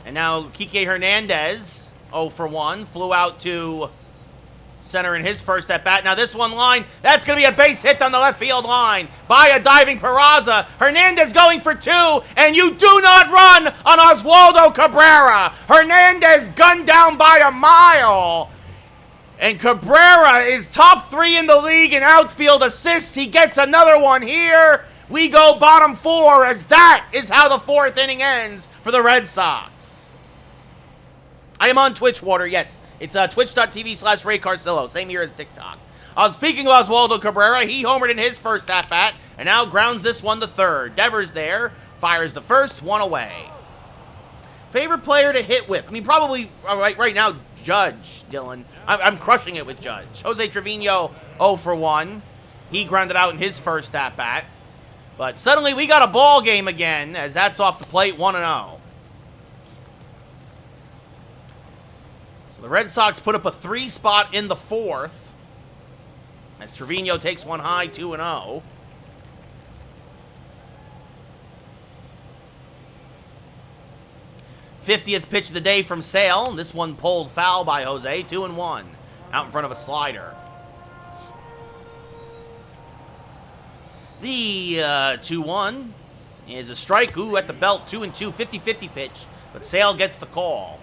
And now Kike Hernandez, 0 for 1, flew out to center in his first at bat. Now this one line, that's going to be a base hit on the left field line by a diving Peraza. Hernandez going for 2, and you do not run on Oswaldo Cabrera. Hernandez gunned down by a mile. And Cabrera is top 3 in the league in outfield assists. He gets another one here. We go bottom 4 as that is how the 4th inning ends for the Red Sox. I am on Twitch, Water, yes. It's twitch.tv/Ray Carcillo, same here as TikTok. Speaking of Oswaldo Cabrera, he homered in his first at-bat and now grounds this one to third. Devers there, fires the first, 1 away. Favorite player to hit with? I mean, probably right now, Judge, Dylan. I'm crushing it with Judge. Jose Trevino, 0 for 1. He grounded out in his first at-bat. But suddenly we got a ball game again, as that's off the plate, 1-0. So the Red Sox put up a 3 spot in the 4th. As Trevino takes one high, 2-0. '50th pitch of the day from Sale. This one pulled foul by Jose. 2-1. Out in front of a slider. The 2-1 is a strike. Ooh, at the belt. 2-2. 50-50 pitch. But Sale gets the call.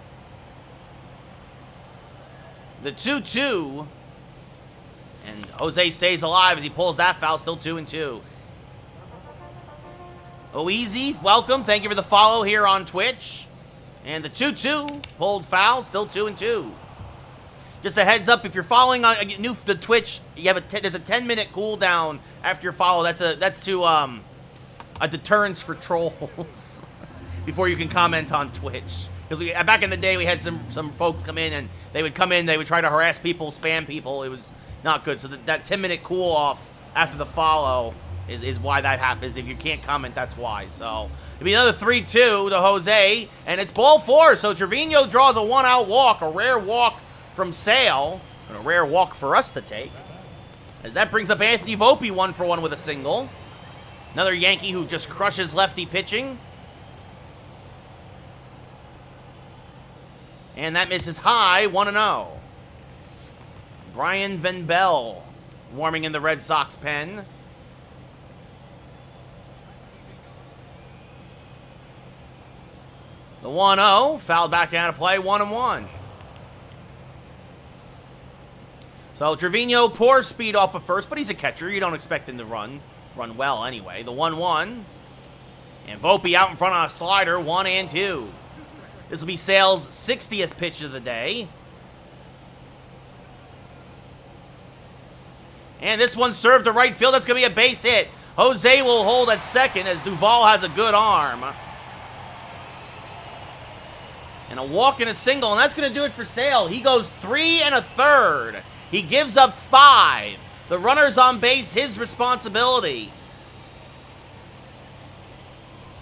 The 2-2. And Jose stays alive as he pulls that foul. Still 2-2. Oh, easy. Welcome. Thank you for the follow here on Twitch. And the 2-2. Pulled foul. Still 2-2. Just a heads up, if you're following on new to Twitch, you have there's a 10-minute cooldown after your follow. That's to a deterrence for trolls before you can comment on Twitch. Because back in the day, we had some folks come in and they would try to harass people, spam people. It was not good. So that 10-minute cool off after the follow is why that happens. If you can't comment, that's why. So it'll be another 3-2 to Jose, and it's ball 4. So Trevino draws a 1-out walk, a rare walk from Sale, and a rare walk for us to take. As that brings up Anthony Volpe 1-for-1 with a single. Another Yankee who just crushes lefty pitching. And that misses high, 1-0. Brian Van Bell warming in the Red Sox pen. The 1-0, fouled back out of play, 1-1. So Trevino, poor speed off of first, but he's a catcher. You don't expect him to run well anyway. The 1-1. And Volpe out in front on a slider, 1-2. This will be Sale's 60th pitch of the day. And this one served to right field. That's going to be a base hit. Jose will hold at second as Duvall has a good arm. And a walk and a single, and that's going to do it for Sale. He goes 3 1/3. He gives up 5. The runner's on base, his responsibility.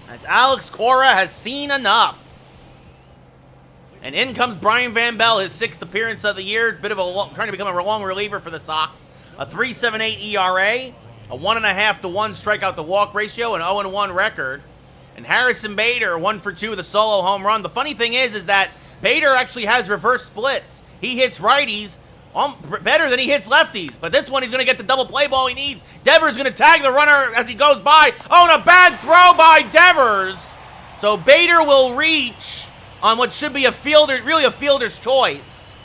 As Alex Cora has seen enough. And in comes Brian Van Bell, his 6th appearance of the year. Bit of trying to become a long reliever for the Sox. A 3.78 ERA, a 1.5 to 1 strikeout to walk ratio, an 0-1 record. And Harrison Bader, 1-for-2 with a solo home run. The funny thing is that Bader actually has reverse splits. He hits righties better than he hits lefties. But this one, he's going to get the double play ball he needs. Devers going to tag the runner as he goes by. Oh, and a bad throw by Devers. So Bader will reach on what should be a fielder's choice.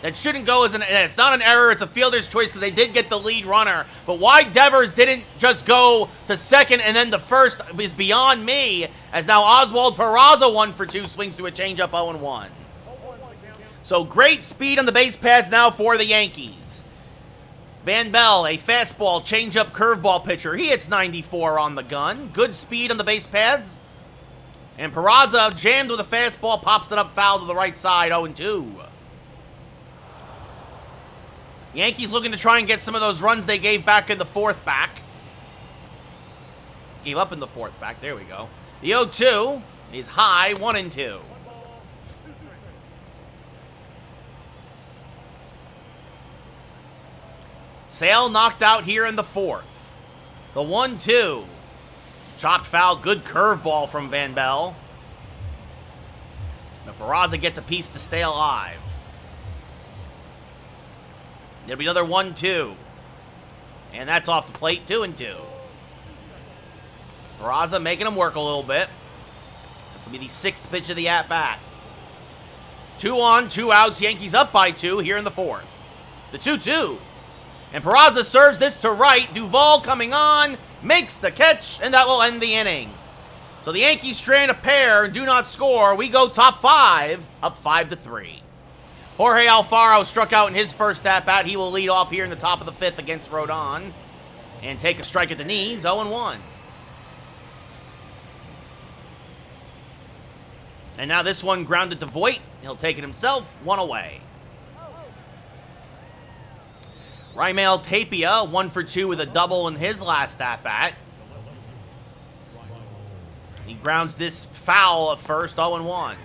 That shouldn't go as it's not an error, it's a fielder's choice because they did get the lead runner. But why Devers didn't just go to second and then to first is beyond me, as now Oswald Peraza 1-for-2 swings through a changeup 0-1. So great speed on the base paths now for the Yankees. Van Bell, a fastball, changeup, curveball pitcher. He hits 94 on the gun. Good speed on the base paths. And Peraza jammed with a fastball, pops it up foul to the right side, 0-2. Yankees looking to try and get some of those runs they gave back in the 4th back. Gave up in the 4th back. There we go. The 0-2 is high, 1-2. Sale knocked out here in the 4th. The 1-2. Chopped foul. Good curveball from Van Bell. Now Peraza gets a piece to stay alive. There'll be another 1-2. And that's off the plate, 2-2. Peraza making him work a little bit. This will be the 6th pitch of the at-bat. 2 on, 2 outs. Yankees up by 2 here in the 4th. The 2-2. And Peraza serves this to right. Duvall coming on, makes the catch, and that will end the inning. So the Yankees strand a pair and do not score. We go top 5, up 5-3. Jorge Alfaro struck out in his first at-bat. He will lead off here in the top of the 5th against Rodon and take a strike at the knees, 0-1. And now this one grounded to Voit. He'll take it himself, 1 away. Raimel Tapia, 1-for-2 with a double in his last at-bat. He grounds this foul at first, 0-1.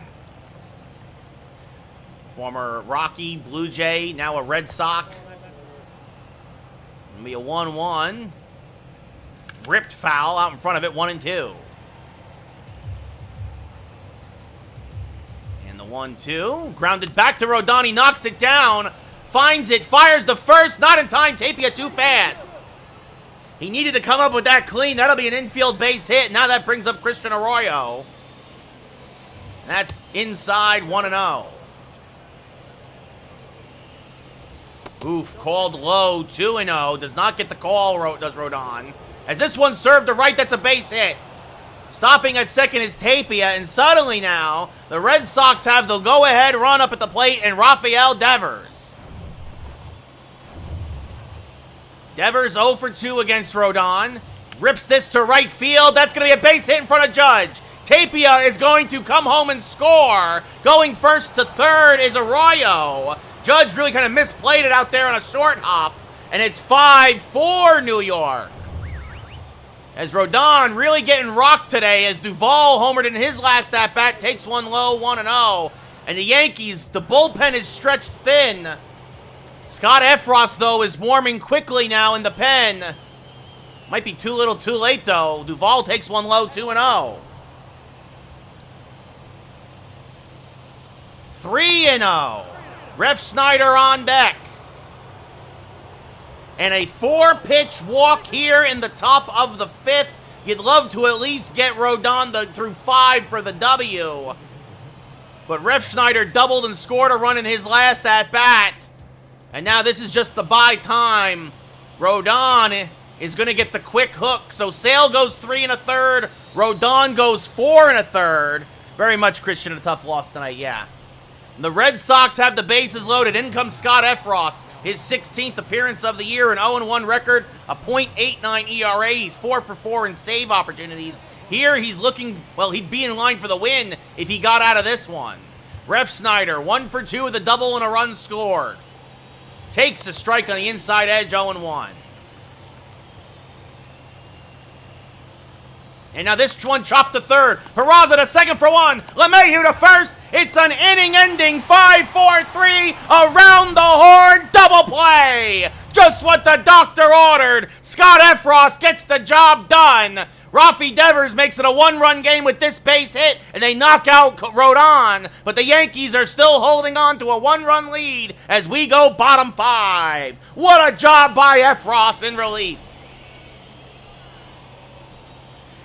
Former Rocky, Blue Jay, now a Red Sox. It'll be a 1-1. Ripped foul out in front of it, 1-2. And the 1-2. Grounded back to Rodon. He knocks it down. Finds it. Fires the first. Not in time. Tapia too fast. He needed to come up with that clean. That'll be an infield base hit. Now that brings up Christian Arroyo. That's inside 1-0. Oof, called low, 2-0. Does not get the call, does Rodon. As this one served to right, that's a base hit. Stopping at second is Tapia, and suddenly now, the Red Sox have the go-ahead run up at the plate, and Rafael Devers. Devers 0 for 2 against Rodon. Rips this to right field. That's going to be a base hit in front of Judge. Tapia is going to come home and score. Going first to third is Arroyo. Judge really kind of misplayed it out there on a short hop. And it's 5-4 New York. As Rodon really getting rocked today as Duvall homered in his last at-bat. Takes one low, 1-0. And the Yankees, the bullpen is stretched thin. Scott Efros, though, is warming quickly now in the pen. Might be too little too late, though. Duvall takes one low, 2-0. 3-0. Ref Snyder on deck. And a 4-pitch walk here in the top of the 5th. You'd love to at least get Rodon through 5 for the W. But Ref Snyder doubled and scored a run in his last at-bat. And now this is just the bye time. Rodon is going to get the quick hook. So Sale goes 3 1/3. Rodon goes 4 1/3. Very much, Christian, a tough loss tonight, yeah. The Red Sox have the bases loaded. In comes Scott Efros, his 16th appearance of the year, an 0-1 record, a .89 ERA. He's 4 for 4 in save opportunities. Here he's looking, well, he'd be in line for the win if he got out of this one. Ref Snyder, 1 for 2 with a double and a run scored. Takes a strike on the inside edge, 0-1. And now this one chopped to third. Peraza to second for 1. LeMahieu to first. It's an inning-ending 5-4-3 around the horn double play. Just what the doctor ordered. Scott Efros gets the job done. Rafi Devers makes it a 1-run game with this base hit, and they knock out Rodon. But the Yankees are still holding on to a 1-run lead as we go bottom 5. What a job by Efros in relief.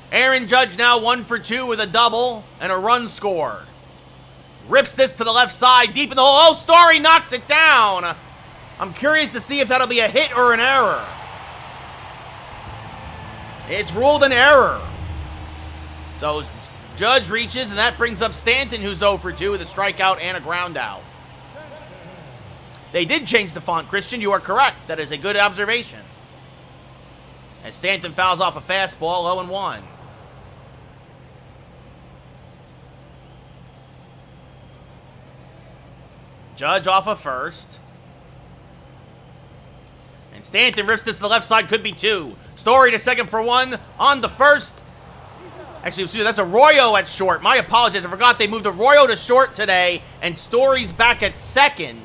Aaron Judge now 1 for 2 with a double and a run scored. Rips this to the left side, deep in the hole. Oh, Story knocks it down. I'm curious to see if that'll be a hit or an error. It's ruled an error. So Judge reaches, and that brings up Stanton, who's 0 for 2 with a strikeout and a ground out. They did change the font, Christian. You are correct. That is a good observation. As Stanton fouls off a fastball, 0-1. Judge off of first. And Stanton rips this to the left side, could be 2. Story to second for 1 on the first. Actually, that's Arroyo at short. My apologies, I forgot they moved Arroyo to short today, and Story's back at second.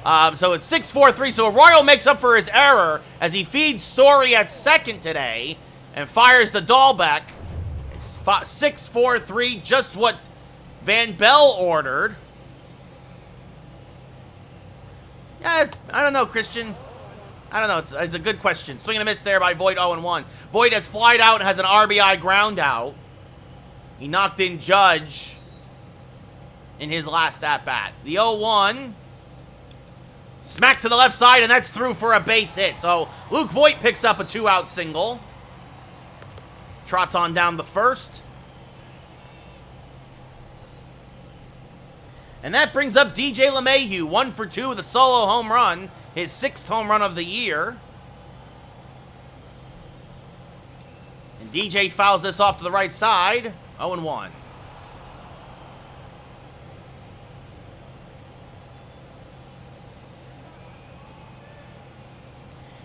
So it's 6-4-3, so Arroyo makes up for his error as he feeds Story at second today and fires the Dahlbeck. It's 6-4-3, just what Van Bell ordered. Yeah, I don't know, Christian. I don't know. It's a good question. Swing and a miss there by Voit, 0-1. Voit has flied out and has an RBI ground out. He knocked in Judge in his last at-bat. The 0-1. Smack to the left side, and that's through for a base hit. So Luke Voit picks up a 2-out single. Trots on down the first. And that brings up DJ LeMahieu, 1 for 2 with a solo home run. His 6th home run of the year. And DJ fouls this off to the right side. 0-1.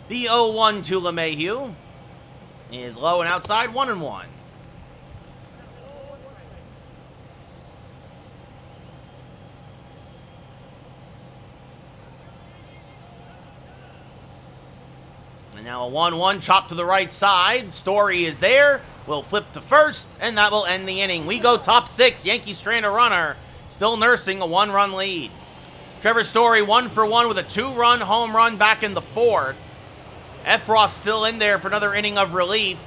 The 0-1 to LeMahieu is low and outside, 1-1. And now a 1-1 chop to the right side. Story is there. Will flip to first, and that will end the inning. We go top 6. Yankees strand a runner. Still nursing a 1-run lead. Trevor Story 1 for 1 with a 2-run home run back in the 4th. Efros still in there for another inning of relief.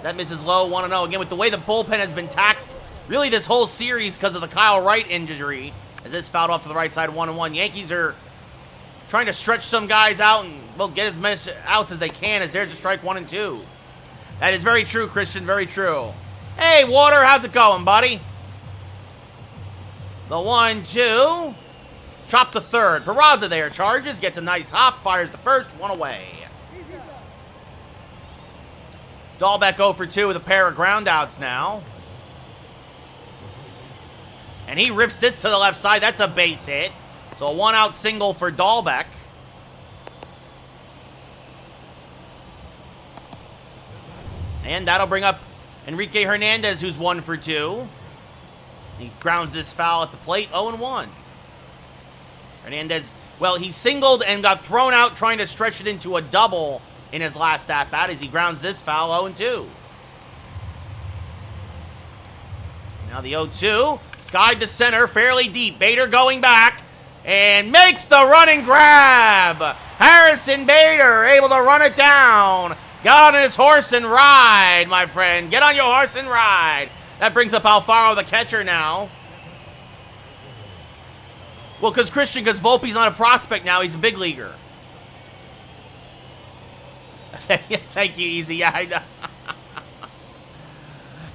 That misses low, 1-0. Again, with the way the bullpen has been taxed really this whole series because of the Kyle Wright injury, as this fouled off to the right side 1-1. Yankees are trying to stretch some guys out and, well, get as many outs as they can as there's a strike 1 and 2. That is very true, Christian, very true. Hey, Water, how's it going, buddy? The 1-2. Chop the third. Peraza there charges, gets a nice hop, fires the first, 1 away. Dahlbeck 0 for 2 with a pair of groundouts now. And he rips this to the left side. That's a base hit. So a 1-out single for Dahlbeck. And that'll bring up Enrique Hernandez, who's 1 for 2. He grounds this foul at the plate, 0-1. Hernandez, well, he singled and got thrown out trying to stretch it into a double in his last at-bat as he grounds this foul, 0-2. Now the 0-2, skied to center, fairly deep. Bader going back and makes the running grab. Harrison Bader able to run it down. Got on his horse and ride, my friend. Get on your horse and ride. That brings up Alfaro, the catcher, now. Well, because Volpe's not a prospect now. He's a big leaguer. Thank you, Easy. Yeah, I know.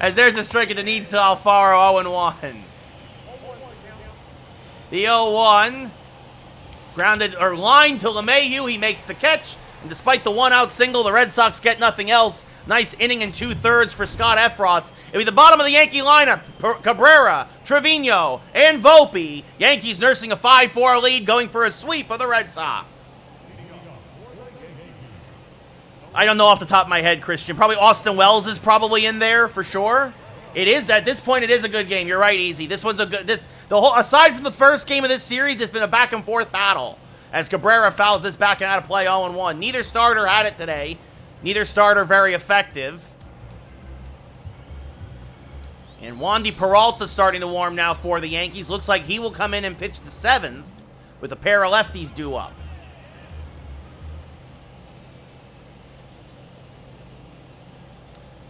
As there's a strike at the needs to Alfaro, 0-1. The 0-1. Grounded, or lined to LeMahieu. He makes the catch. And despite the 1-out single, the Red Sox get nothing else. Nice inning and 2/3 for Scott Effross. It'll be the bottom of the Yankee lineup. Cabrera, Trevino, and Volpe. Yankees nursing a 5-4 lead, going for a sweep of the Red Sox. I don't know off the top of my head, Christian. Probably Austin Wells is probably in there for sure. It is, at this point, it is a good game. You're right, Easy. This one's a good, aside from the first game of this series, it's been a back and forth battle. As Cabrera fouls this back and out of play, 0-1. Neither starter had it today. Neither starter very effective. And Wandy Peralta starting to warm now for the Yankees. Looks like he will come in and pitch the 7th with a pair of lefties due up.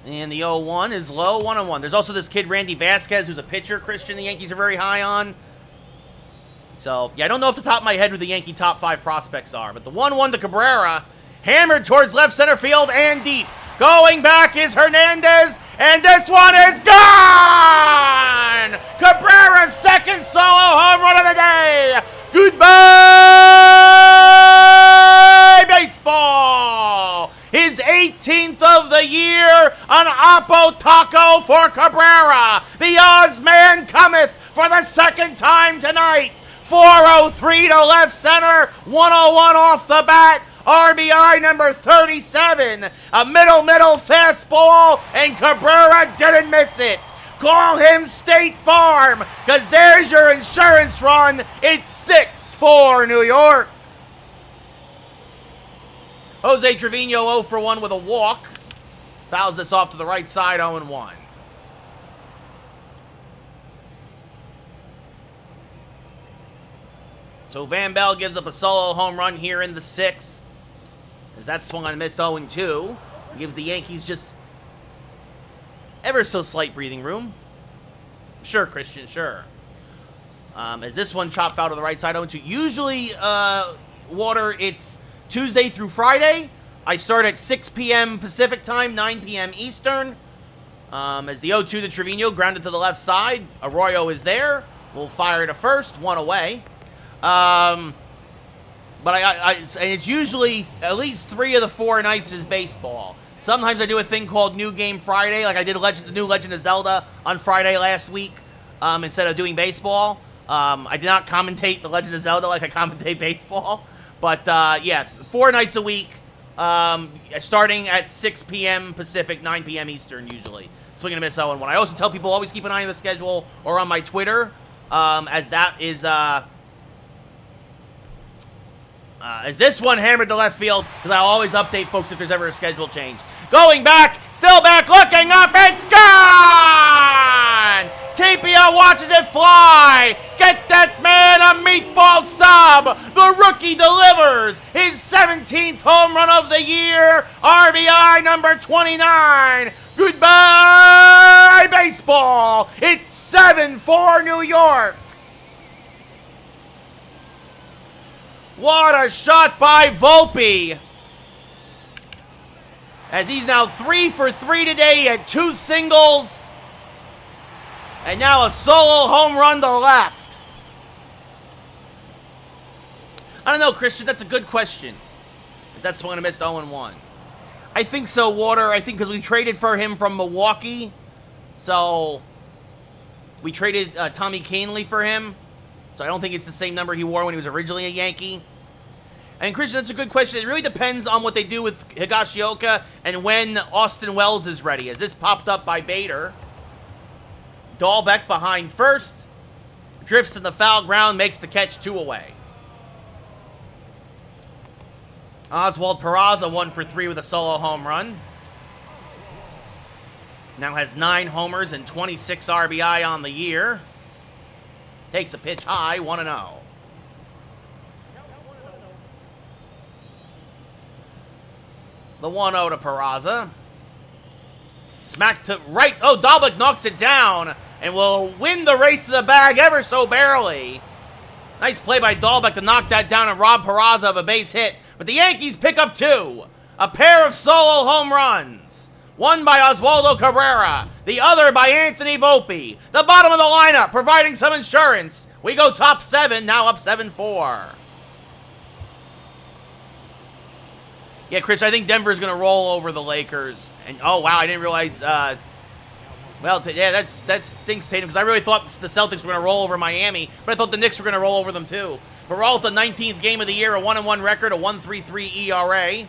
And the 0-1 is low, 1-1. There's also this kid, Randy Vasquez, who's a pitcher, Christian, the Yankees are very high on. So, yeah, I don't know off the top of my head who the Yankee top 5 prospects are. But the 1-1 to Cabrera, hammered towards left center field and deep. Going back is Hernandez, and this one is gone! Cabrera's second solo home run of the day! Goodbye, baseball! His 18th of the year, an Oppo Taco for Cabrera. The Ozman cometh for the second time tonight. 403 to left center, 101 off the bat. RBI number 37. A middle fastball, and Cabrera didn't miss it. Call him State Farm, because there's your insurance run. It's 6-4 New York. Jose Trevino 0 for 1 with a walk. Fouls this off to the right side, 0-1. So Van Bell gives up a solo home run here in the 6th. As that swung on and missed, 0-2. Gives the Yankees just ever so slight breathing room. Sure, Christian, sure. As this one chopped foul to the right side, 0-2. Usually, Water, it's Tuesday through Friday. I start at 6 p.m. Pacific time, 9 p.m. Eastern. As the 0-2 to Trevino, grounded to the left side. Arroyo is there. We'll fire to first, 1 away. But and it's usually at least 3 of the 4 nights is baseball. Sometimes I do a thing called New Game Friday, like I did the new Legend of Zelda on Friday last week, instead of doing baseball. I did not commentate the Legend of Zelda like I commentate baseball. But, yeah, 4 nights a week, starting at 6 p.m. Pacific, 9 p.m. Eastern, usually. Swing and a miss 0-1. I also tell people always keep an eye on the schedule or on my Twitter, as that is, as this one hammered to left field, because I always update folks if there's ever a schedule change. Going back, still back, looking up, it's gone! Tapia watches it fly. Get that man a meatball sub. The rookie delivers his 17th home run of the year. RBI number 29 Goodbye, baseball. It's 7-4 New York. What a shot by Volpe. As he's now 3 for 3 today. He had 2 singles. And now a solo home run to left. I don't know, Christian. That's a good question. Is that swing and a miss 0-1? I think so, Water. I think because we traded for him from Milwaukee. So we traded Tommy Kahnle for him. So I don't think it's the same number he wore when he was originally a Yankee. And Christian, that's a good question. It really depends on what they do with Higashioka and when Austin Wells is ready. As this popped up by Bader. Dahlbeck behind first. Drifts in the foul ground, makes the catch 2 away. Oswald Peraza 1 for 3 with a solo home run. Now has 9 homers and 26 RBI on the year. Takes a pitch high, 1-0. The 1-0 to Peraza. Smack to right. Oh, Dahlbeck knocks it down and will win the race to the bag ever so barely. Nice play by Dahlbeck to knock that down and rob Peraza of a base hit. But the Yankees pick up 2. A pair of solo home runs. One by Oswaldo Cabrera. The other by Anthony Volpe. The bottom of the lineup providing some insurance. We go top 7, now up 7-4. Yeah, Chris, I think Denver's going to roll over the Lakers. And oh, wow, I didn't realize... yeah, that stinks, Tatum, because I really thought the Celtics were going to roll over Miami, but I thought the Knicks were going to roll over them, too. Peralta, 19th game of the year, a 1-1 record, a 1.33 ERA.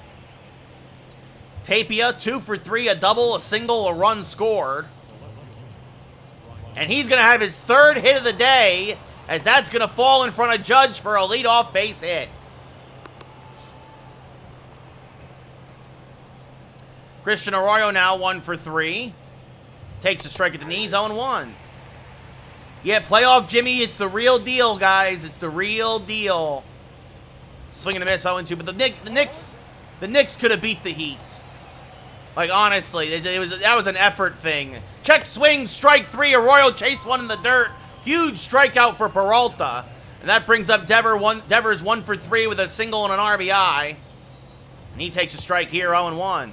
Tapia, 2 for 3, a double, a single, a run scored. And he's going to have his 3rd hit of the day, as that's going to fall in front of Judge for a leadoff base hit. Christian Arroyo now 1 for 3. Takes a strike at the knees, 0-1. Yeah, playoff Jimmy, it's the real deal, guys. It's the real deal. Swing and a miss, 0-2. But the Knicks could have beat the Heat. Like, honestly, that was an effort thing. Check swing, strike 3. Arroyo chased one in the dirt. Huge strikeout for Peralta. And that brings up Devers 1 for 3 with a single and an RBI. And he takes a strike here, 0-1.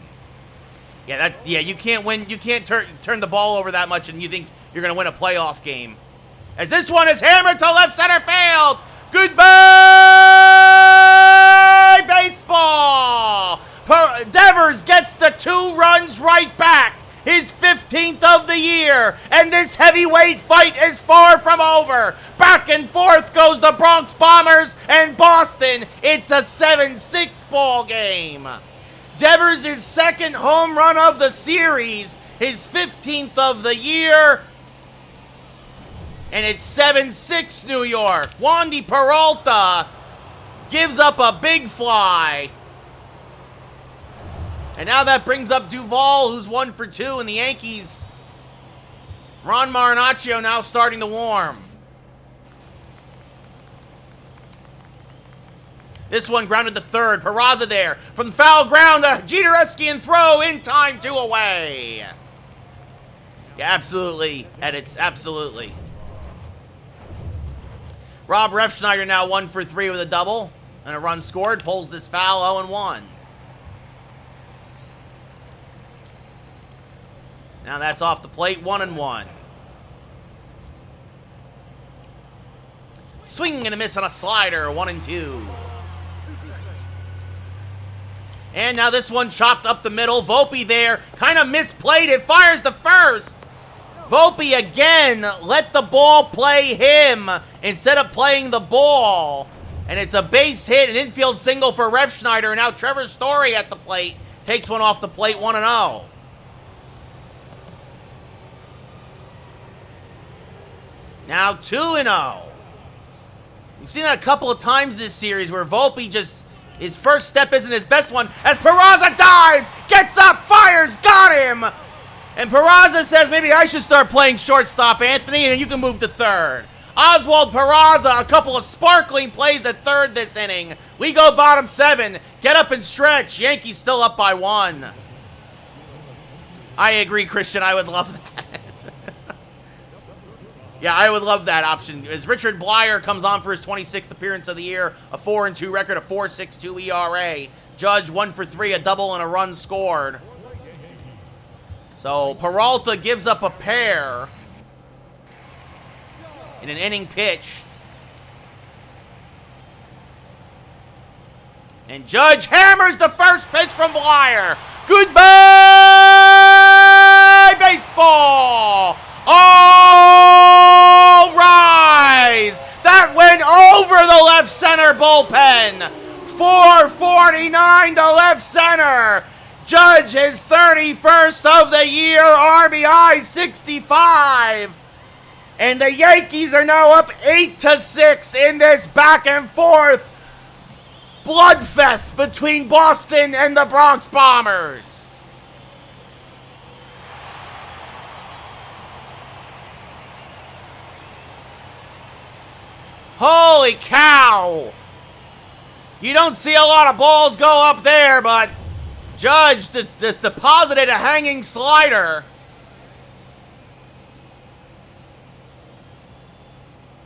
Yeah, you can't win. You can't turn the ball over that much and you think you're going to win a playoff game. As this one is hammered to left center field. Goodbye, baseball. Devers gets the 2 runs right back. His 15th of the year. And this heavyweight fight is far from over. Back and forth goes the Bronx Bombers and Boston. It's a 7-6 ball game. Devers' 2nd home run of the series, his 15th of the year, and it's 7-6 New York. Wandy Peralta gives up a big fly. And now that brings up Duvall, who's 1 for 2, and the Yankees. Ron Marinaccio now starting to warm. This one grounded to 3rd. Peraza there. From foul ground, a Jeter-esque throw in time, 2 away. Yeah, absolutely. And it's absolutely. Rob Refsnyder now 1 for 3 with a double. And a run scored. Pulls this foul 0-1. Now that's off the plate. 1-1. Swing and a miss on a slider. 1-2. And now this one chopped up the middle. Volpe there. Kind of misplayed it. Fires the first. Volpe again let the ball play him instead of playing the ball. And it's a base hit, an infield single for Refsnyder. And now Trevor Story at the plate. Takes one off the plate, 1-0. Now 2-0. We've seen that a couple of times this series where Volpe just... his first step isn't his best one as Peraza dives, gets up, fires, got him. And Peraza says, maybe I should start playing shortstop, Anthony, and you can move to 3rd. Oswald Peraza, a couple of sparkling plays at 3rd this inning. We go bottom 7. Get up and stretch. Yankees still up by 1. I agree, Christian. I would love that. Yeah, I would love that option. As Richard Blyer comes on for his 26th appearance of the year, a 4-2 record, a 4.62 ERA. Judge 1 for 3, a double and a run scored. So Peralta gives up a pair in an inning pitch. And Judge hammers the first pitch from Blyer. Goodbye, baseball! All rise! That went over the left center bullpen. 449 to left center. Judge his 31st of the year, RBI 65. And the Yankees are now up 8-6 in this back and forth bloodfest between Boston and the Bronx Bombers. Holy cow! You don't see a lot of balls go up there, but Judge just deposited a hanging slider.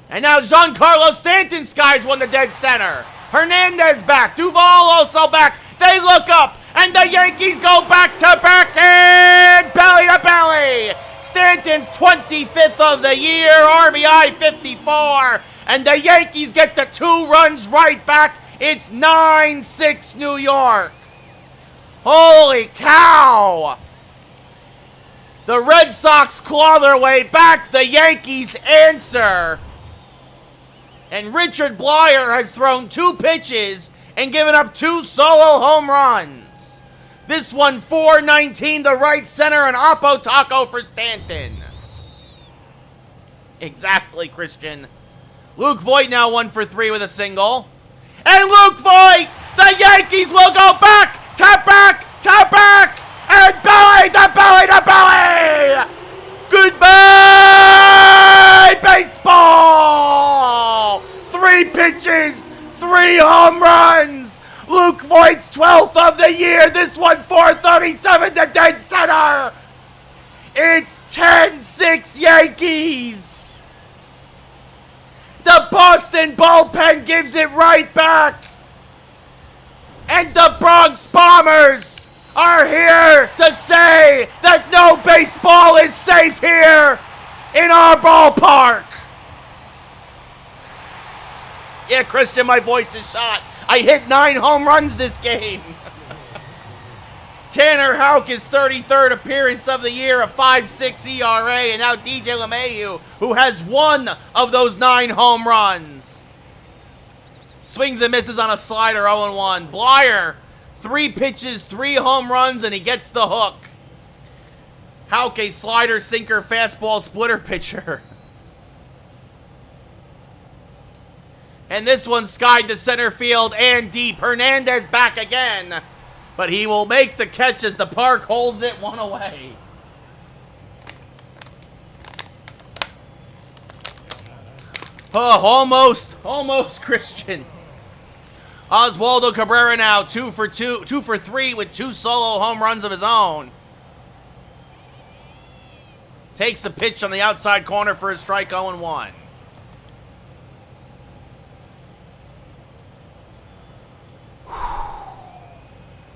And now Giancarlo Stanton skies one to dead center. Hernandez back. Duvall also back. They look up, and the Yankees go back to back and belly to belly. Stanton's 25th of the year, RBI 54, and the Yankees get the 2 runs right back. It's 9-6 New York. Holy cow! The Red Sox claw their way back. The Yankees answer. And Richard Blyer has thrown 2 pitches and given up 2 solo home runs. This one 419 to right center and Oppo Taco for Stanton. Exactly, Christian. Luke Voit now 1 for 3 with a single. And Luke Voit, the Yankees will go back, and belly to belly to belly. Goodbye, baseball. 3 pitches, 3 home runs. Luke Voit's 12th of the year. This one 437 to dead center. It's 10-6 Yankees. The Boston bullpen gives it right back. And the Bronx Bombers are here to say that no baseball is safe here in our ballpark. Yeah, Christian, my voice is shot. I hit 9 home runs this game. Tanner Houck, his 33rd appearance of the year, a 5.6 ERA, and now DJ LeMahieu, who has 1 of those 9 home runs. Swings and misses on a slider, 0-1. Blyer, 3 pitches, 3 home runs, and he gets the hook. Houck, a slider, sinker, fastball, splitter pitcher. And this one skied to center field and deep. Hernandez back again. But he will make the catch as the park holds it 1 away. Oh, almost Christian. Oswaldo Cabrera now 2 for 3 with 2 solo home runs of his own. Takes a pitch on the outside corner for a strike, 0-1.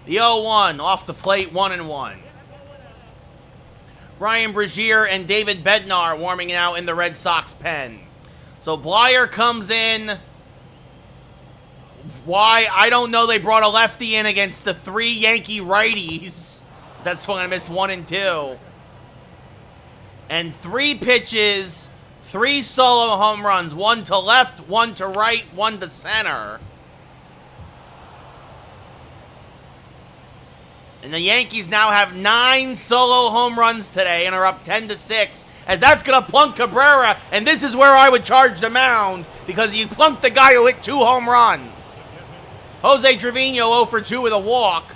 The 0-1 off the plate, 1-1. Brian Brazier and David Bednar warming now in the Red Sox pen. So Blyer comes in. Why? I don't know. They brought a lefty in against the 3 Yankee righties. That's when I missed 1 and 2. And 3 pitches, 3 solo home runs. 1 to left, 1 to right, 1 to center. And the Yankees now have 9 solo home runs today and are up 10-6. As that's going to plunk Cabrera, and this is where I would charge the mound because you plunked the guy who hit 2 home runs. Jose Trevino 0 for 2 with a walk.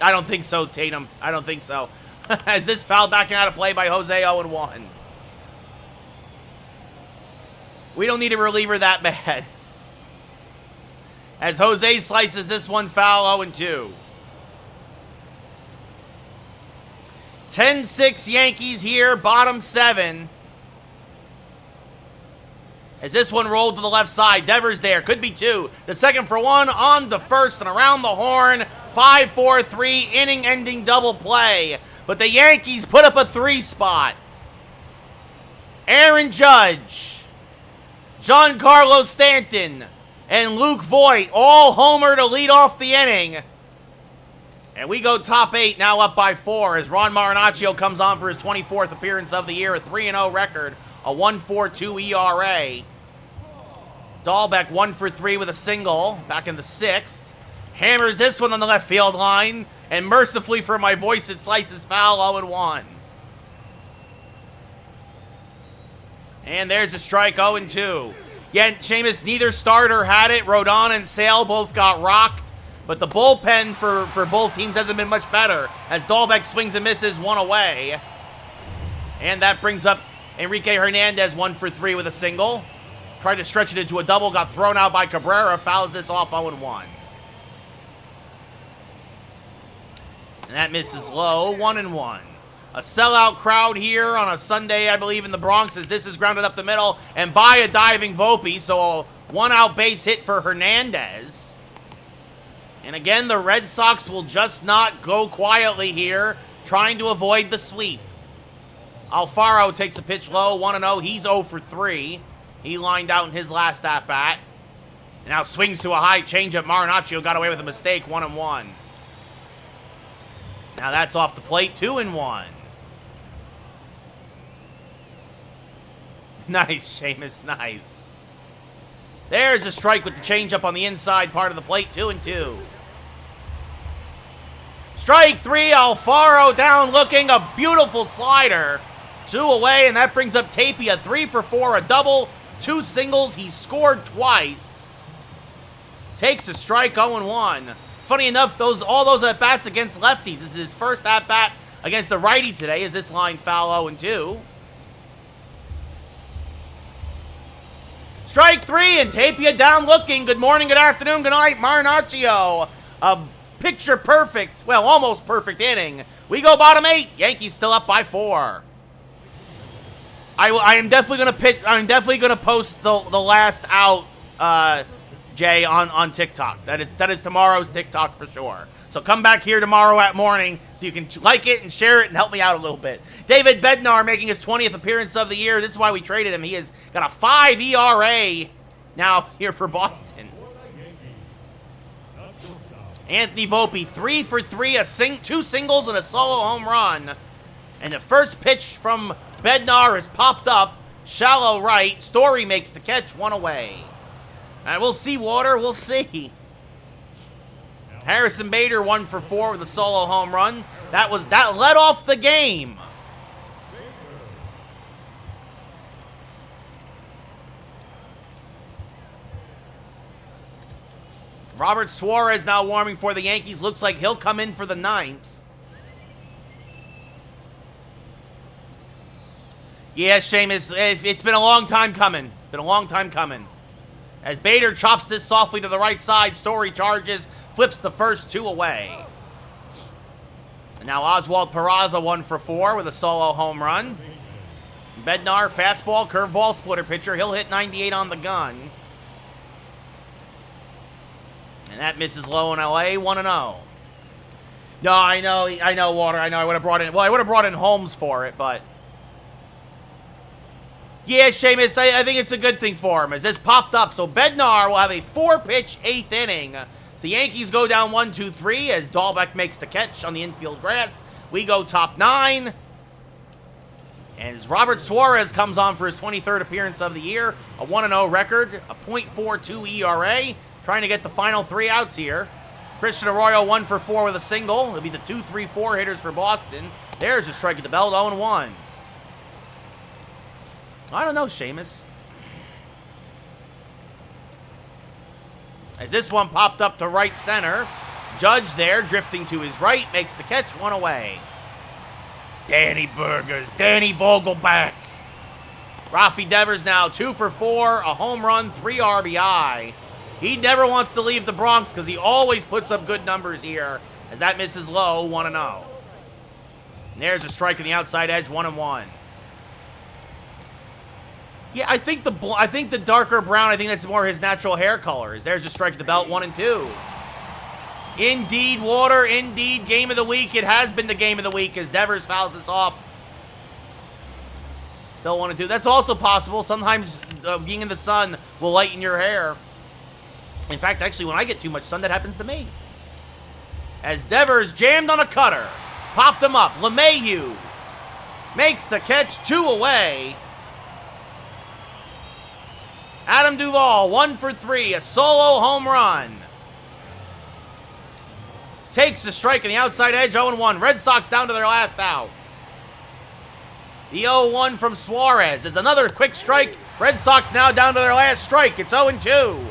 I don't think so, Tatum. I don't think so. As this foul backing out of play by Jose 0-1. We don't need a reliever that bad. As Jose slices this one foul, 0-2. 10-6 Yankees here, bottom 7. As this one rolled to the left side, Devers there, could be 2. The second for 1, on the first and around the horn. 5-4-3, inning-ending double play. But the Yankees put up a 3 spot. Aaron Judge, Giancarlo Stanton, and Luke Voit all homer to lead off the inning. And we go top 8, now up by 4, as Ron Marinaccio comes on for his 24th appearance of the year, a 3-0 record, a 1.42 ERA. Dahlbeck 1 for 3 with a single back in the 6th. Hammers this one on the left field line, and mercifully for my voice, it slices foul 0-1. And there's a strike, 0-2. Yet, Seamus, neither starter had it. Rodon and Sale both got rocked. But the bullpen for both teams hasn't been much better, as Dahlbeck swings and misses, 1 away. And that brings up Enrique Hernandez 1 for 3 with a single. Tried to stretch it into a double, got thrown out by Cabrera, fouls this off 0-1. And that misses low, 1-1. A sellout crowd here on a Sunday, I believe, in the Bronx, as this is grounded up the middle and by a diving Volpe. So a 1-out base hit for Hernandez. And again, the Red Sox will just not go quietly here, trying to avoid the sweep. Alfaro takes a pitch low, 1-0. He's 0 for 3. He lined out in his last at-bat. And now swings to a high changeup. Marinaccio got away with a mistake, 1-1. Now that's off the plate, 2-1. Nice, Seamus, nice. There's a strike with the changeup on the inside part of the plate, 2-2. Strike 3, Alfaro down looking, a beautiful slider. 2 away, and that brings up Tapia, 3 for 4, a double, 2 singles. He scored twice. Takes a strike, 0-1. Funny enough, all those at-bats against lefties. This is his first at-bat against the righty today, as this line foul 0-2. Strike 3, and Tapia down looking. Good morning, good afternoon, good night, Marinaccio. A picture perfect, well, almost perfect inning. We go bottom 8. Yankees still up by 4. I am definitely gonna I'm definitely gonna post the last out, Jay, on TikTok. That is tomorrow's TikTok for sure. So come back here tomorrow at morning so you can like it and share it and help me out a little bit. David Bednar making his 20th appearance of the year. This is why we traded him. He has got a 5 ERA now here for Boston. Anthony Volpe, 3 for 3, 2 singles and a solo home run. And the first pitch from Bednar has popped up. Shallow right. Story makes the catch, 1 away. All right, we'll see, Water. We'll see. Harrison Bader 1 for 4 with a solo home run. That led off the game. Robert Suarez now warming for the Yankees. Looks like he'll come in for the 9th. Yeah, Seamus, it's been a long time coming. It's been a long time coming. As Bader chops this softly to the right side, Story charges, flips the first 2 away. And now Oswald Peraza 1 for 4 with a solo home run. Bednar, fastball, curveball, splitter pitcher. He'll hit 98 on the gun. And that misses low in LA, 1-0. No, I know, Water. I know I would have brought in Holmes for it, but yeah, Seamus, I think it's a good thing for him, as this popped up. So Bednar will have a 4-pitch 8th inning. So the Yankees go down 1-2-3 as Dahlbeck makes the catch on the infield grass. We go top 9. And as Robert Suarez comes on for his 23rd appearance of the year, a 1-0 record, a .42 ERA, trying to get the final 3 outs here. Christian Arroyo 1 for 4 with a single. It'll be the 2-3-4 hitters for Boston. There's a strike at the belt, 0-1. I don't know, Seamus. As this one popped up to right center. Judge there, drifting to his right, makes the catch, 1 away. Danny Burgers, Danny Vogelback. Rafi Devers now 2 for 4, a home run, 3 RBI. He never wants to leave the Bronx because he always puts up good numbers here, as that misses low, 1-0. And there's a strike on the outside edge, 1-1. Yeah, I think the darker brown, I think that's more his natural hair colors. There's a strike at the belt, 1-2. Indeed, Water, indeed, game of the week. It has been the game of the week as Devers fouls this off. Still 1-2. That's also possible. Sometimes being in the sun will lighten your hair. In fact, actually, when I get too much sun, that happens to me. As Devers jammed on a cutter. Popped him up. LeMahieu makes the catch, 2 away. Adam Duvall, 1 for 3, a solo home run. Takes the strike on the outside edge, 0-1. Red Sox down to their last out. The 0-1 from Suarez is another quick strike. Red Sox now down to their last strike. It's 0-2.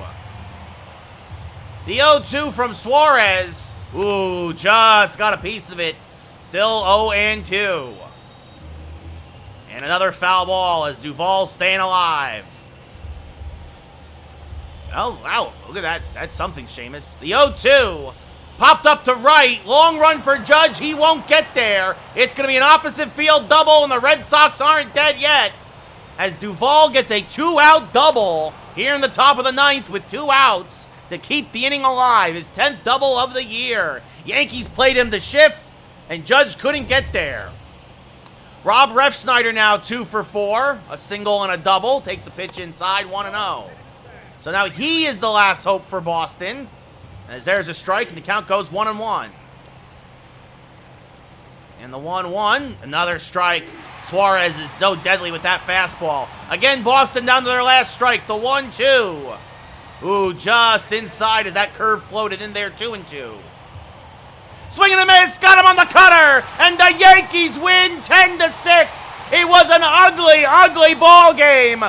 The 0-2 from Suarez. Ooh, just got a piece of it. Still 0-2. And another foul ball as Duvall staying alive. Oh, wow. Look at that. That's something, Seamus. The 0-2. Popped up to right. Long run for Judge. He won't get there. It's going to be an opposite field double, and the Red Sox aren't dead yet. As Duvall gets a 2-out double here in the top of the 9th with 2 outs to keep the inning alive. His 10th double of the year. Yankees played him to shift, and Judge couldn't get there. Rob Refsnyder now 2 for 4. A single and a double. Takes a pitch inside, 1-0. So now he is the last hope for Boston. As there's a strike, and the count goes 1-1. And the 1-1, another strike. Suarez is so deadly with that fastball. Again, Boston down to their last strike. The 1-2. Ooh, just inside as that curve floated in there, 2-2. Swing and a miss, got him on the cutter, and the Yankees win 10-6. It was an ugly, ugly ball game.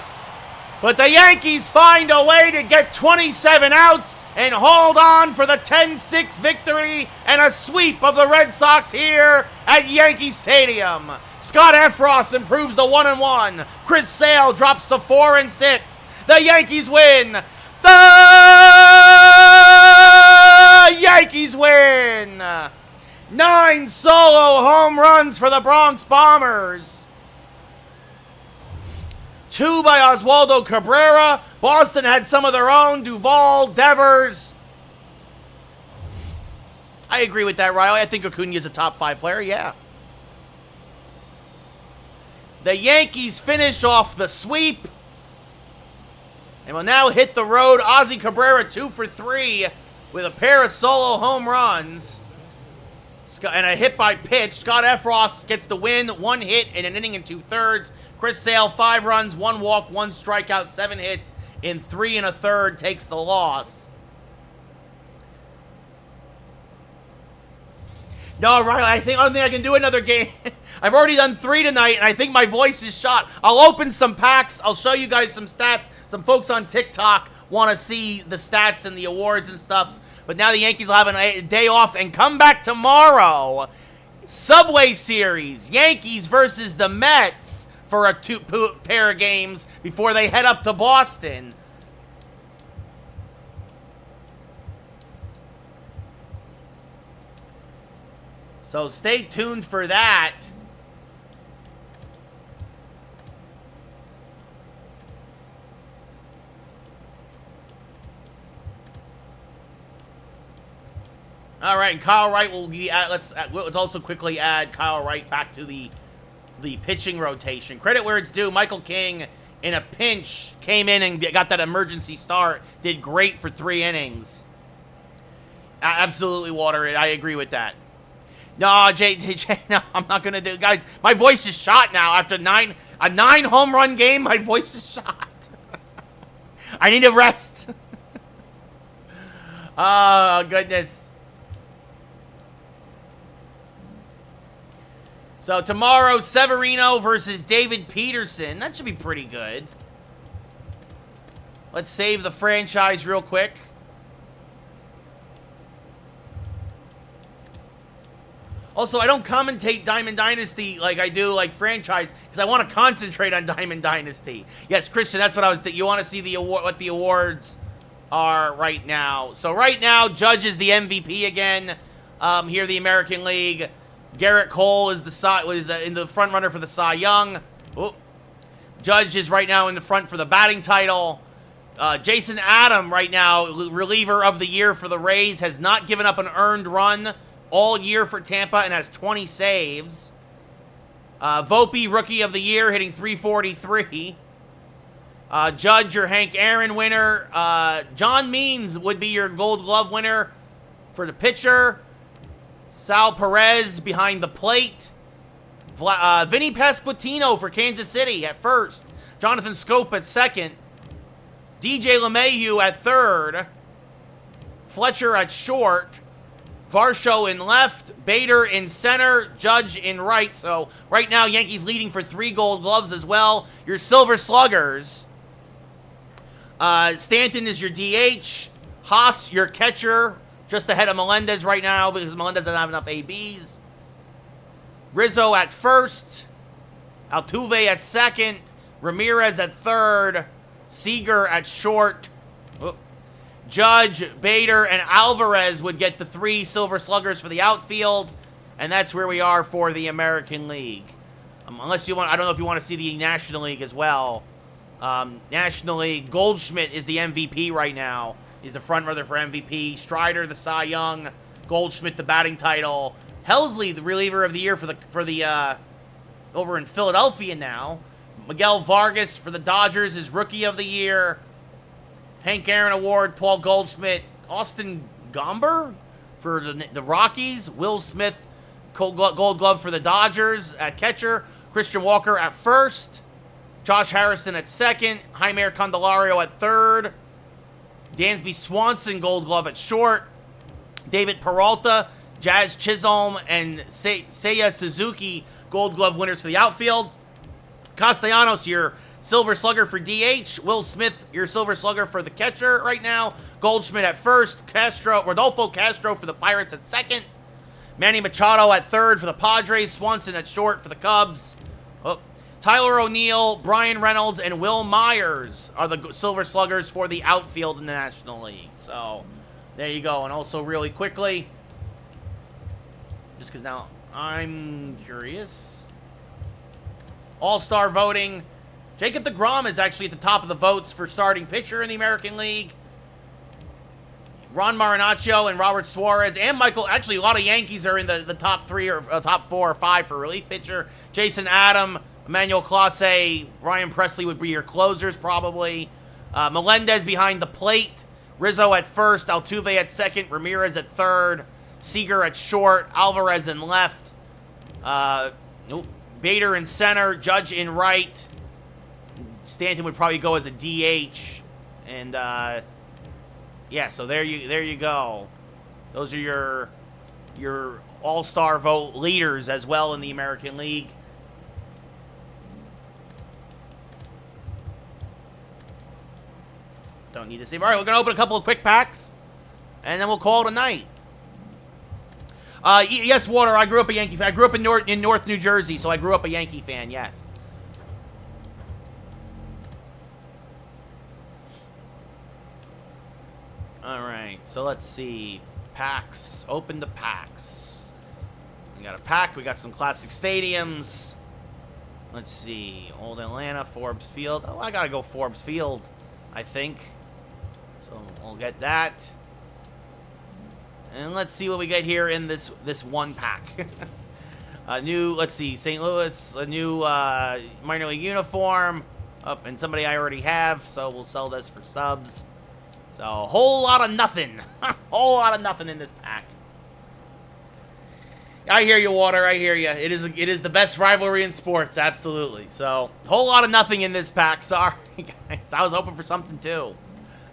But the Yankees find a way to get 27 outs and hold on for the 10-6 victory and a sweep of the Red Sox here at Yankee Stadium. Scott Efros improves the 1-1. Chris Sale drops the 4-6. The Yankees win. The Yankees win. 9 solo home runs for the Bronx Bombers. 2 by Oswaldo Cabrera. Boston had some of their own. Duvall, Devers. I agree with that, Riley. I think Acuna is a top 5 player, yeah. The Yankees finish off the sweep. And will now hit the road. Ozzy Cabrera 2 for 3 with a pair of solo home runs. And a hit by pitch. Scott Efros gets the win. 1 hit in an inning and 2/3. Chris Sale, 5 runs, 1 walk, 1 strikeout, 7 hits in 3 1/3, takes the loss. No, Riley, I don't think I can do another game. I've already done 3 tonight, and I think my voice is shot. I'll open some packs. I'll show you guys some stats. Some folks on TikTok want to see the stats and the awards and stuff. But now the Yankees will have a day off and come back tomorrow. Subway Series, Yankees versus the Mets for a 2 pair of games before they head up to Boston. So stay tuned for that. All right, and Kyle Wright will be at, let's also quickly add Kyle Wright back to the pitching rotation. Credit where it's due. Michael King, in a pinch, came in and got that emergency start. Did great for 3 innings. Absolutely, Water. I agree with that. No, Jay, no, I'm not gonna do it. Guys, my voice is shot now. After a 9 home run game, my voice is shot. I need a rest. Oh, goodness. So tomorrow, Severino versus David Peterson. That should be pretty good. Let's save the franchise real quick. Also, I don't commentate Diamond Dynasty like I do like franchise because I want to concentrate on Diamond Dynasty. Yes, Christian, that's what I was thinking. You want to see the award, what the awards are right now. So right now, Judge is the MVP again here in the American League. Garrett Cole is in the front runner for the Cy Young. Oh. Judge is right now in the front for the batting title. Jason Adam right now, reliever of the year for the Rays, has not given up an earned run all year for Tampa and has 20 saves. Volpe, rookie of the year, hitting .343. Judge, your Hank Aaron winner. John Means would be your Gold Glove winner for the pitcher. Sal Perez behind the plate. Vinny Pasquantino for Kansas City at first. Jonathan Scope at second. DJ LeMahieu at third. Fletcher at short. Varsho in left. Bader in center. Judge in right. So right now, Yankees leading for 3 Gold Gloves as well. Your Silver Sluggers. Stanton is your DH. Haas, your catcher. Just ahead of Melendez right now because Melendez doesn't have enough ABs. Rizzo at first. Altuve at second. Ramirez at third. Seager at short. Judge, Bader, and Alvarez would get the 3 Silver Sluggers for the outfield. And that's where we are for the American League. Unless you want, I don't know if you want to see the National League as well. National League, Goldschmidt is the MVP right now. He's the front runner for MVP. Strider, the Cy Young. Goldschmidt, the batting title. Helsley, the reliever of the year for the over in Philadelphia now. Miguel Vargas for the Dodgers is rookie of the year. Hank Aaron Award, Paul Goldschmidt. Austin Gomber for the Rockies. Will Smith, Gold Glove for the Dodgers at catcher. Christian Walker at first. Josh Harrison at second. Jaime Candelario at third. Dansby Swanson, Gold Glove at short. David Peralta, Jazz Chisholm, and Seiya Suzuki, Gold Glove winners for the outfield. Castellanos, your Silver Slugger for DH. Will Smith, your Silver Slugger for the catcher right now. Goldschmidt at first. Rodolfo Castro for the Pirates at second. Manny Machado at third for the Padres. Swanson at short for the Cubs. Tyler O'Neill, Brian Reynolds, and Will Myers are the Silver Sluggers for the outfield in the National League. So, there you go. And also, really quickly, just because now I'm curious. All-Star voting. Jacob deGrom is actually at the top of the votes for starting pitcher in the American League. Ron Marinaccio and Robert Suarez and Michael. Actually, a lot of Yankees are in the top 3 or top 4 or 5 for relief pitcher. Jason Adam, Emmanuel Clase, Ryan Presley would be your closers probably. Melendez behind the plate. Rizzo at first. Altuve at second. Ramirez at third. Seager at short. Alvarez in left. Bader in center. Judge in right. Stanton would probably go as a DH. And, yeah, so there you go. Those are your all-star vote leaders as well in the American League. Don't need to save. All right, we're going to open a couple of quick packs, and then we'll call it a night. Yes, Water, I grew up a Yankee fan. I grew up in North New Jersey, so I grew up a Yankee fan, yes. All right, so let's see. Packs. Open the packs. We got a pack. We got some classic stadiums. Let's see. Old Atlanta, Forbes Field. Oh, I got to go Forbes Field, I think. So we'll get that. And let's see what we get here in this one pack. Let's see, St. Louis, a new minor league uniform. And somebody I already have, so we'll sell this for subs. So, a whole lot of nothing. Whole lot of nothing in this pack. I hear you, Water. I hear you. It is the best rivalry in sports, absolutely. So, whole lot of nothing in this pack. Sorry, guys. I was hoping for something, too.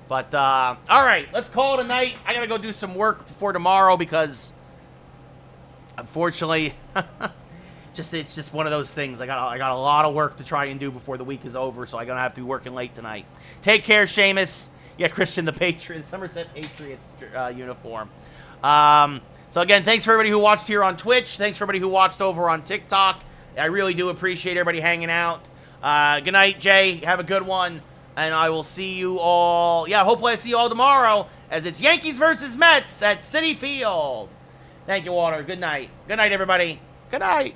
But, all right. Let's call it a night. I got to go do some work before tomorrow because, unfortunately, it's just one of those things. I got a lot of work to try and do before the week is over, so I'm going to have to be working late tonight. Take care, Seamus. Yeah, Christian, the Somerset Patriots uniform. So, again, thanks for everybody who watched here on Twitch. Thanks for everybody who watched over on TikTok. I really do appreciate everybody hanging out. Good night, Jay. Have a good one. And I will see you all. Yeah, hopefully I see you all tomorrow as it's Yankees versus Mets at Citi Field. Thank you, Walter. Good night. Good night, everybody. Good night.